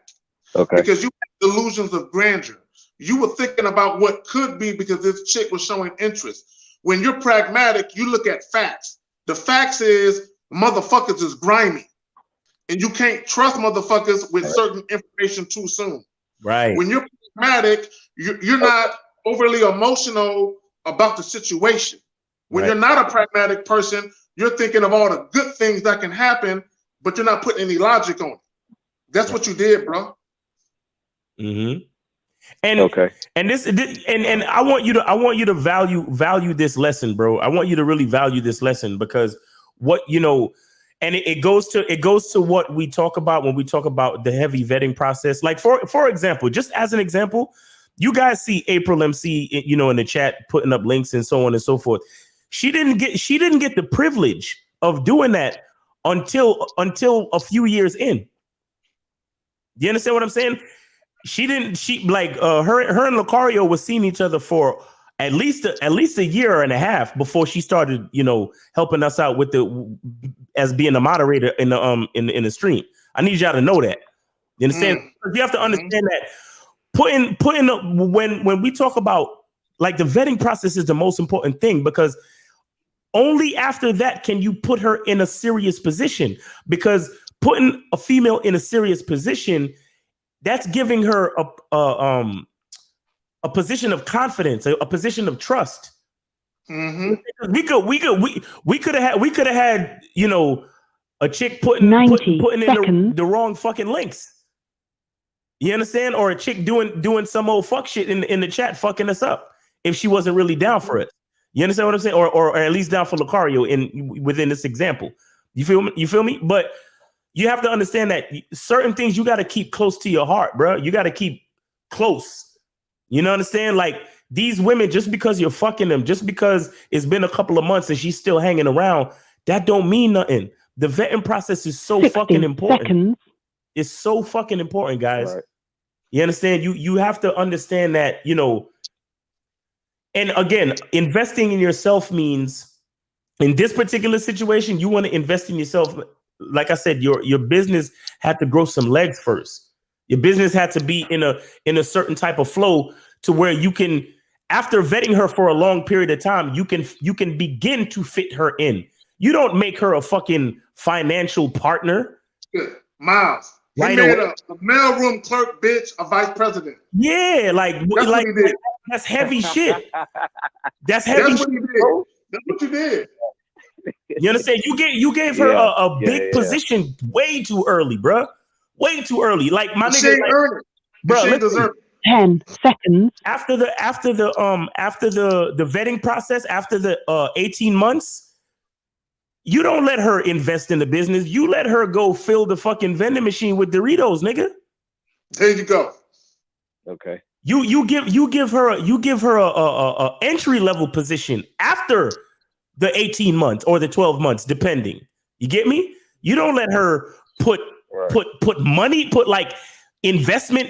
Okay. Because you have delusions of grandeur. You were thinking about what could be because this chick was showing interest. When you're pragmatic, you look at facts. The facts is motherfuckers is grimy. and you can't trust motherfuckers with certain information too soon. Right. When you're pragmatic, you're not overly emotional about the situation. When you're not a pragmatic person, you're thinking of all the good things that can happen, but you're not putting any logic on it. That's what you did, bro. Mm-hmm. And this and I want you to value this lesson, bro. I want you to really value this lesson, because what and it goes to what we talk about when we talk about the heavy vetting process. Like for example, just as an example, you guys see April MC, in the chat putting up links and so on and so forth. She didn't get the privilege of doing that until a few years in. You understand what I'm saying? Her and Lucario was seeing each other for at least a year and a half before she started, helping us out with as being a moderator in the stream. I need y'all to know that. You understand? You have to understand that when we talk about, like, the vetting process is the most important thing, because only after that can you put her in a serious position, because putting a female in a serious position, that's giving her a position of confidence, a position of trust. Mm-hmm. We could have had a chick putting in the wrong fucking links. You understand? Or a chick doing some old fuck shit in the chat, fucking us up if she wasn't really down for it. You understand what I'm saying? Or at least down for Lucario within this example. You feel me? But you have to understand that certain things you got to keep close to your heart, bro. You got to keep close. You know, understand? Like, these women, just because you're fucking them, just because it's been a couple of months and she's still hanging around, that don't mean nothing. The vetting process is so fucking important. Seconds. It's so fucking important, guys. Right. You understand? You have to understand that, and again, investing in yourself means, in this particular situation, you want to invest in yourself. Like I said, your business had to grow some legs first. Your business had to be in a certain type of flow to where you can, after vetting her for a long period of time, you can begin to fit her in. You don't make her a fucking financial partner. Good. Miles. He made a mailroom clerk bitch a vice president. Yeah, that's heavy shit. That's heavy shit. That's what you did. You understand? You gave her a big position way too early, bro. Way too early. Like, my nigga, earned it. Bro, she deserved 10 seconds after the vetting process, after the 18 months. You don't let her invest in the business. You let her go fill the fucking vending machine with Doritos, nigga. There you go. Okay. You give her a entry level position after the 18 months or the 12 months, depending. You get me? You don't let her put money, put like investment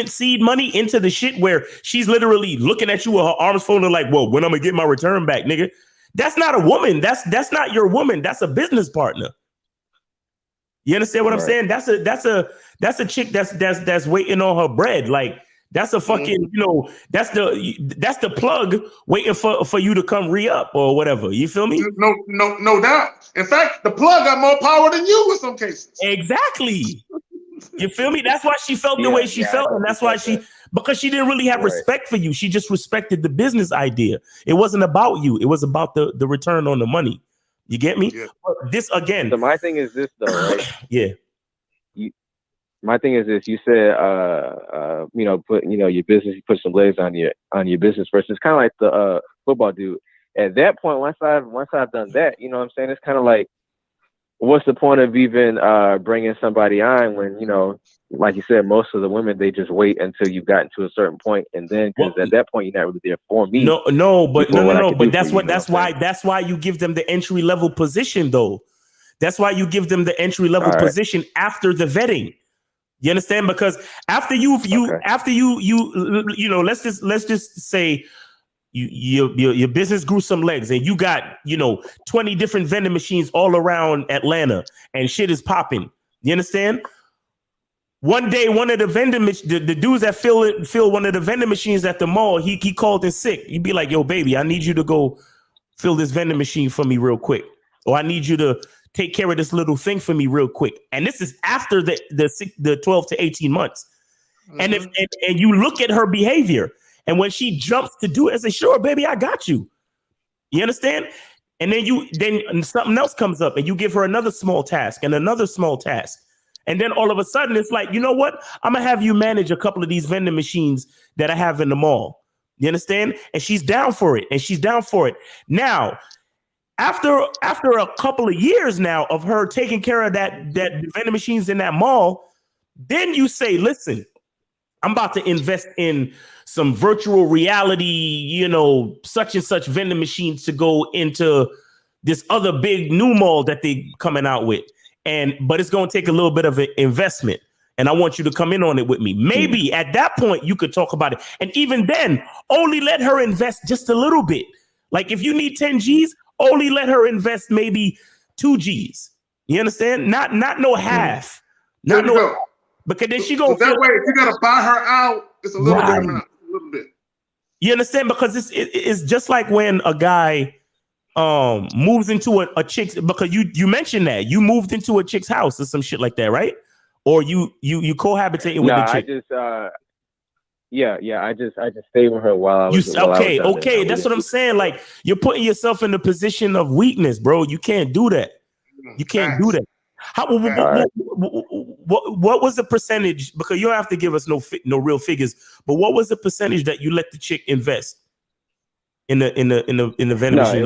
seed money into the shit where she's literally looking at you with her arms folded like, whoa, when I'm gonna get my return back, nigga. That's not a woman. That's not your woman. That's a business partner. You understand what I'm saying? That's a chick that's waiting on her bread. Like, that's a fucking, that's the plug waiting for you to come re-up or whatever. You feel me? No doubt. In fact, the plug got more power than you in some cases. Exactly. You feel me? That's why she felt the way she felt, and that's why because she didn't really have respect for you. She just respected the business idea. It wasn't about you. It was about the return on the money. You get me? Yeah. This again. So my thing is this, though, right? Yeah. My thing is this. You said, put your business. You put some legs on your business first. It's kind of like the football dude. At that point, once I've done that, you know what I'm saying? It's kind of like, what's the point of even bringing somebody on when, like you said, most of the women, they just wait until you've gotten to a certain point, and then because at that point you're not really there for me. But that's why you give them the entry level position, though. That's why you give them the entry level position after the vetting. You understand? Because after let's just say your business grew some legs and you got 20 different vending machines all around Atlanta and shit is popping. You understand? One day, one of the the dudes that fill one of the vending machines at the mall, he called in sick. He'd be like, "Yo, baby, I need you to go fill this vending machine for me real quick, or I need you to take care of this little thing for me real quick. And this is after the 12 to 18 months. And and you look at her behavior, and when she jumps to do it, I say, sure, baby, I got you. You understand? And then something else comes up, and you give her another small task and another small task. And then all of a sudden, it's like, you know what? I'm going to have you manage a couple of these vending machines that I have in the mall. You understand? And she's down for it. Now, after a couple of years now of her taking care of that vending machines in that mall, then you say, listen, I'm about to invest in some virtual reality, such and such vending machines to go into this other big new mall that they coming out with. But it's going to take a little bit of an investment. And I want you to come in on it with me. Maybe at that point you could talk about it. And even then, only let her invest just a little bit. Like if you need 10 G's, only let her invest maybe 2 G's. You understand? Not no half. Not no. Because then she goes. So that way, if you gotta buy her out, it's a little bit amount, a little bit. You understand? Because it's just like when a guy moves into a chick's, because you mentioned that you moved into a chick's house or some shit like that, right? Or you cohabitating with the chick. I just stayed with her while I was. Okay. That's what I'm saying. Like you're putting yourself in the position of weakness, bro. You can't do that. You can't do that. What was the percentage? Because you don't have to give us no real figures. But what was the percentage that you let the chick invest in the vending machine?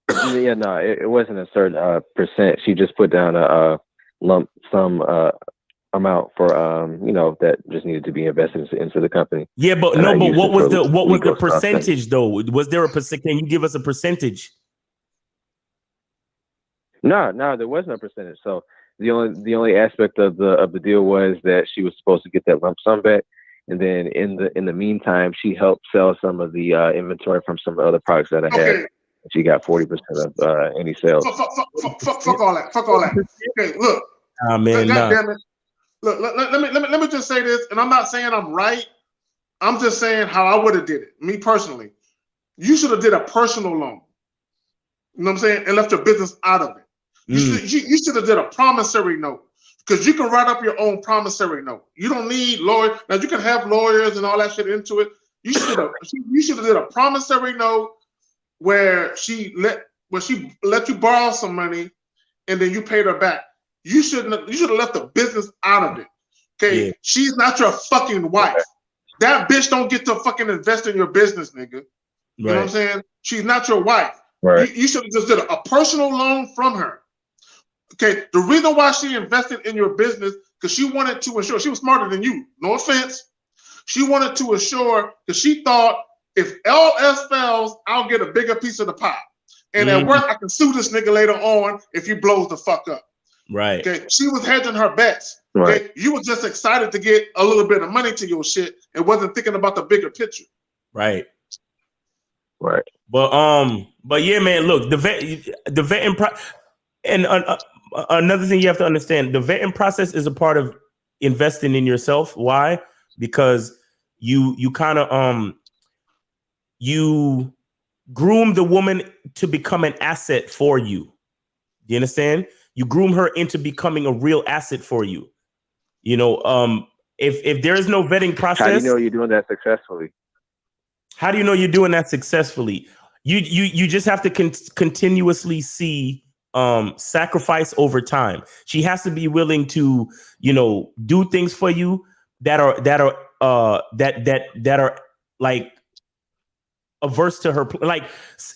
It wasn't a certain percent. She just put down a lump sum amount for that just needed to be invested into the company. Yeah, but what was the percentage though? Was there a percent? Can you give us a percentage? No, there was no percentage. So the only aspect of the deal was that she was supposed to get that lump sum back, and then in the meantime, she helped sell some of the inventory from some of the other products that I had. She got 40% of any sales. Fuck all that. Okay, look. Oh man, God damn it. Look, let me just say this, and I'm not saying I'm right. I'm just saying how I would have did it. Me personally, you should have did a personal loan. You know what I'm saying, and left your business out of it. You should have did a promissory note, because you can write up your own promissory note. You don't need lawyers. Now you can have lawyers and all that shit into it. You should have did a promissory note where she let you borrow some money, and then you paid her back. You should have left the business out of it. Okay, yeah. She's not your fucking wife. That bitch don't get to fucking invest in your business, nigga. Right. You know what I'm saying? She's not your wife. Right. You should have just did a personal loan from her. Okay, the reason why she invested in your business, because she wanted to ensure, she was smarter than you, no offense. She wanted to assure, because she thought if all else fails, I'll get a bigger piece of the pie. And at work, I can sue this nigga later on if he blows the fuck up. Right. Okay, she was hedging her bets. Okay, right. You were just excited to get a little bit of money to your shit and wasn't thinking about the bigger picture. Right. Right. But yeah, man, look, the vetting and another thing you have to understand, the vetting process is a part of investing in yourself. Why? Because you kind of you groom the woman to become an asset for you. You understand? You groom her into becoming a real asset for you. You know, if there is no vetting process, how do you know you're doing that successfully? How do you know you're doing that successfully? You just have to continuously see sacrifice over time. She has to be willing to, do things for you that are like averse to her. Like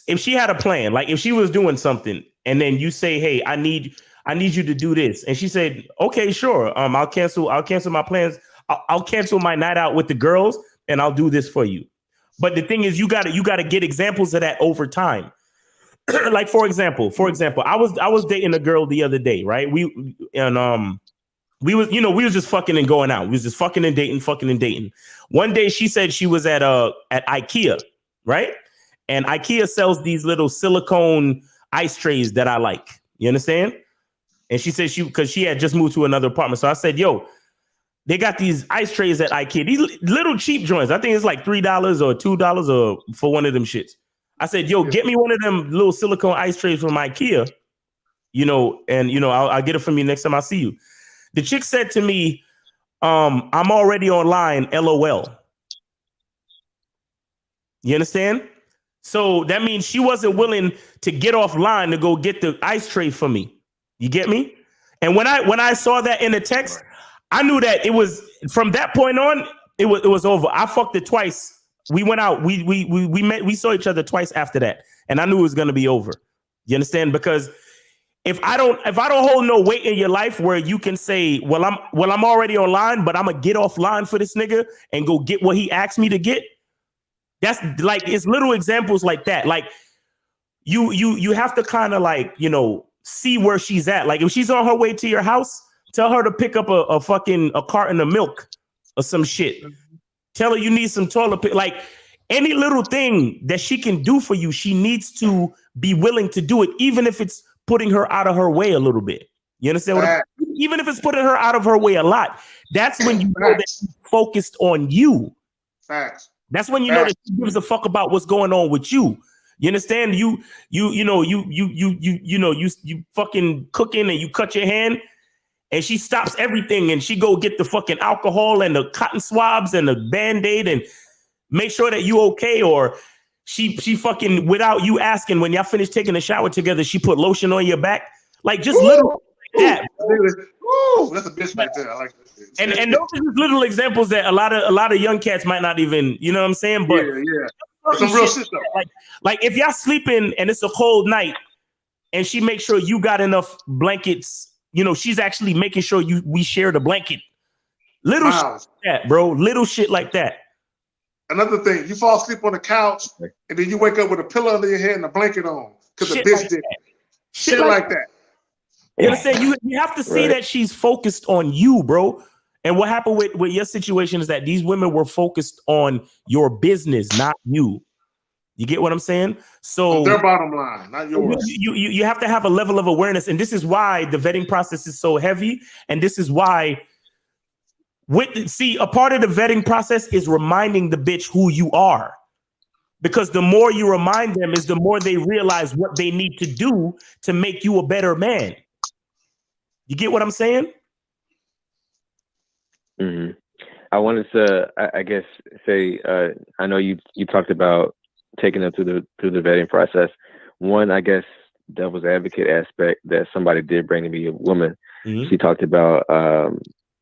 if she had a plan, like if she was doing something and then you say, hey, I need you to do this. And she said, okay, sure. I'll cancel my plans. I'll cancel my night out with the girls and I'll do this for you. But the thing is, you gotta get examples of that over time. Like for example, I was dating a girl the other day, right? We was just fucking and going out. We was just fucking and dating. One day she said she was at IKEA, right? And IKEA sells these little silicone ice trays that I like. You understand? And she said because she had just moved to another apartment. So I said, yo, they got these ice trays at IKEA, these little cheap joints. I think it's like $3 or $2 or for one of them shits. I said, yo, get me one of them little silicone ice trays from IKEA you know, and you know, I'll get it from you next time I see you. The chick said to me, I'm already online, LOL. You understand? So that means she wasn't willing to get offline to go get the ice tray for me. You get me? And when I saw that in the text, I knew that it was from that point on, it was over. I fucked it twice. We went out. We met. We saw each other twice after that, and I knew it was gonna be over. You understand? Because if I don't hold no weight in your life where you can say, well, I'm already online, but I'm gonna get offline for this nigga and go get what he asked me to get. That's like, it's little examples like that. Like you have to kind of like, you know, see where she's at. Like if she's on her way to your house, tell her to pick up a carton of milk or some shit. Tell her you need some toilet paper. Like any little thing that she can do for you, she needs to be willing to do it, even if it's putting her out of her way a little bit. You understand what even if it's putting her out of her way a lot, that's when you know that she's focused on you. Facts. That's when you know that she gives a fuck about what's going on with you. You understand? You fucking cooking and you cut your hand and she stops everything and she go get the fucking alcohol and the cotton swabs and the Band-Aid and make sure that you okay. Or she fucking, without you asking, when y'all finish taking a shower together, she put lotion on your back. Like just little like that. Ooh, that's a bitch right there. I like that. And those are just little examples that a lot of young cats might not even, you know what I'm saying? But yeah. Some real shit though. Like if y'all sleeping and it's a cold night and she makes sure you got enough blankets, you know, she's actually making sure we share the blanket. Little shit like that, bro. Little shit like that. Another thing, you fall asleep on the couch and then you wake up with a pillow under your head and a blanket on because the bitch did shit like that. You understand? You have to see that she's focused on you, bro. And what happened with your situation is that these women were focused on your business, not you. You get what I'm saying? So their bottom line, not yours. You have to have a level of awareness, and this is why the vetting process is so heavy. And this is why, a part of the vetting process is reminding the bitch who you are. Because the more you remind them is the more they realize what they need to do to make you a better man. You get what I'm saying? Mm-hmm. I wanted to, I guess, say, I know you talked about taking them through the vetting process. One, I guess, devil's advocate aspect that somebody did bring to me, a woman. Mm-hmm. She talked about,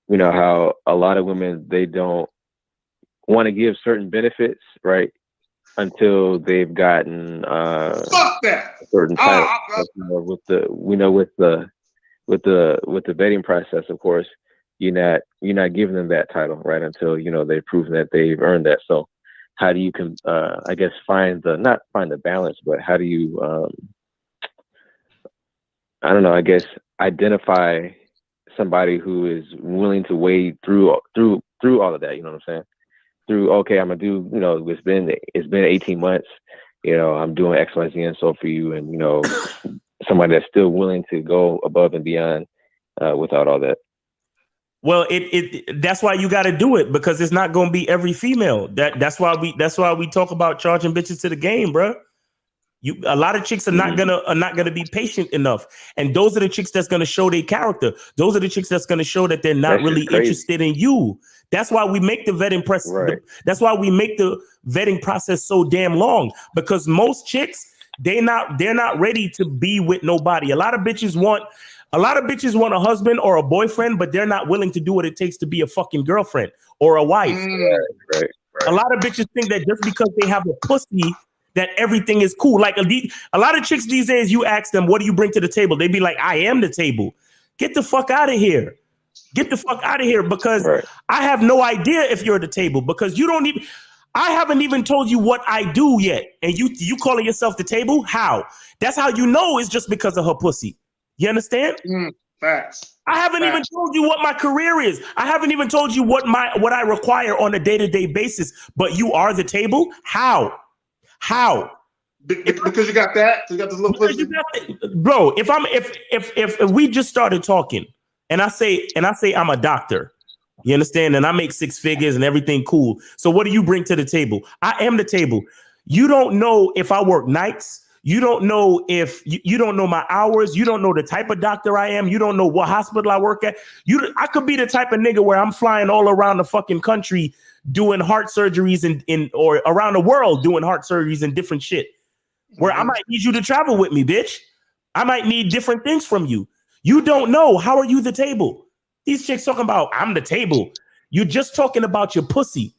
you know, how a lot of women, they don't want to give certain benefits, right, until they've gotten fuck that a certain title. With the vetting process, of course, you're not giving them that title, right, until, you know, they've proven that they've earned that. So how do you I guess not find the balance, but how do you I don't know, I guess identify somebody who is willing to wade through all of that, you know what I'm saying? Okay, I'm gonna do, you know, it's been 18 months, you know, I'm doing X, Y, Z and so for you, and, you know, somebody that's still willing to go above and beyond without all that. Well, that's why you got to do it, because it's not going to be every female. That's why we talk about charging bitches to the game, bro. A lot of chicks are not gonna be patient enough, and those are the chicks that's gonna show their character. Those are the chicks that's gonna show that they're not really interested in you. That's why we make the vetting process. Right. That's why we make the vetting process so damn long, because most chicks they're not ready to be with nobody. A lot of bitches want a husband or a boyfriend, but they're not willing to do what it takes to be a fucking girlfriend or a wife. Right. A lot of bitches think that just because they have a pussy, that everything is cool. Like a lot of chicks these days, you ask them, what do you bring to the table? They be like, I am the table. Get the fuck out of here. Get the fuck out of here, because I have no idea if you're at the table, because I haven't even told you what I do yet. And you calling yourself the table? How? That's how you know it's just because of her pussy. You understand? Facts. I haven't even told you what my career is. I haven't even told you what I require on a day-to-day basis, but you are the table? How? Because you got that? You got this little pussy? Bro, if we just started talking and I say I'm a doctor, you understand? And I make 6 figures and everything cool. So what do you bring to the table? I am the table. You don't know if I work nights. You don't know if you don't know my hours. You don't know the type of doctor I am. You don't know what hospital I work at. I could be the type of nigga where I'm flying all around the fucking country doing heart surgeries or around the world doing heart surgeries and different shit. Where I might need you to travel with me, bitch. I might need different things from you. You don't know. How are you the table? These chicks talking about I'm the table. You're just talking about your pussy.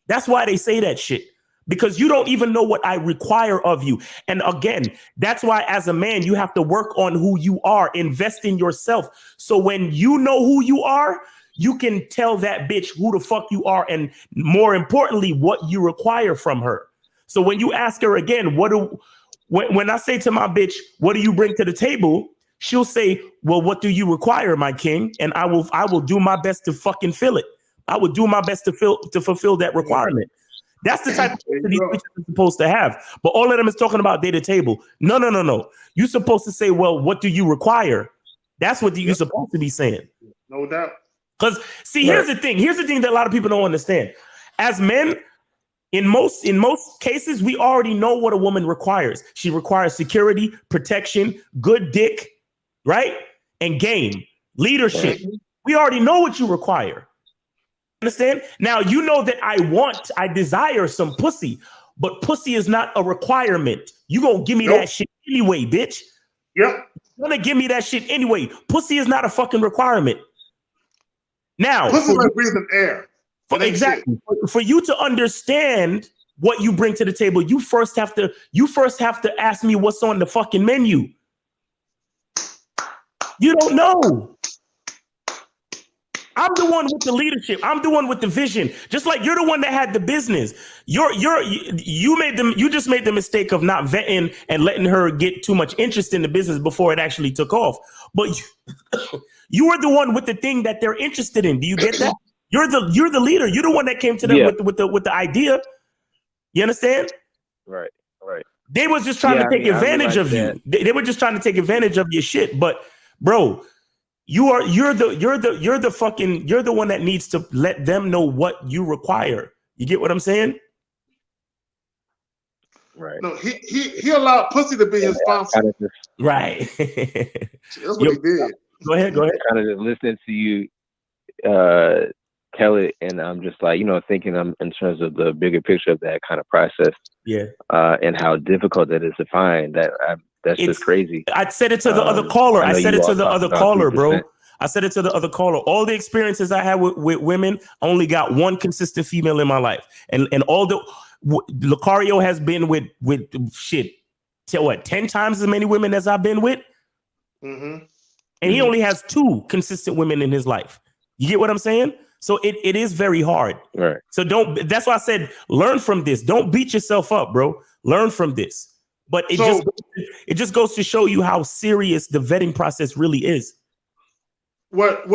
That's why they say that shit. Because you don't even know what I require of you. And again, that's why as a man, you have to work on who you are, invest in yourself. So when you know who you are, you can tell that bitch who the fuck you are. And more importantly, what you require from her. So when you ask her again, when I say to my bitch, what do you bring to the table? She'll say, well, what do you require, my king? And I will do my best to fucking fill it. I will do my best to fulfill that requirement. That's the type of thing these bitches are supposed to have. But all of them is talking about data table. No. You're supposed to say, well, what do you require? That's what you're supposed to be saying. No doubt. Because see, here's the thing. Here's the thing that a lot of people don't understand. As men, in most cases, we already know what a woman requires. She requires security, protection, good dick, right? And game, leadership. We already know what you require. Understand? Now, you know that I desire some pussy, but pussy is not a requirement. You gonna give me that shit anyway, bitch. Yep. You're gonna give me that shit anyway. Pussy is not a fucking requirement. Now, pussy like breathing air. Exactly. For you to understand what you bring to the table, you first have to ask me what's on the fucking menu. You don't know. I'm the one with the leadership. I'm the one with the vision. Just like you're the one that had the business. You just made the mistake of not vetting and letting her get too much interest in the business before it actually took off. But you were the one with the thing that they're interested in. Do you get that? You're the leader. You're the one that came to them with the idea. You understand? Right. They was just trying to take advantage of you. They were just trying to take advantage of your shit. But bro, you're the one that needs to let them know what you require. You get what I'm saying? Right. No, he allowed pussy to be his sponsor. Right. That's what he did. Go ahead. Kind of just listening to you, Kelly, and I'm just like, thinking in terms of the bigger picture of that kind of process. Yeah. And how difficult that is to find. That's just crazy. I said it to the other caller. I said it to the other caller, bro. I said it to the other caller. All the experiences I had with women, I only got one consistent female in my life. And all the Lucario has been with shit, 10 times as many women as I've been with? Mm-hmm. And he only has 2 consistent women in his life. You get what I'm saying? So it is very hard. Right. So that's why I said, learn from this. Don't beat yourself up, bro. Learn from this. But it just goes to show you how serious the vetting process really is. What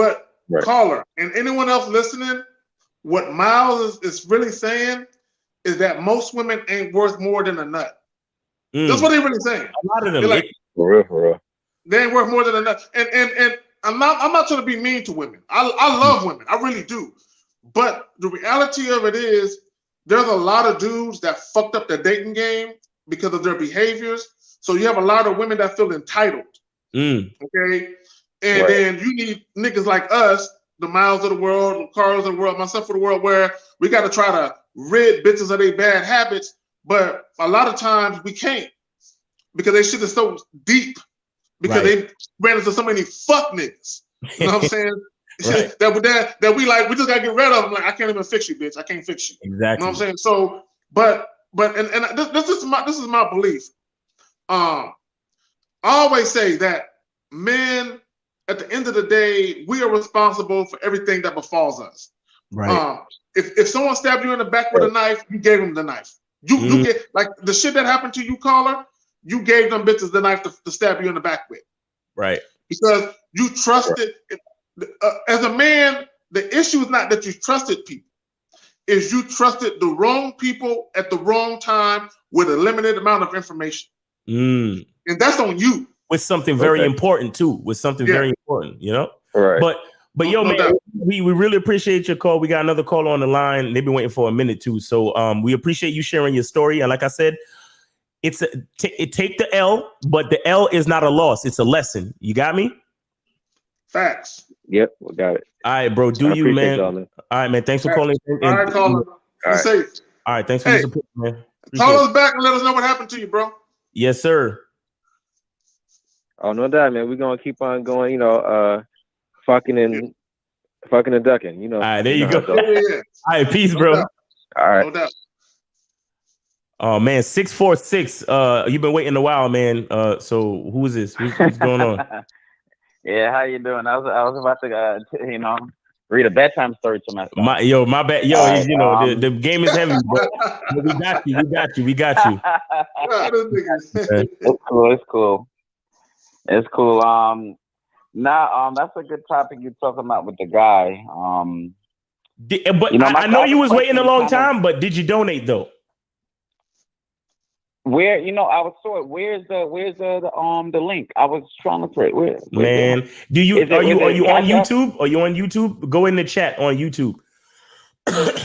caller and anyone else listening, what Miles is really saying is that most women ain't worth more than a nut. That's what they're really saying. A lot of them, like, for real. They ain't worth more than a nut. And I'm not trying to be mean to women. I love women. I really do. But the reality of it is there's a lot of dudes that fucked up their dating game because of their behaviors. So you have a lot of women that feel entitled. Okay. And then you need niggas like us, the Miles of the world, the Carls of the world, myself of the world, where we got to try to rid bitches of their bad habits. But a lot of times we can't because they shit is so deep because they ran into so many fuck niggas. You know what I'm saying? that we just got to get rid of them. Like, I can't even fix you, bitch. I can't fix you. Exactly. You know what I'm saying? So, but this is my belief. I always say that men, at the end of the day, we are responsible for everything that befalls us. Right. If someone stabbed you in the back with a knife, you gave them the knife. You get, like, the shit that happened to you, caller, you gave them bitches the knife to stab you in the back with. Right. Because you trusted. As a man, the issue is not that you trusted people. Is you trusted the wrong people at the wrong time with a limited amount of information. And that's on you. With something very important too. With something very important, you know? Right. But yo, man, we really appreciate your call. We got another caller on the line. They've been waiting for a minute too. So we appreciate you sharing your story. And like I said, take the L, but the L is not a loss. It's a lesson. You got me? Facts. Yep, we got it. All right, bro. Do I you, appreciate man? y'all, man. All right, man. Thanks for calling. All right, caller. Be safe. All right, thanks for your support, man. Call Appreciate us back and let us know what happened to you, bro. Yes, sir. Oh, no doubt, man. We're gonna keep on going. You know, fucking and ducking. You know. All right, there you go. Yeah. All right, peace, No bro. doubt. All right. No doubt. Oh man, 646. You've been waiting a while, man. So who is this? What's going on? Yeah, how you doing? I was about to read a bedtime story to myself. My bad. Yo, All right, you know the game is heavy, bro. We got you. It's cool. That's a good topic you're talking about with the guy. I know you was waiting a long time, but did you donate though? Where I was sort. Where's the link? I was trying to look for it. Where man, are you on YouTube? Are you on YouTube? Go in the chat on YouTube. Let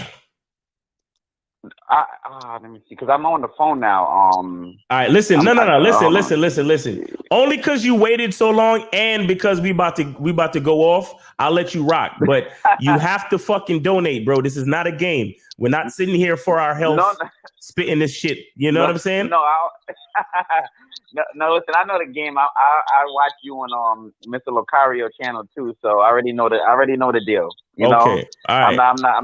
me see, because I'm on the phone now. All right, listen. Listen. Only because you waited so long, and because we about to go off, I'll let you rock. But you have to fucking donate, bro. This is not a game. We're not sitting here for our health, spitting this shit. You know what I'm saying? No, listen. I know the game. I watch you on Mr. Locario channel too, so I already know the deal. You know? Okay. All right. I'm not.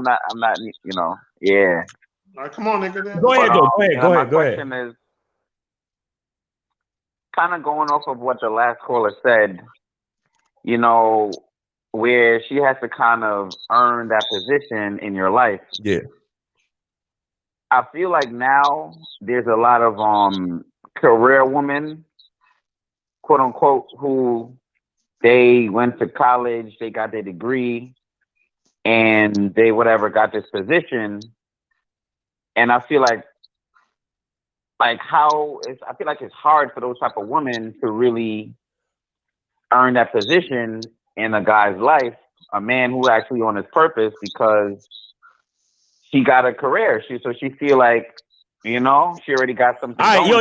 Yeah. All right, come on, nigga. Then. Go ahead. My question is kind of going off of what the last caller said. Where she has to kind of earn that position in your life. Yeah. I feel like now there's a lot of career women, quote unquote, who they went to college, they got their degree, and they got this position. And I feel like I feel like it's hard for those type of women to really earn that position in a guy's life, a man who actually on his purpose, because she got a career. She feel like, she already got something. All right, yo.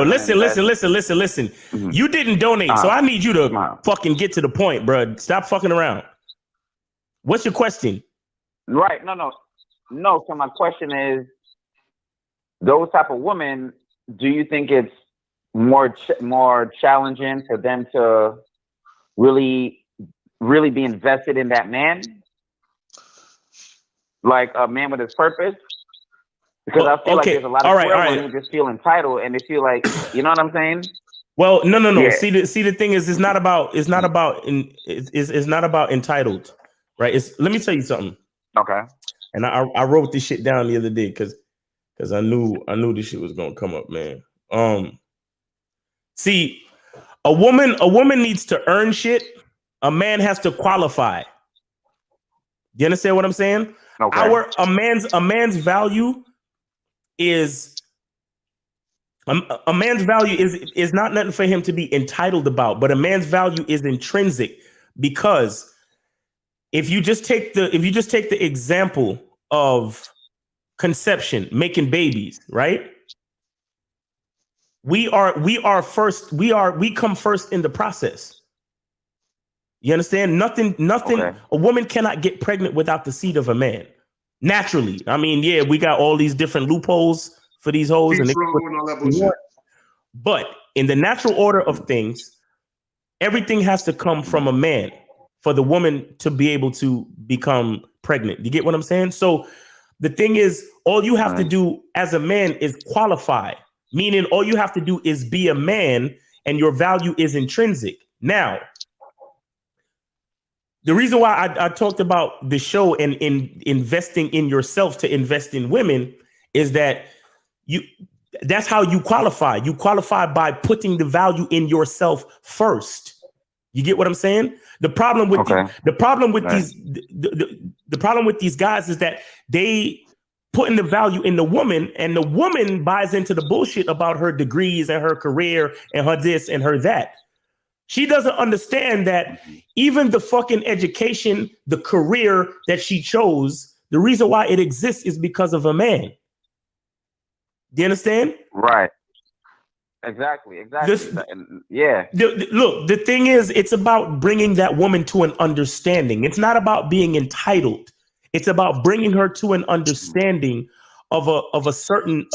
Listen. Mm-hmm. You didn't donate, so I need you to fucking get to the point, bro. Stop fucking around. What's your question? Right. No. So my question is, those type of women, do you think it's more challenging for them to really be invested in that man? Like a man with his purpose? Because I feel like there's a lot of women who just feel entitled, and they feel like, you know what I'm saying? Well, no. Yeah. See, the thing is, it's not about entitled, right? Let me tell you something. Okay. And I wrote this shit down the other day because I knew this shit was gonna come up, man. See, a woman needs to earn shit. A man has to qualify. You understand what I'm saying? Okay. A man's value is a man's value is not nothing for him to be entitled about, but a man's value is intrinsic, because if you just take the example of conception, making babies, right? We come first in the process. You understand? Nothing. Okay. A woman cannot get pregnant without the seed of a man. Naturally. I mean, yeah, we got all these different loopholes for these hoes and all that bullshit. But in the natural order of things, everything has to come from a man for the woman to be able to become pregnant. You get what I'm saying? So the thing is, all you have to do as a man is qualify, meaning all you have to do is be a man, and your value is intrinsic. Now, the reason why I talked about the show and in investing in yourself to invest in women is that that's how you qualify. You qualify by putting the value in yourself first. You get what I'm saying? The problem with these guys is that they putting the value in the woman, and the woman buys into the bullshit about her degrees and her career and her this and her that. She doesn't understand that even the fucking education, the career that she chose, the reason why it exists is because of a man. Do you understand? Right. Exactly. Yeah. Look, the thing is, it's about bringing that woman to an understanding. It's not about being entitled. It's about bringing her to an understanding of a certain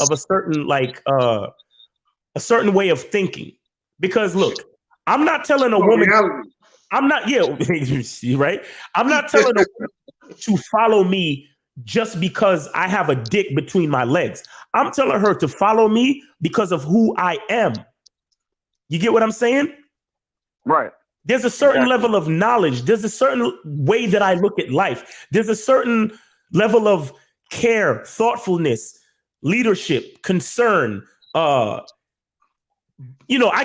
like a certain way of thinking. Because look, I'm not telling a woman. Reality. I'm not. Yeah, right. I'm not telling a woman to follow me just because I have a dick between my legs. I'm telling her to follow me because of who I am. You get what I'm saying? Right. There's a certain level of knowledge. There's a certain way that I look at life. There's a certain level of care, thoughtfulness, leadership, concern. I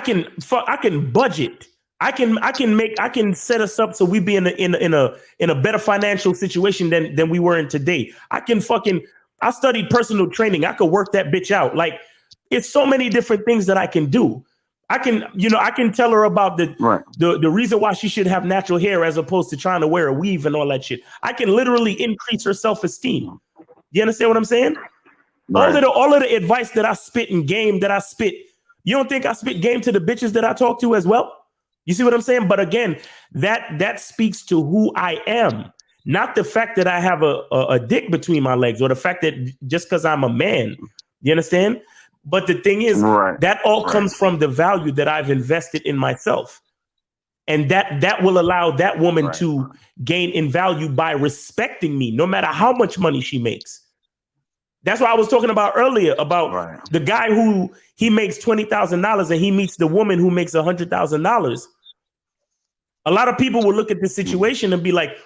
can budget. I can set us up so we be in a better financial situation than we were in today. I studied personal training. I could work that bitch out. Like, it's so many different things that I can do. I can tell her about the reason why she should have natural hair as opposed to trying to wear a weave and all that shit. I can literally increase her self-esteem. You understand what I'm saying? Right. All of the advice that I spit and game that I spit, you don't think I spit game to the bitches that I talk to as well? You see what I'm saying? But again, that speaks to who I am, not the fact that I have a dick between my legs or the fact that just because I'm a man. You understand? But the thing is, that all comes from the value that I've invested in myself. And that will allow that woman to gain in value by respecting me, no matter how much money she makes. That's what I was talking about earlier, about the guy who he makes $20,000 and he meets the woman who makes $100,000. A lot of people will look at this situation and be like,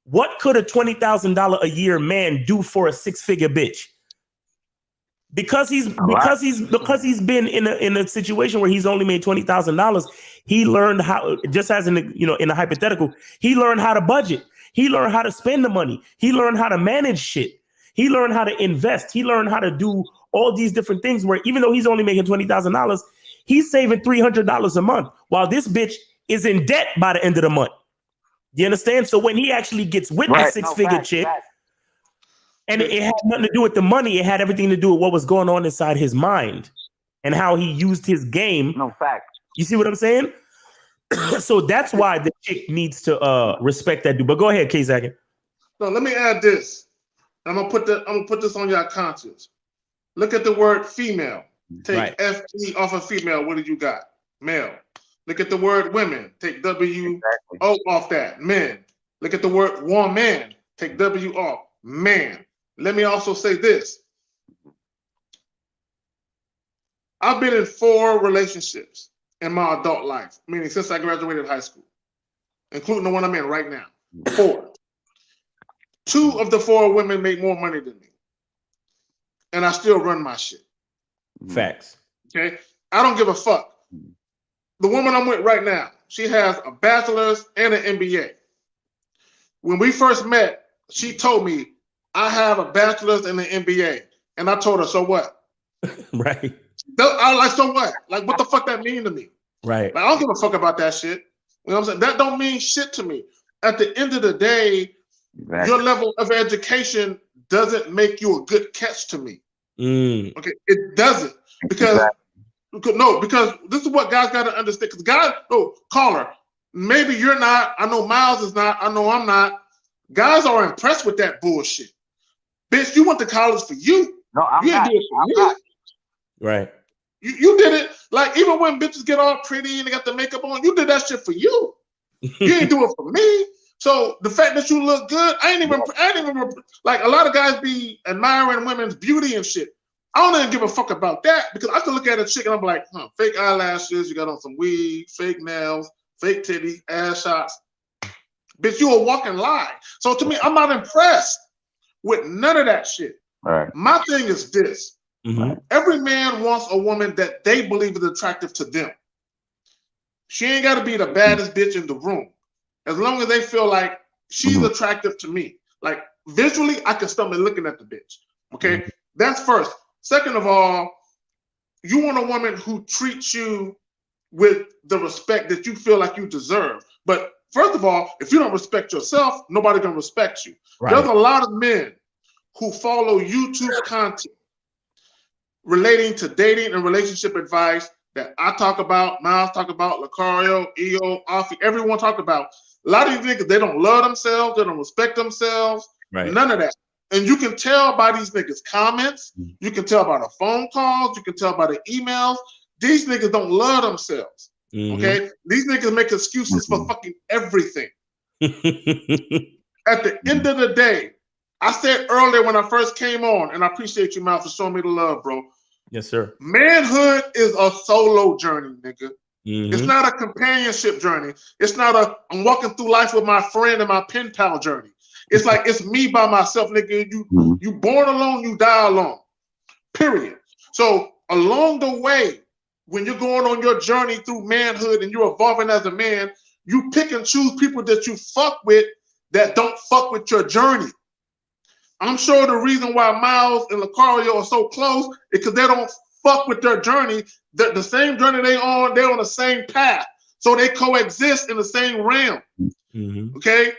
what could a $20,000 a year man do for a six-figure bitch? Because he's been in a situation where he's only made $20,000, he learned how, just as in a hypothetical, he learned how to budget. He learned how to spend the money. He learned how to manage shit. He learned how to invest. He learned how to do all these different things where even though he's only making $20,000, he's saving $300 a month while this bitch is in debt by the end of the month. You understand? So when he actually gets with the six-figure chick, and it had nothing to do with the money. It had everything to do with what was going on inside his mind and how he used his game. No fact. You see what I'm saying? So that's why the chick needs to respect that dude. But go ahead, K-Zack. So let me add this. I'm gonna put this on your conscience. Look at the word female. Take FE off of female. What did you got? Male. Look at the word women. Take WO off that. Men. Look at the word woman. Take W off. Man. Let me also say this. I've been in 4 relationships in my adult life, meaning since I graduated high school, including the one I'm in right now. 4. 2 of the 4 women make more money than me. And I still run my shit. Facts. Okay? I don't give a fuck. The woman I'm with right now, she has a bachelor's and an MBA. When we first met, she told me, I have a bachelor's and an MBA. And I told her, so what? Right. I was like, so what? Like, what the fuck that mean to me? Right. Like, I don't give a fuck about that shit. You know what I'm saying? That don't mean shit to me. At the end of the day, your level of education doesn't make you a good catch to me. Okay, it doesn't. Because this is what guys got to understand. Because guys, caller, maybe you're not. I know Miles is not. I know I'm not. Guys are impressed with that bullshit. Bitch, you went to college for you. No, I'm you not. Did it for I'm me. not. Right. You did it. Like, even when bitches get all pretty and they got the makeup on, you did that shit for you. You ain't do it for me. So the fact that you look good, I ain't even like, a lot of guys be admiring women's beauty and shit. I don't even give a fuck about that because I can look at a chick and I'm like, fake eyelashes, you got on some weave, fake nails, fake titties, ass shots. Bitch, you a walking lie. So to me, I'm not impressed with none of that shit. Right. My thing is this. Mm-hmm. Every man wants a woman that they believe is attractive to them. She ain't got to be the baddest bitch in the room. As long as they feel like she's attractive to me. Like, visually, I can stomach looking at the bitch. Okay? That's first. Second of all, you want a woman who treats you with the respect that you feel like you deserve. But first of all, if you don't respect yourself, nobody can respect you. Right. There's a lot of men who follow YouTube content relating to dating and relationship advice that I talk about, Miles talk about, Lucario, EO, Offie, everyone talk about. A lot of these niggas, they don't love themselves, they don't respect themselves, Right. none of that. And you can tell by these niggas' comments, you can tell by the phone calls, you can tell by the emails. These niggas don't love themselves. Okay? These niggas make excuses for fucking everything. At the end of the day, I said earlier when I first came on, and I appreciate you, Miles, for showing me the love, bro. Yes, sir. Manhood is a solo journey, nigga. It's not a companionship journey. It's not a I'm walking through life with my friend and my pen pal journey. It's like it's me by myself, nigga. You born alone, you die alone. Period. So along the way, when you're going on your journey through manhood and you're evolving as a man, you pick and choose people that you fuck with that don't fuck with your journey. I'm sure the reason why Miles and Lucario are so close is because they don't fuck with their journey. The same journey they're on the same path. So they coexist in the same realm. Okay?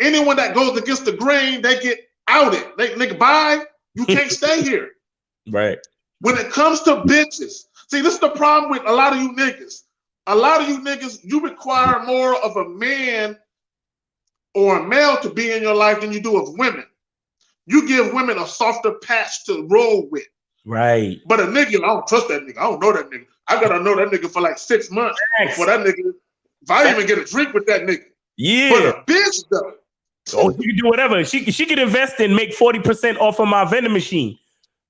Anyone that goes against the grain, they get outed. Nigga, bye. You can't stay here. Right. When it comes to bitches, see, this is the problem with a lot of you niggas. A lot of you niggas, you require more of a man or a male to be in your life than you do of women. You give women a softer patch to roll with. Right. But a nigga, I don't trust that nigga. I don't know that nigga. I gotta know that nigga for like 6 months before that nigga, if I even get a drink with that nigga. Yeah. But a bitch though. Oh, she can do whatever. She could invest and make 40% off of my vending machine.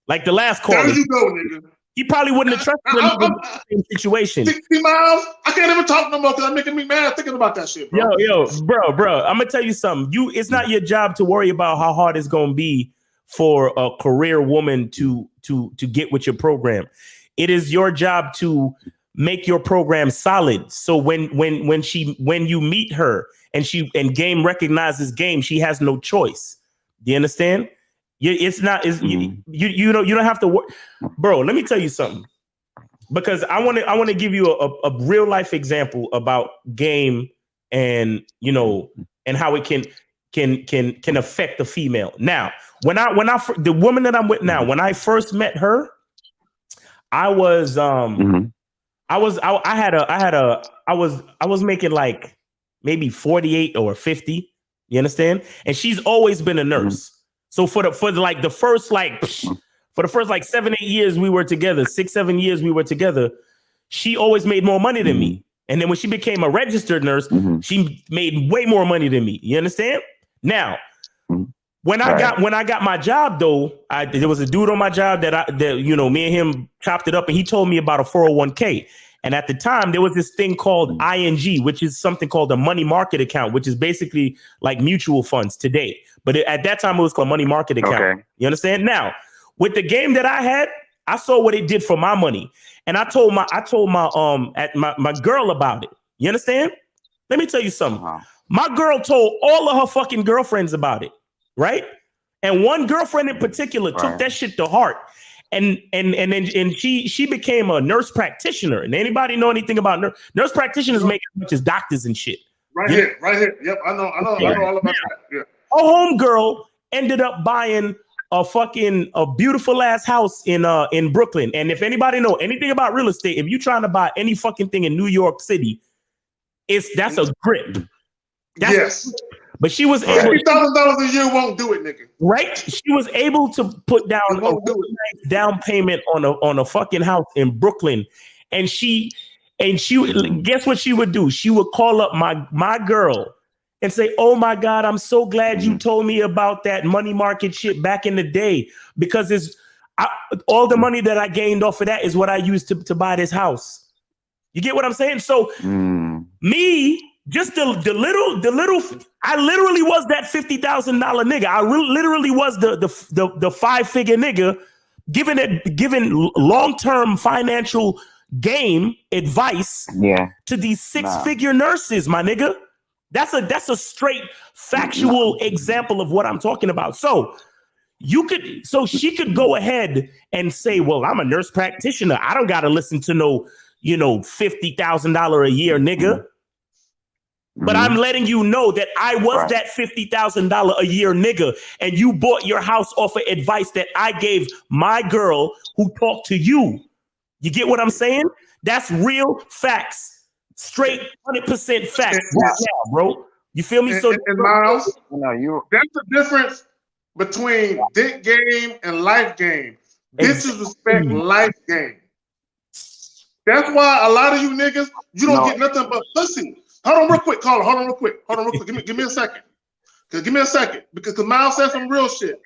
Like the last call. There you go, nigga. He probably wouldn't have trusted him in the same situation. 60 miles? I can't even talk no more because I'm making me mad thinking about that shit, bro. Bro, I'm gonna tell you something. It's not your job to worry about how hard it's gonna be for a career woman to get with your program. It is your job to make your program solid. So when you meet her and game recognizes game, she has no choice. Do you understand? You don't have to work, bro. Let me tell you something, because I want to give you a real life example about game and how it can affect the female. Now, the woman that I'm with now, when I first met her, I was making like maybe 48 or 50. You understand? And she's always been a nurse. So for the first 7-8 years we were together, 6-7 years we were together, she always made more money than me. And then when she became a registered nurse, she made way more money than me. You understand? Now, when I got my job though, there was a dude on my job that me and him chopped it up, and he told me about a 401k. And at the time, there was this thing called ING, which is something called a money market account, which is basically like mutual funds today. But at that time, it was called money market account. Okay. You understand? Now, with the game that I had, I saw what it did for my money, and I told my girl about it. You understand? Let me tell you something. My girl told all of her fucking girlfriends about it, right? And one girlfriend in particular took that shit to heart. And she became a nurse practitioner. And anybody know anything about nurse practitioners make as much as doctors and shit. Right here. Yep, I know all about that. Yeah. A homegirl ended up buying a beautiful ass house in Brooklyn. And if anybody know anything about real estate, if you're trying to buy any fucking thing in New York City, that's a grip. Yes. But she was able. $50,000 a year won't do it, nigga. Right? She was able to put down a really nice down payment on a fucking house in Brooklyn, and she guess what she would do? She would call up my girl and say, "Oh my God, I'm so glad you told me about that money market shit back in the day, because all the money that I gained off of that is what I used to buy this house." You get what I'm saying? So me. Just the little. I literally was that $50,000 nigga. I literally was the 5-figure nigga, giving long-term financial game advice to these 6-figure nurses, my nigga. That's a straight factual example of what I'm talking about. So she could go ahead and say, "Well, I'm a nurse practitioner. I don't got to listen to no $50,000 a year nigga." But I'm letting you know that I was that $50,000 a year nigga, and you bought your house off of advice that I gave my girl who talked to you. You get what I'm saying? That's real facts. Straight 100% facts right now, bro. You feel me? So And Miles, you that's the difference between dick game and life game. Bitches respect life game. That's why a lot of you niggas, you don't get nothing but pussy. Hold on real quick, caller. Hold on real quick. Give me a second. Give me a second. Because Miles said some real shit.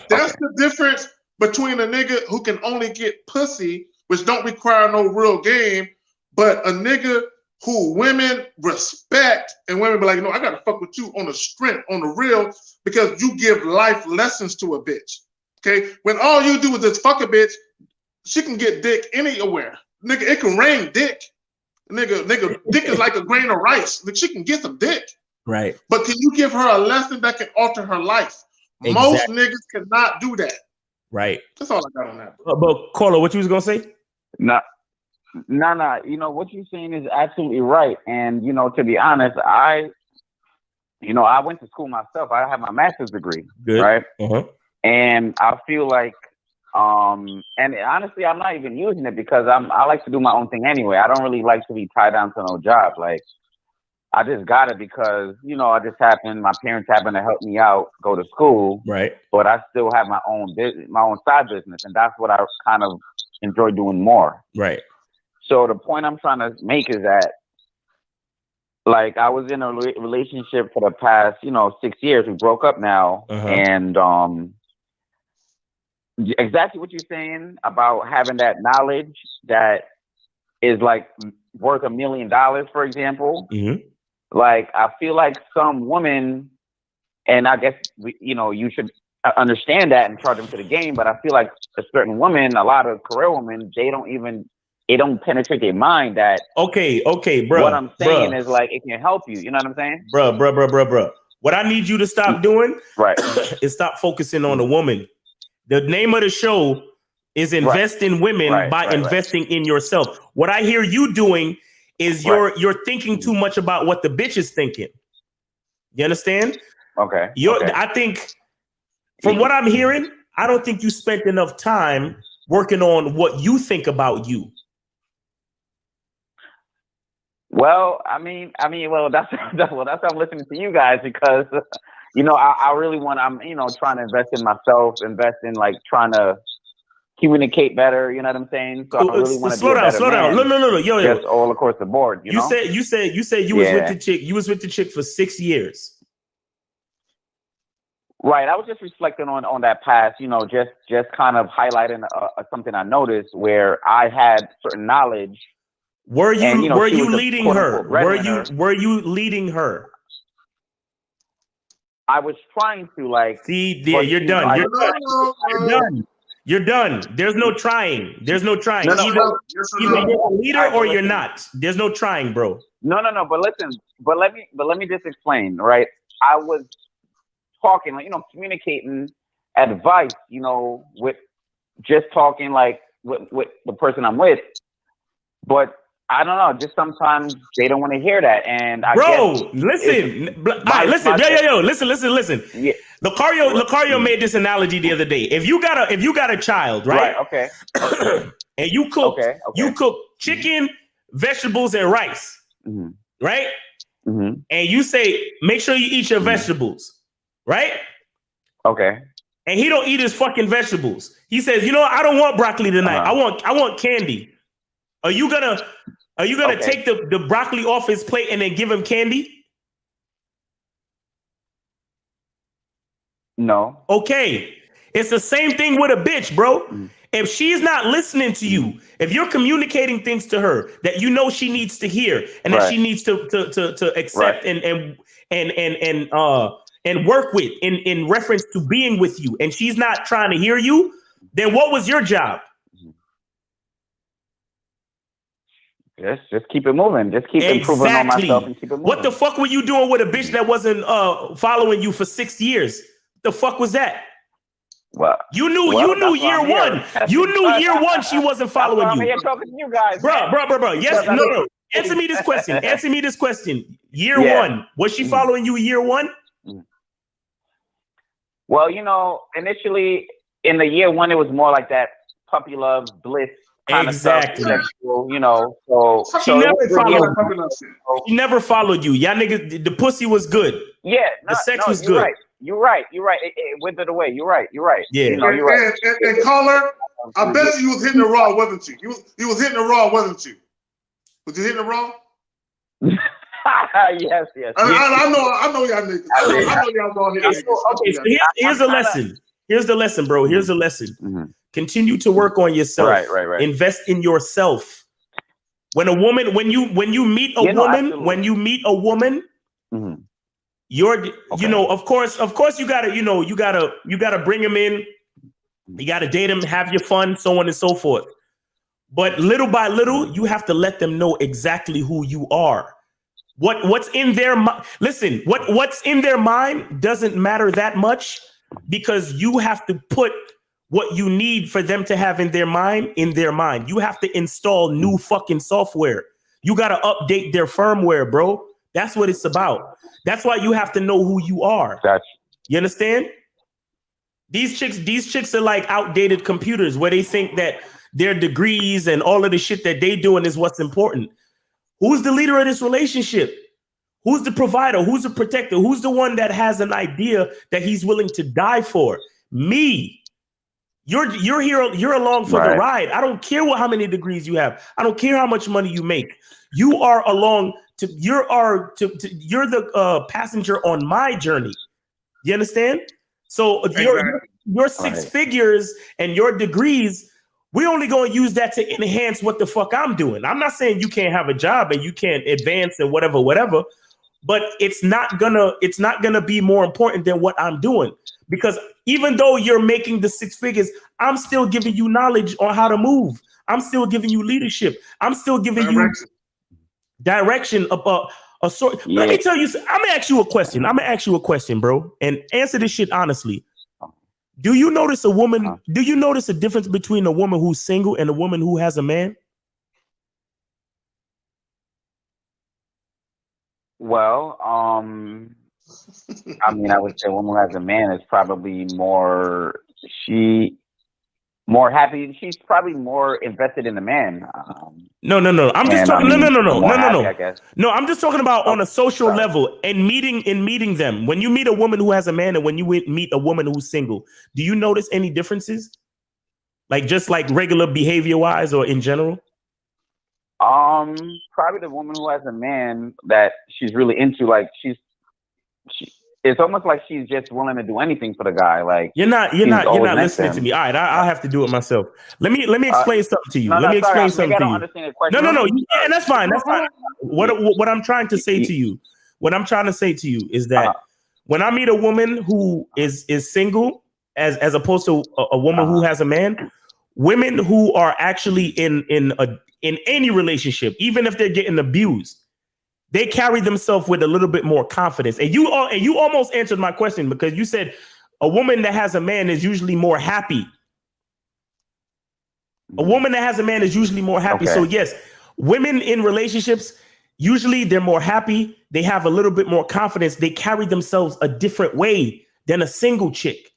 That's the difference between a nigga who can only get pussy, which don't require no real game, but a nigga who women respect and women be like, I gotta fuck with you on the strength, on the real, because you give life lessons to a bitch. Okay? When all you do is just fuck a bitch, she can get dick anywhere. Nigga, it can rain dick. Nigga, dick is like a grain of rice. Like, she can get some dick. Right. But can you give her a lesson that can alter her life? Most niggas cannot do that. Right. That's all I got on that. But Carlo, what you was gonna say? No. What you're saying is absolutely right. And to be honest, I went to school myself. I have my master's degree. Good. Right. Uh-huh. And I feel like, and honestly, I'm not even using it because I like to do my own thing anyway. I don't really like to be tied down to no job. Like, I just got it because, my parents happened to help me out, go to school. Right. But I still have my own business, my own side business. And that's what I kind of enjoy doing more. Right. So the point I'm trying to make is that, like, I was in a relationship for the past, 6 years. We broke up now. Uh-huh. And exactly what you're saying about having that knowledge that is, like, worth $1 million, for example. Mm-hmm. Like, I feel like some women, and I guess, you should understand that and charge them to the game, but I feel like a certain woman, a lot of career women, they don't penetrate their mind that okay, bro. What I'm saying is, like, it can help you. You know what I'm saying? Bro. What I need you to stop doing is stop focusing on the woman. The name of the show is Invest in Women by investing in yourself. What I hear you doing is you're thinking too much about what the bitch is thinking. You understand? Okay. I think from what I'm hearing, I don't think you spent enough time working on what you think about you. Well, that's why I'm listening to you guys because, I really I'm trying to invest in myself, invest in, like, trying to communicate better. You know what I'm saying? So I really want to slow down. No. Yo. Just all across the board. You know? You said you was with the chick. You was with the chick for 6 years. Right. I was just reflecting on that past. Just kind of highlighting something I noticed where I had certain knowledge. Were you leading her? Were you leading her? I was trying to, like. See, you're done. You're done. There's no trying. Either you're a leader or you're not. There's no trying, bro. No. But listen. But let me just explain. Right. I was talking, like, communicating advice. With just talking, like, with the person I'm with, but. I don't know. Just sometimes they don't want to hear that, and listen. Listen. Yeah. Lucario made this analogy the other day. If you got a child, right? Okay. And you cook, you cook chicken, vegetables, and rice, right? Mm-hmm. And you say, make sure you eat your vegetables, right? Okay. And he don't eat his fucking vegetables. He says, I don't want broccoli tonight. I want candy. Are you gonna take the broccoli off his plate and then give him candy? No. Okay. It's the same thing with a bitch, bro. If she's not listening to you, if you're communicating things to her that she needs to hear and that she needs to accept and work with in reference to being with you, and she's not trying to hear you, then what was your job? Just keep it moving. Just keep improving on myself and keep it moving. What the fuck were you doing with a bitch that wasn't following you for 6 years? The fuck was that? Well, you knew year one. You knew year one she wasn't following you. I'm here talking to you guys, bro. Yes, no. Answer me this question. Year one, was she following you year one? Well, initially in the year one, it was more like that puppy love bliss kind of stuff, Exactly. sexual, you know. So She it never was really followed. All that fucking up shit. She never followed you. Y'all niggas, the pussy was good. Yeah, The sex was you're good. right. You're right. It went the way. You're right. Yeah. You know, you're right. And caller, I bet you was hitting the raw, wasn't you? You was hitting the raw, wasn't you? Was you hitting the raw? Yes. I know y'all niggas. I know y'all raw hitting niggas. Okay, so here's a lesson. Here's the lesson, bro. Here's the lesson. Mm-hmm. Continue to work on yourself. Right. Invest in yourself. When a woman, when you meet a woman, when you meet a woman, mm-hmm. you're, you know, of course, you gotta bring them in. You gotta date them, have your fun, so on and so forth. But little by little, you have to let them know exactly who you are. What's in their mind? Listen, what's in their mind doesn't matter that much, because you have to put what you need for them to have in their mind. You have to install new fucking software. You got to update their firmware, bro. That's what it's about. That's why you have to know who you are. Gotcha. You understand? These chicks are like outdated computers where they think that their degrees and all of the shit that they doing is what's important. Who's the leader of this relationship? Who's the provider? Who's the protector? Who's the one that has an idea that he's willing to die for? Me. You're here. You're along for the ride. I don't care how many degrees you have. I don't care how much money you make. You are along to. You're the passenger on my journey. You understand? So your six figures and your degrees, we're only going to use that to enhance what the fuck I'm doing. I'm not saying you can't have a job and you can't advance and whatever. But it's not gonna be more important than what I'm doing, because even though you're making the six figures, I'm still giving you knowledge on how to move. I'm still giving you leadership. I'm still giving you direction about a sort. Let me tell you. I'm gonna ask you a question, bro, and answer this shit honestly. Do you notice Do you notice a difference between a woman who's single and a woman who has a man? Well, I mean, I would say a woman who has a man is probably more happy. She's probably more invested in the man. No. I'm just talking. No. I guess. No, I'm just talking about on a social level and meeting them. When you meet a woman who has a man and when you meet a woman who's single, do you notice any differences? Like just like regular behavior wise or in general? Probably the woman who has a man that she's really into. Like it's almost like she's just willing to do anything for the guy. Like you're not listening to me. All right, I'll have to do it myself. Let me explain something to you. Let me explain something to you. No. Yeah, that's fine. That's fine. What I'm trying to say to you, is that when I meet a woman who is single, as opposed to a woman who has a man, women who are actually in any relationship, even if they're getting abused, they carry themselves with a little bit more confidence. And you almost answered my question, because you said a woman that has a man is usually more happy. A woman that has a man is usually more happy. Okay. So yes, women in relationships, usually they're more happy. They have a little bit more confidence. They carry themselves a different way than a single chick.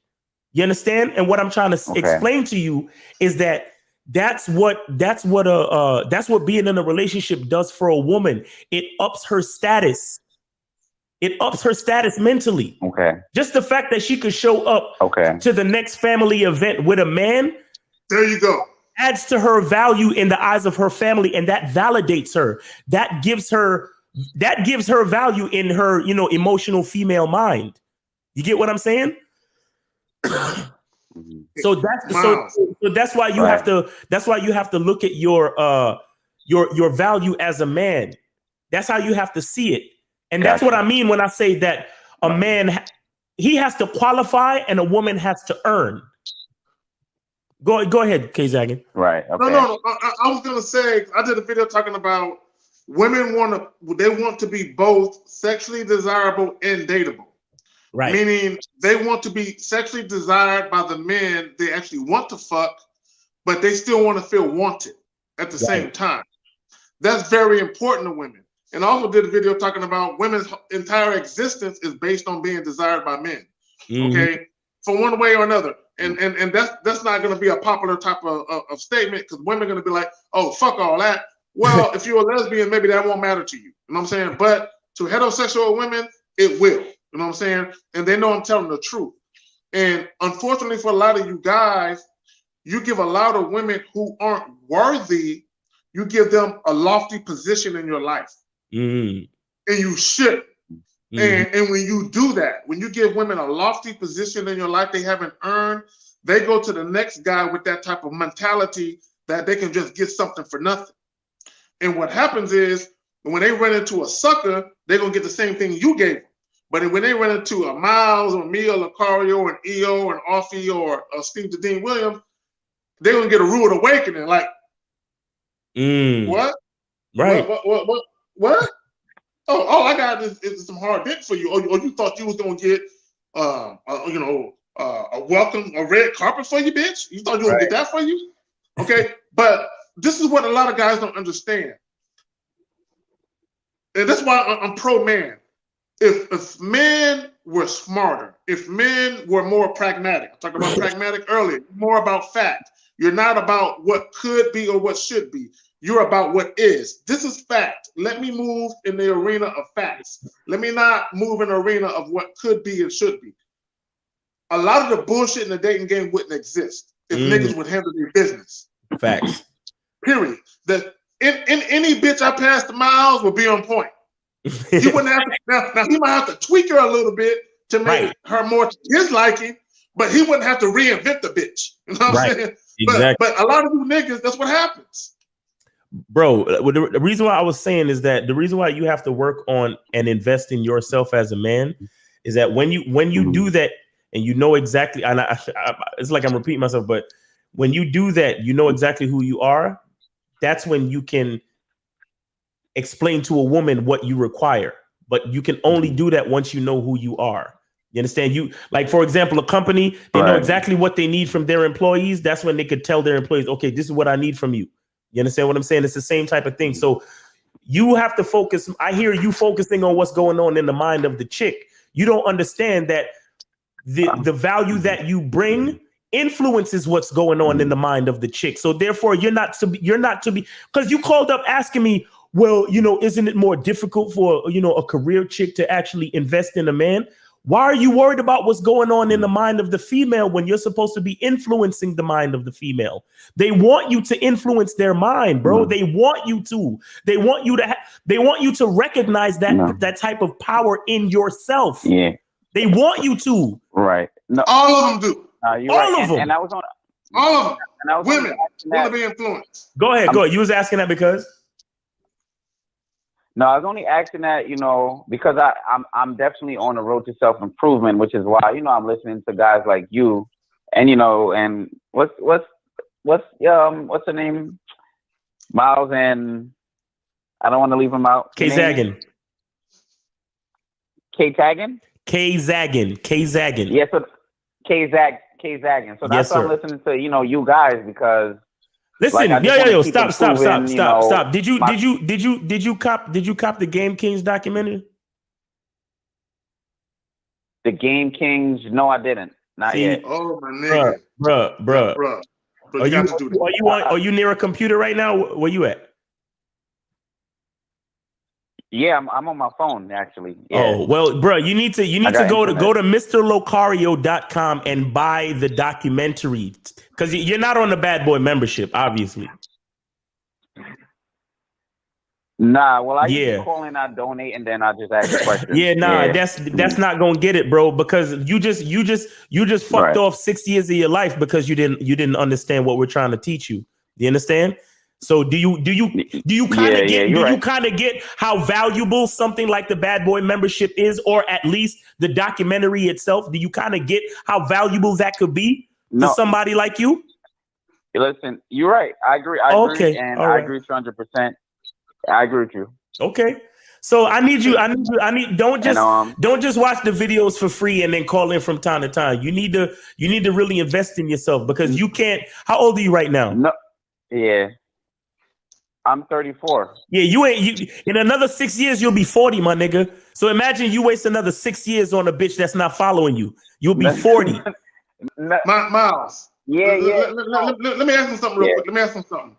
You understand? And what I'm trying to explain to you is that that's what being in a relationship does for a woman. It ups her status. It ups her status mentally. Okay. Just the fact that she could show up to the next family event with a man. There you go. Adds to her value in the eyes of her family, and that validates her. That gives her value in her, emotional female mind. You get what I'm saying? So that's why you have to look at your value as a man. That's how you have to see it. And that's what I mean when I say that a man, he has to qualify and a woman has to earn. Go ahead, K. Zaggin. Right. Okay. No. I was gonna say, I did a video talking about women want to be both sexually desirable and dateable. Right. Meaning they want to be sexually desired by the men they actually want to fuck, but they still want to feel wanted at the same time. That's very important to women. And I also did a video talking about women's entire existence is based on being desired by men. Mm-hmm. Okay. For one way or another. And that's not going to be a popular type of statement because women are going to be like, oh, fuck all that. Well, if you're a lesbian, maybe that won't matter to you. You know what I'm saying? But to heterosexual women, it will. You know what I'm saying? And they know I'm telling the truth. And unfortunately for a lot of you guys, you give a lot of women who aren't worthy, you give them a lofty position in your life. And you should. And when you do that, when you give women a lofty position in your life they haven't earned, they go to the next guy with that type of mentality that they can just get something for nothing. And what happens is when they run into a sucker, they're going to get the same thing you gave them. But when they run into a Miles or me or Lucario and EO or an Offie or Steve Dean Williams, they're going to get a rude awakening. Like, what? Right. What? Oh, all I got is some hard dick for you. Or you thought you was going to get, a welcome, a red carpet for you, bitch? You thought you were going to get that for you? Okay. But this is what a lot of guys don't understand. And that's why I'm pro man. If men were smarter, if men were more pragmatic, I talked about pragmatic earlier, more about fact. You're not about what could be or what should be. You're about what is. This is fact. Let me move in the arena of facts. Let me not move in the arena of what could be and should be. A lot of the bullshit in the dating game wouldn't exist if niggas would handle their business. Facts. Period. In any bitch I passed the Miles would be on point. He wouldn't have to, now he might have to tweak her a little bit to make her more to his liking, but he wouldn't have to reinvent the bitch. You know what I'm saying? Exactly. But a lot of you niggas, that's what happens. Bro, the reason why I was saying is that the reason why you have to work on and invest in yourself as a man is that when you do that and you know exactly, and it's like I'm repeating myself, but when you do that, you know exactly who you are. That's when you can explain to a woman what you require, but you can only do that once you know who you are. You understand? You, like, for example, a company, they know exactly what they need from their employees. That's when they could tell their employees, okay, this is what I need from you. You understand what I'm saying? It's the same type of thing. So you have to focus. I hear you focusing on what's going on in the mind of the chick. You don't understand that the value that you bring influences what's going on in the mind of the chick. So therefore, you're not to be, because you called up asking me, well, isn't it more difficult for, a career chick to actually invest in a man? Why are you worried about what's going on in the mind of the female when you're supposed to be influencing the mind of the female? They want you to influence their mind, bro. They want you to. They want you to. They want you to recognize that type of power in yourself. Yeah. They want you to. Right. No. All of them do. All of them. And I was on. All of them. And I was women want to be influenced. Go ahead. You was asking that because. No, I was only asking that, because I'm definitely on the road to self-improvement, which is why, I'm listening to guys like you, and and what's the name? Miles, and I don't want to leave him out. K Zaggin. K Taggin? K Zaggin. Yes, so K Zaggin. So that's why I'm listening to, you guys, because listen, yo, stop. Did you cop the Game Kings documentary? The Game Kings? No, I didn't. Not yet. Oh my nigga, bruh. Are you near a computer right now? Where you at? Yeah, I'm on my phone actually. Yeah. Oh well, bro, you need to go to MrLocario.com and buy the documentary because you're not on the Bad Boy membership, obviously. Nah, well, I usually call in, I donate, and then I just ask questions. That's not gonna get it, bro, because you just fucked off 6 years of your life because you didn't understand what we're trying to teach you. You understand? So do you kind of get how valuable something like the Bad Boy membership is, or at least the documentary itself? Do you kind of get how valuable that could be to somebody like you? Listen, you're right. I agree. I agree 200%. I agree with you. Okay. So I need don't just watch the videos for free and then call in from time to time. You need to really invest in yourself because you can't. How old are you right now? No. Yeah. I'm 34. Yeah, you in another 6 years you'll be 40, my nigga. So imagine you waste another 6 years on a bitch that's not following you. You'll be 40. Miles. Yeah, yeah. Let me ask him something real quick. Let me ask him something.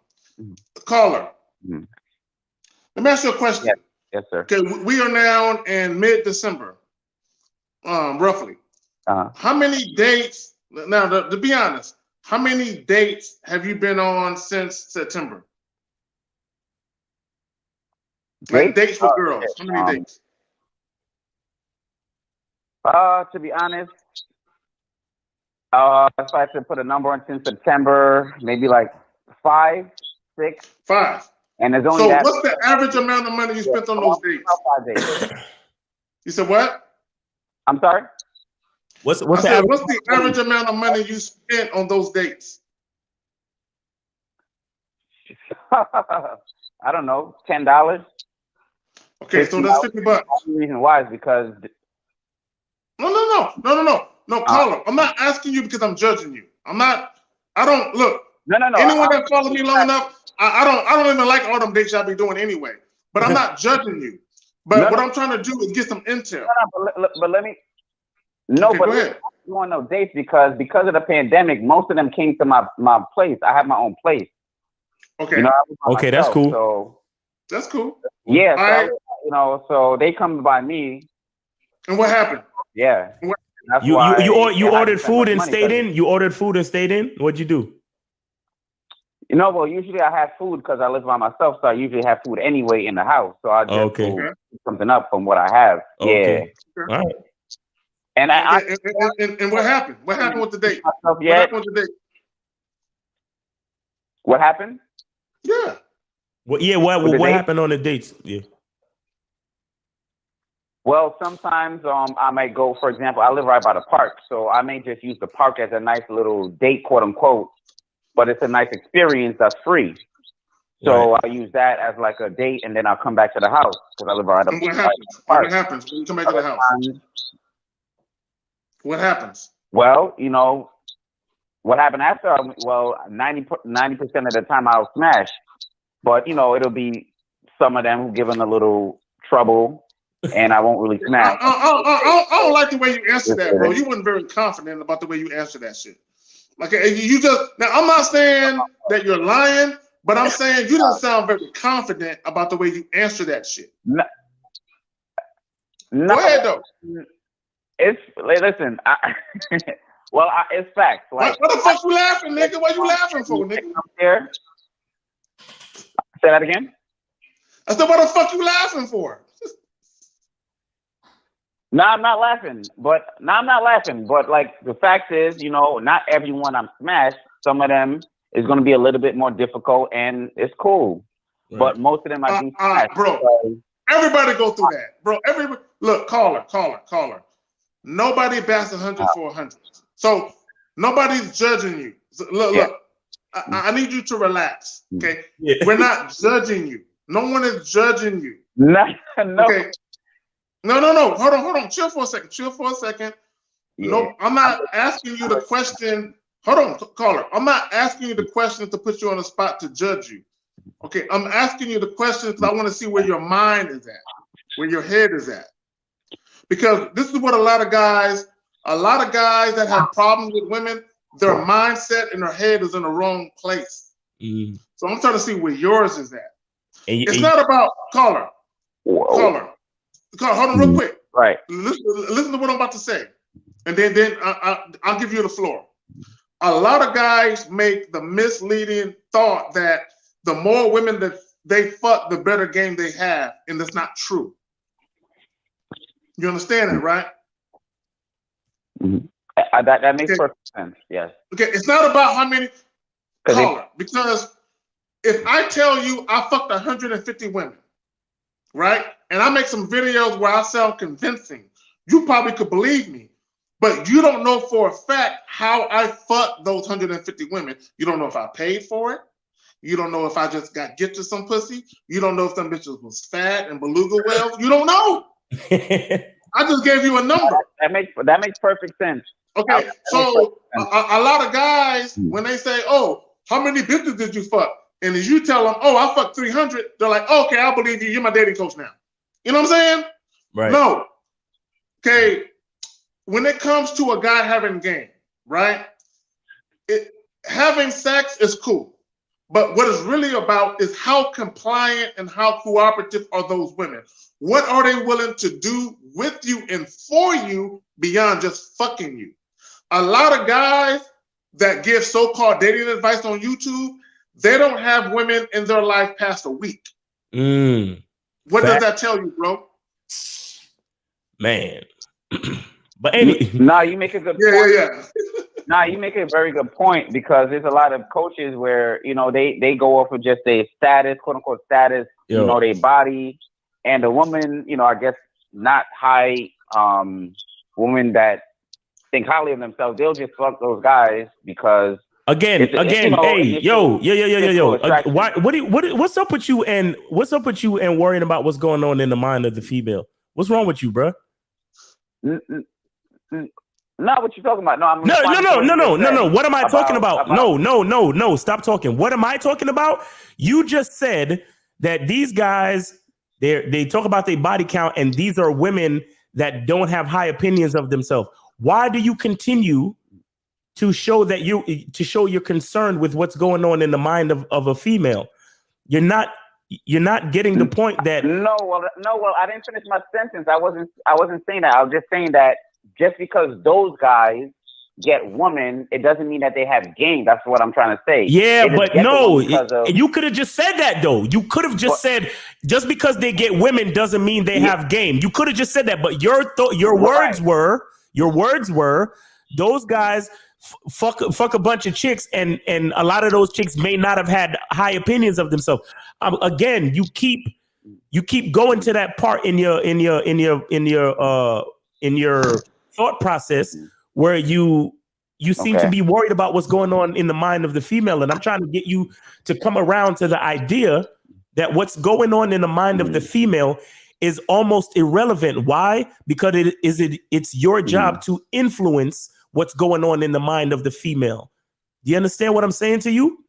Caller. Let me ask you a question. Yes, sir. Okay, we are now in mid-December, roughly. How many dates? Now, to be honest, how many dates have you been on since September? Like dates with girls. How many dates? To be honest, if I had to put a number on since September, maybe like 5, 6. 5. And there's only so that. What's the average amount of money you spent on those dates? About 5 days. You said what? I'm sorry? What's the average amount of money you spent on those dates? I don't know, $10. Okay, so that's $50. The reason why is because No, caller. I'm not asking you because I'm judging you. I don't look. No. Anyone that follows me long enough, I don't even like all them dates y'all be doing anyway. But I'm not judging you. But what I'm trying to do is get some intel. But let me. No, okay, but go ahead. I want no dates because of the pandemic, most of them came to my place. I have my own place. Okay. You know, okay, that's cool. So that's cool. Yeah. So right. you know, so they come by me. And what happened? Yeah. That's you why ordered food and stayed in? You ordered food and stayed in? What'd you do? You know, well, usually I have food because I live by myself, so I usually have food anyway in the house. So I just do something up from what I have. Okay. Yeah. All right. And and what happened? What happened with the date? What happened with the date? What happened? Yeah. Well, yeah. What happened on the dates? Yeah. Well, sometimes I might go. For example, I live right by the park, so I may just use the park as a nice little date, quote unquote. But it's a nice experience that's free. So I use that as like a date, and then I'll come back to the house because I live right up. And what happens? What happens when you come back to the house? What happens? Well, you know, what happened after? Well, 90% of the time I'll smash, but you know, it'll be some of them who given a little trouble, and I won't really smash. I don't like the way you answered that, bro. You weren't very confident about the way you answered that shit. Like you just now. I'm not saying that you're lying, but I'm saying you don't sound very confident about the way you answer that shit. No, go ahead though. Listen. It's facts. Like, what the fuck you laughing, nigga? What you laughing for, nigga? Here. Say that again. I said, what the fuck you laughing for? No, I'm not laughing. But like the fact is, you know, not everyone I'm smashed. Some of them is going to be a little bit more difficult, and it's cool. Right. But most of them I do smash. Bro, everybody go through that, bro. Look, caller. Nobody bats 100 for 100. So nobody's judging you. So, look. I need you to relax. Okay, we're not judging you. No one is judging you. No. Okay. No. Hold on. Chill for a second. Yeah. No, I'm not asking you the question. Hold on, caller. I'm not asking you the question to put you on the spot to judge you. Okay, I'm asking you the question because I want to see where your mind is at, where your head is at. Because this is what a lot of guys that have problems with women, their mindset and their head is in the wrong place. Mm-hmm. So I'm trying to see where yours is at. It's not about caller. Hold on real quick. Right. Listen to what I'm about to say. And then I'll give you the floor. A lot of guys make the misleading thought that the more women that they fuck, the better game they have. And that's not true. You understand that, right? Mm-hmm. That makes perfect sense. Yes. Okay, it's not about how many caller, because if I tell you I fucked 150 women, right? And I make some videos where I sound convincing, you probably could believe me. But you don't know for a fact how I fucked those 150 women. You don't know if I paid for it. You don't know if I just got gifted some pussy. You don't know if them bitches was fat and beluga whales. You don't know. I just gave you a number. That makes perfect sense. Okay, so a lot of guys, when they say, oh, how many bitches did you fuck? And as you tell them, oh, I fucked 300, they're like, okay, I believe you. You're my dating coach now. You know what I'm saying? Right. No. Okay, when it comes to a guy having game, right? Having sex is cool. But what it's really about is how compliant and how cooperative are those women? What are they willing to do with you and for you beyond just fucking you? A lot of guys that give so-called dating advice on YouTube, they don't have women in their life past a week. What does that tell you, bro? Man. But anyway. Nah, you make a good point. Yeah. Nah, you make a very good point because there's a lot of coaches where, you know, they go off of just their status, quote unquote status, you know, their body. And the woman, you know, I guess not high women that think highly of themselves, they'll just fuck those guys because Again, you know, hey, yo. What's up with you and worrying about what's going on in the mind of the female? What's wrong with you, bro? Not what you're talking about. No, No. What am I talking about? No. Stop talking. What am I talking about? You just said that these guys, they talk about their body count, and these are women that don't have high opinions of themselves. Why do you continue to show that you're concerned with what's going on in the mind of a female? You're not getting the point that No, I didn't finish my sentence. I wasn't saying that. I was just saying that just because those guys get women, it doesn't mean that they have game. That's what I'm trying to say. Yeah, but no, you could have just said that though. You could have just said just because they get women doesn't mean they have game. You could have just said that, but your words were those guys fuck a bunch of chicks, and a lot of those chicks may not have had high opinions of themselves. Again, you keep going to that part in your thought process where you seem to be worried about what's going on in the mind of the female, and I'm trying to get you to come around to the idea that what's going on in the mind of the female is almost irrelevant. Why? Because it's your job to influence what's going on in the mind of the female. Do you understand what I'm saying to you?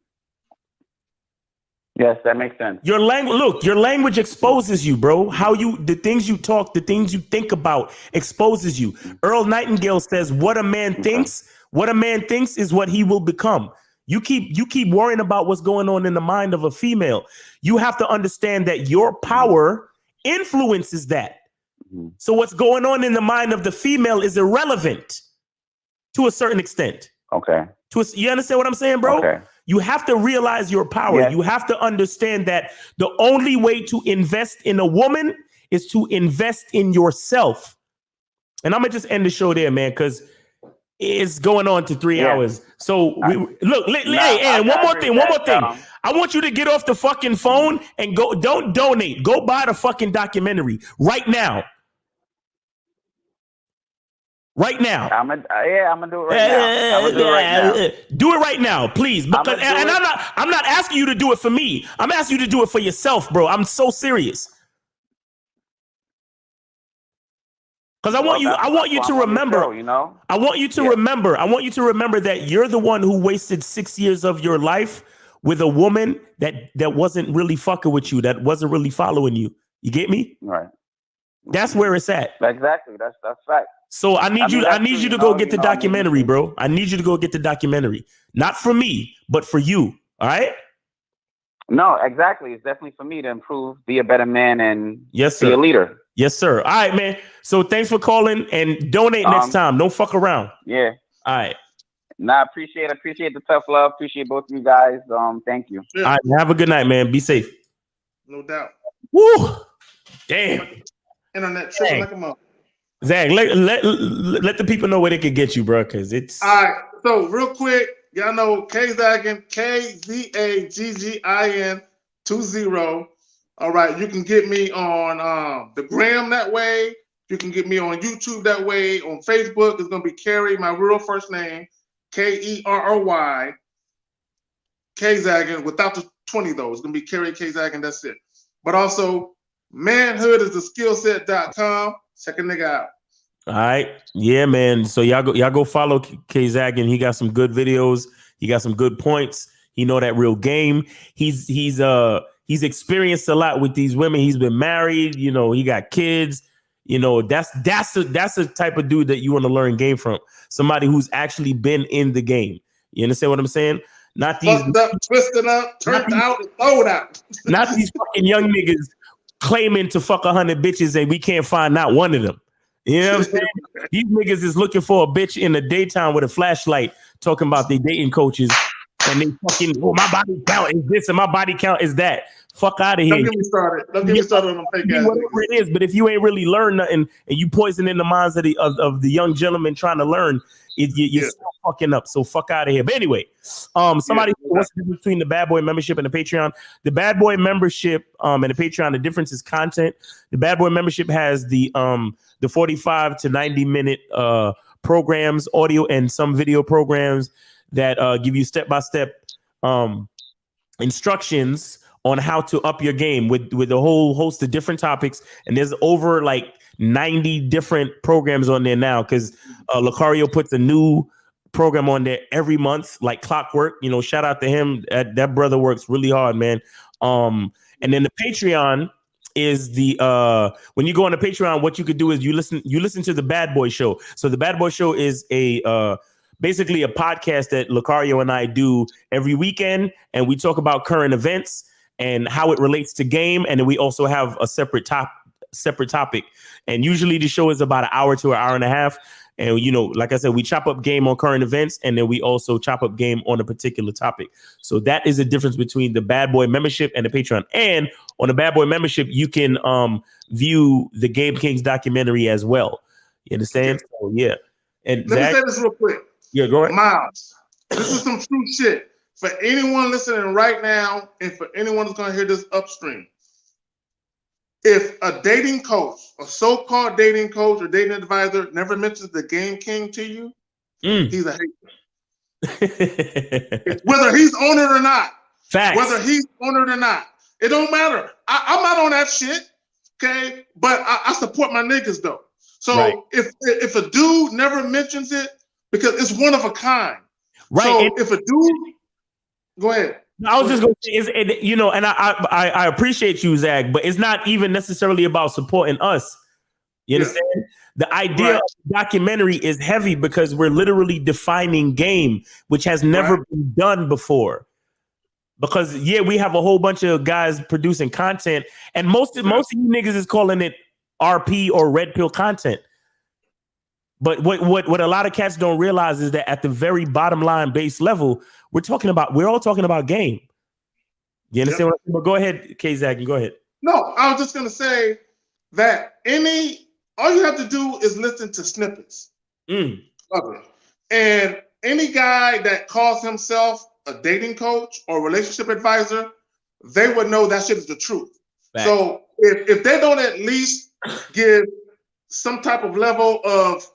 Yes, that makes sense. Your language exposes you, bro. The things you talk, the things you think about exposes you. Earl Nightingale says, what a man thinks is what he will become. You keep worrying about what's going on in the mind of a female. You have to understand that your power influences that. So what's going on in the mind of the female is irrelevant to a certain extent. Okay. You understand what I'm saying, bro? Okay. You have to realize your power. Yeah. You have to understand that the only way to invest in a woman is to invest in yourself. And I'm going to just end the show there, man, because it's going on to 3 hours. So and one more thing. I want you to get off the fucking phone and don't donate. Go buy the fucking documentary right now. Right now. I'm gonna do it right now. Do it right now, please. Because I'm not asking you to do it for me. I'm asking you to do it for yourself, bro. I'm so serious. Because I want you to remember. I want you to remember that you're the one who wasted 6 years of your life with a woman that wasn't really fucking with you, that wasn't really following you. You get me? Right. That's where it's at. Exactly. That's fact. So I need you to go get the documentary, bro. I need you to go get the documentary. Not for me, but for you. All right? No, exactly. It's definitely for me to improve, be a better man, and be a leader. Yes, sir. All right, man. So thanks for calling and donate next time. Don't fuck around. Yeah. All right. Nah, appreciate the tough love. Appreciate both of you guys. Thank you. Yeah. All right. Have a good night, man. Be safe. No doubt. Woo. Damn. Internet tripping like a mother. Zach, let the people know where they can get you, bro, because it's... All right, so real quick, y'all know Kzaggin, Kzaggin 20. All right, you can get me on the gram that way. You can get me on YouTube that way. On Facebook, it's going to be Kerry, my real first name, Kerry, Kzaggin, without the 20, though. It's going to be Kerry Kzaggin, that's it. But also, manhoodistheskillset.com. Check a nigga out. All right. Yeah, man. So y'all go follow Kzaggin. He got some good videos. He got some good points. He know that real game. He's experienced a lot with these women. He's been married, he got kids. You know, that's the type of dude that you want to learn game from. Somebody who's actually been in the game. You understand what I'm saying? Not these Fucked up, twisted up, turned out, and thrown out. not these fucking young niggas claiming to fuck 100 bitches and we can't find not one of them. You know what I'm saying? These niggas is looking for a bitch in the daytime with a flashlight talking about their dating coaches and they fucking, oh, my body count is this and my body count is that. Fuck out of here. Don't get me started. Don't get me started on them fake ass Whatever niggas. it is, but if you ain't really learned nothing and you poisoning the minds of the young gentlemen trying to learn, you're still fucking up. So fuck out of here. But anyway, somebody what's the difference between the Bad Boy membership and the Patreon? The Bad Boy membership and the Patreon, the difference is content. The Bad Boy membership has the 45 to 90 minute programs, audio and some video programs that give you step-by-step instructions on how to up your game with a whole host of different topics. And there's over like 90 different programs on there now because Lucario puts a new program on there every month, like clockwork. You know, shout out to him. That brother works really hard, man. And then the Patreon is the when you go on the Patreon, what you could do is you listen to the Bad Boy Show. So the Bad Boy Show is basically a podcast that Lucario and I do every weekend, and we talk about current events and how it relates to game. And then we also have a separate topic. And usually the show is about an hour to an hour and a half. And, you know, like I said, we chop up game on current events, and then we also chop up game on a particular topic. So that is the difference between the Bad Boy membership and the Patreon. And on the Bad Boy membership, you can view the Game Kings documentary as well. You understand? Okay. So, yeah. And Let me say this real quick. Yeah, go ahead. Miles, this is some true shit. For anyone listening right now, and for anyone who's going to hear this upstream, if a dating coach, a so-called dating coach or dating advisor never mentions the Game King to you, he's a hater. Whether he's on it or not. Facts. Whether he's on it or not. It don't matter. I'm not on that shit, okay? But I support my niggas, though. So right. if a dude never mentions it, because it's one of a kind. Right. So if a dude... Go ahead. I was just going to say, you know, and I appreciate you, Zach, but it's not even necessarily about supporting us. You understand? The idea of the documentary is heavy because we're literally defining game, which has never been done before. Because, we have a whole bunch of guys producing content, and most of you niggas is calling it RP or red pill content. But what a lot of cats don't realize is that at the very bottom line base level, we're all talking about game. You understand what I'm saying? But go ahead, K-Zach, go ahead. No, I was just gonna say that all you have to do is listen to snippets of it. And any guy that calls himself a dating coach or relationship advisor, they would know that shit is the truth. Fact. So if they don't at least give some type of level of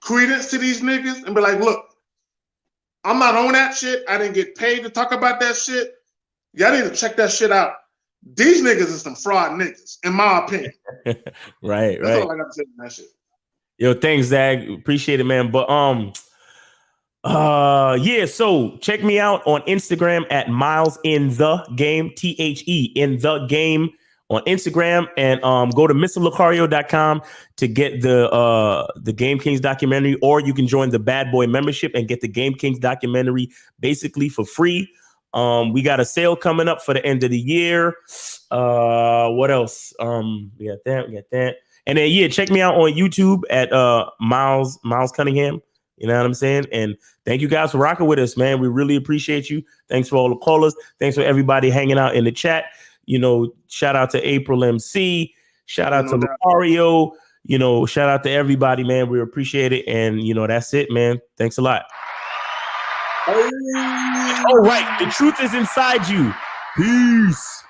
credence to these niggas and be like, look, I'm not on that shit. I didn't get paid to talk about that shit. Y'all need to check that shit out. These niggas is some fraud niggas, in my opinion. Right. That's all I got to say on that shit. Yo, thanks, Zach. Appreciate it, man. But so check me out on Instagram at Miles in the Game, THE in the Game on Instagram, and go to MrLucario.com to get the Game Kings documentary, or you can join the Bad Boy membership and get the Game Kings documentary basically for free. We got a sale coming up for the end of the year. What else? We got that. And then check me out on YouTube at Miles Cunningham. You know what I'm saying? And thank you guys for rocking with us, man. We really appreciate you. Thanks for all the callers. Thanks for everybody hanging out in the chat. You know, shout out to April MC. Shout out to Lucario. You know, shout out to everybody, man. We appreciate it. And, you know, that's it, man. Thanks a lot. All right. The truth is inside you. Peace.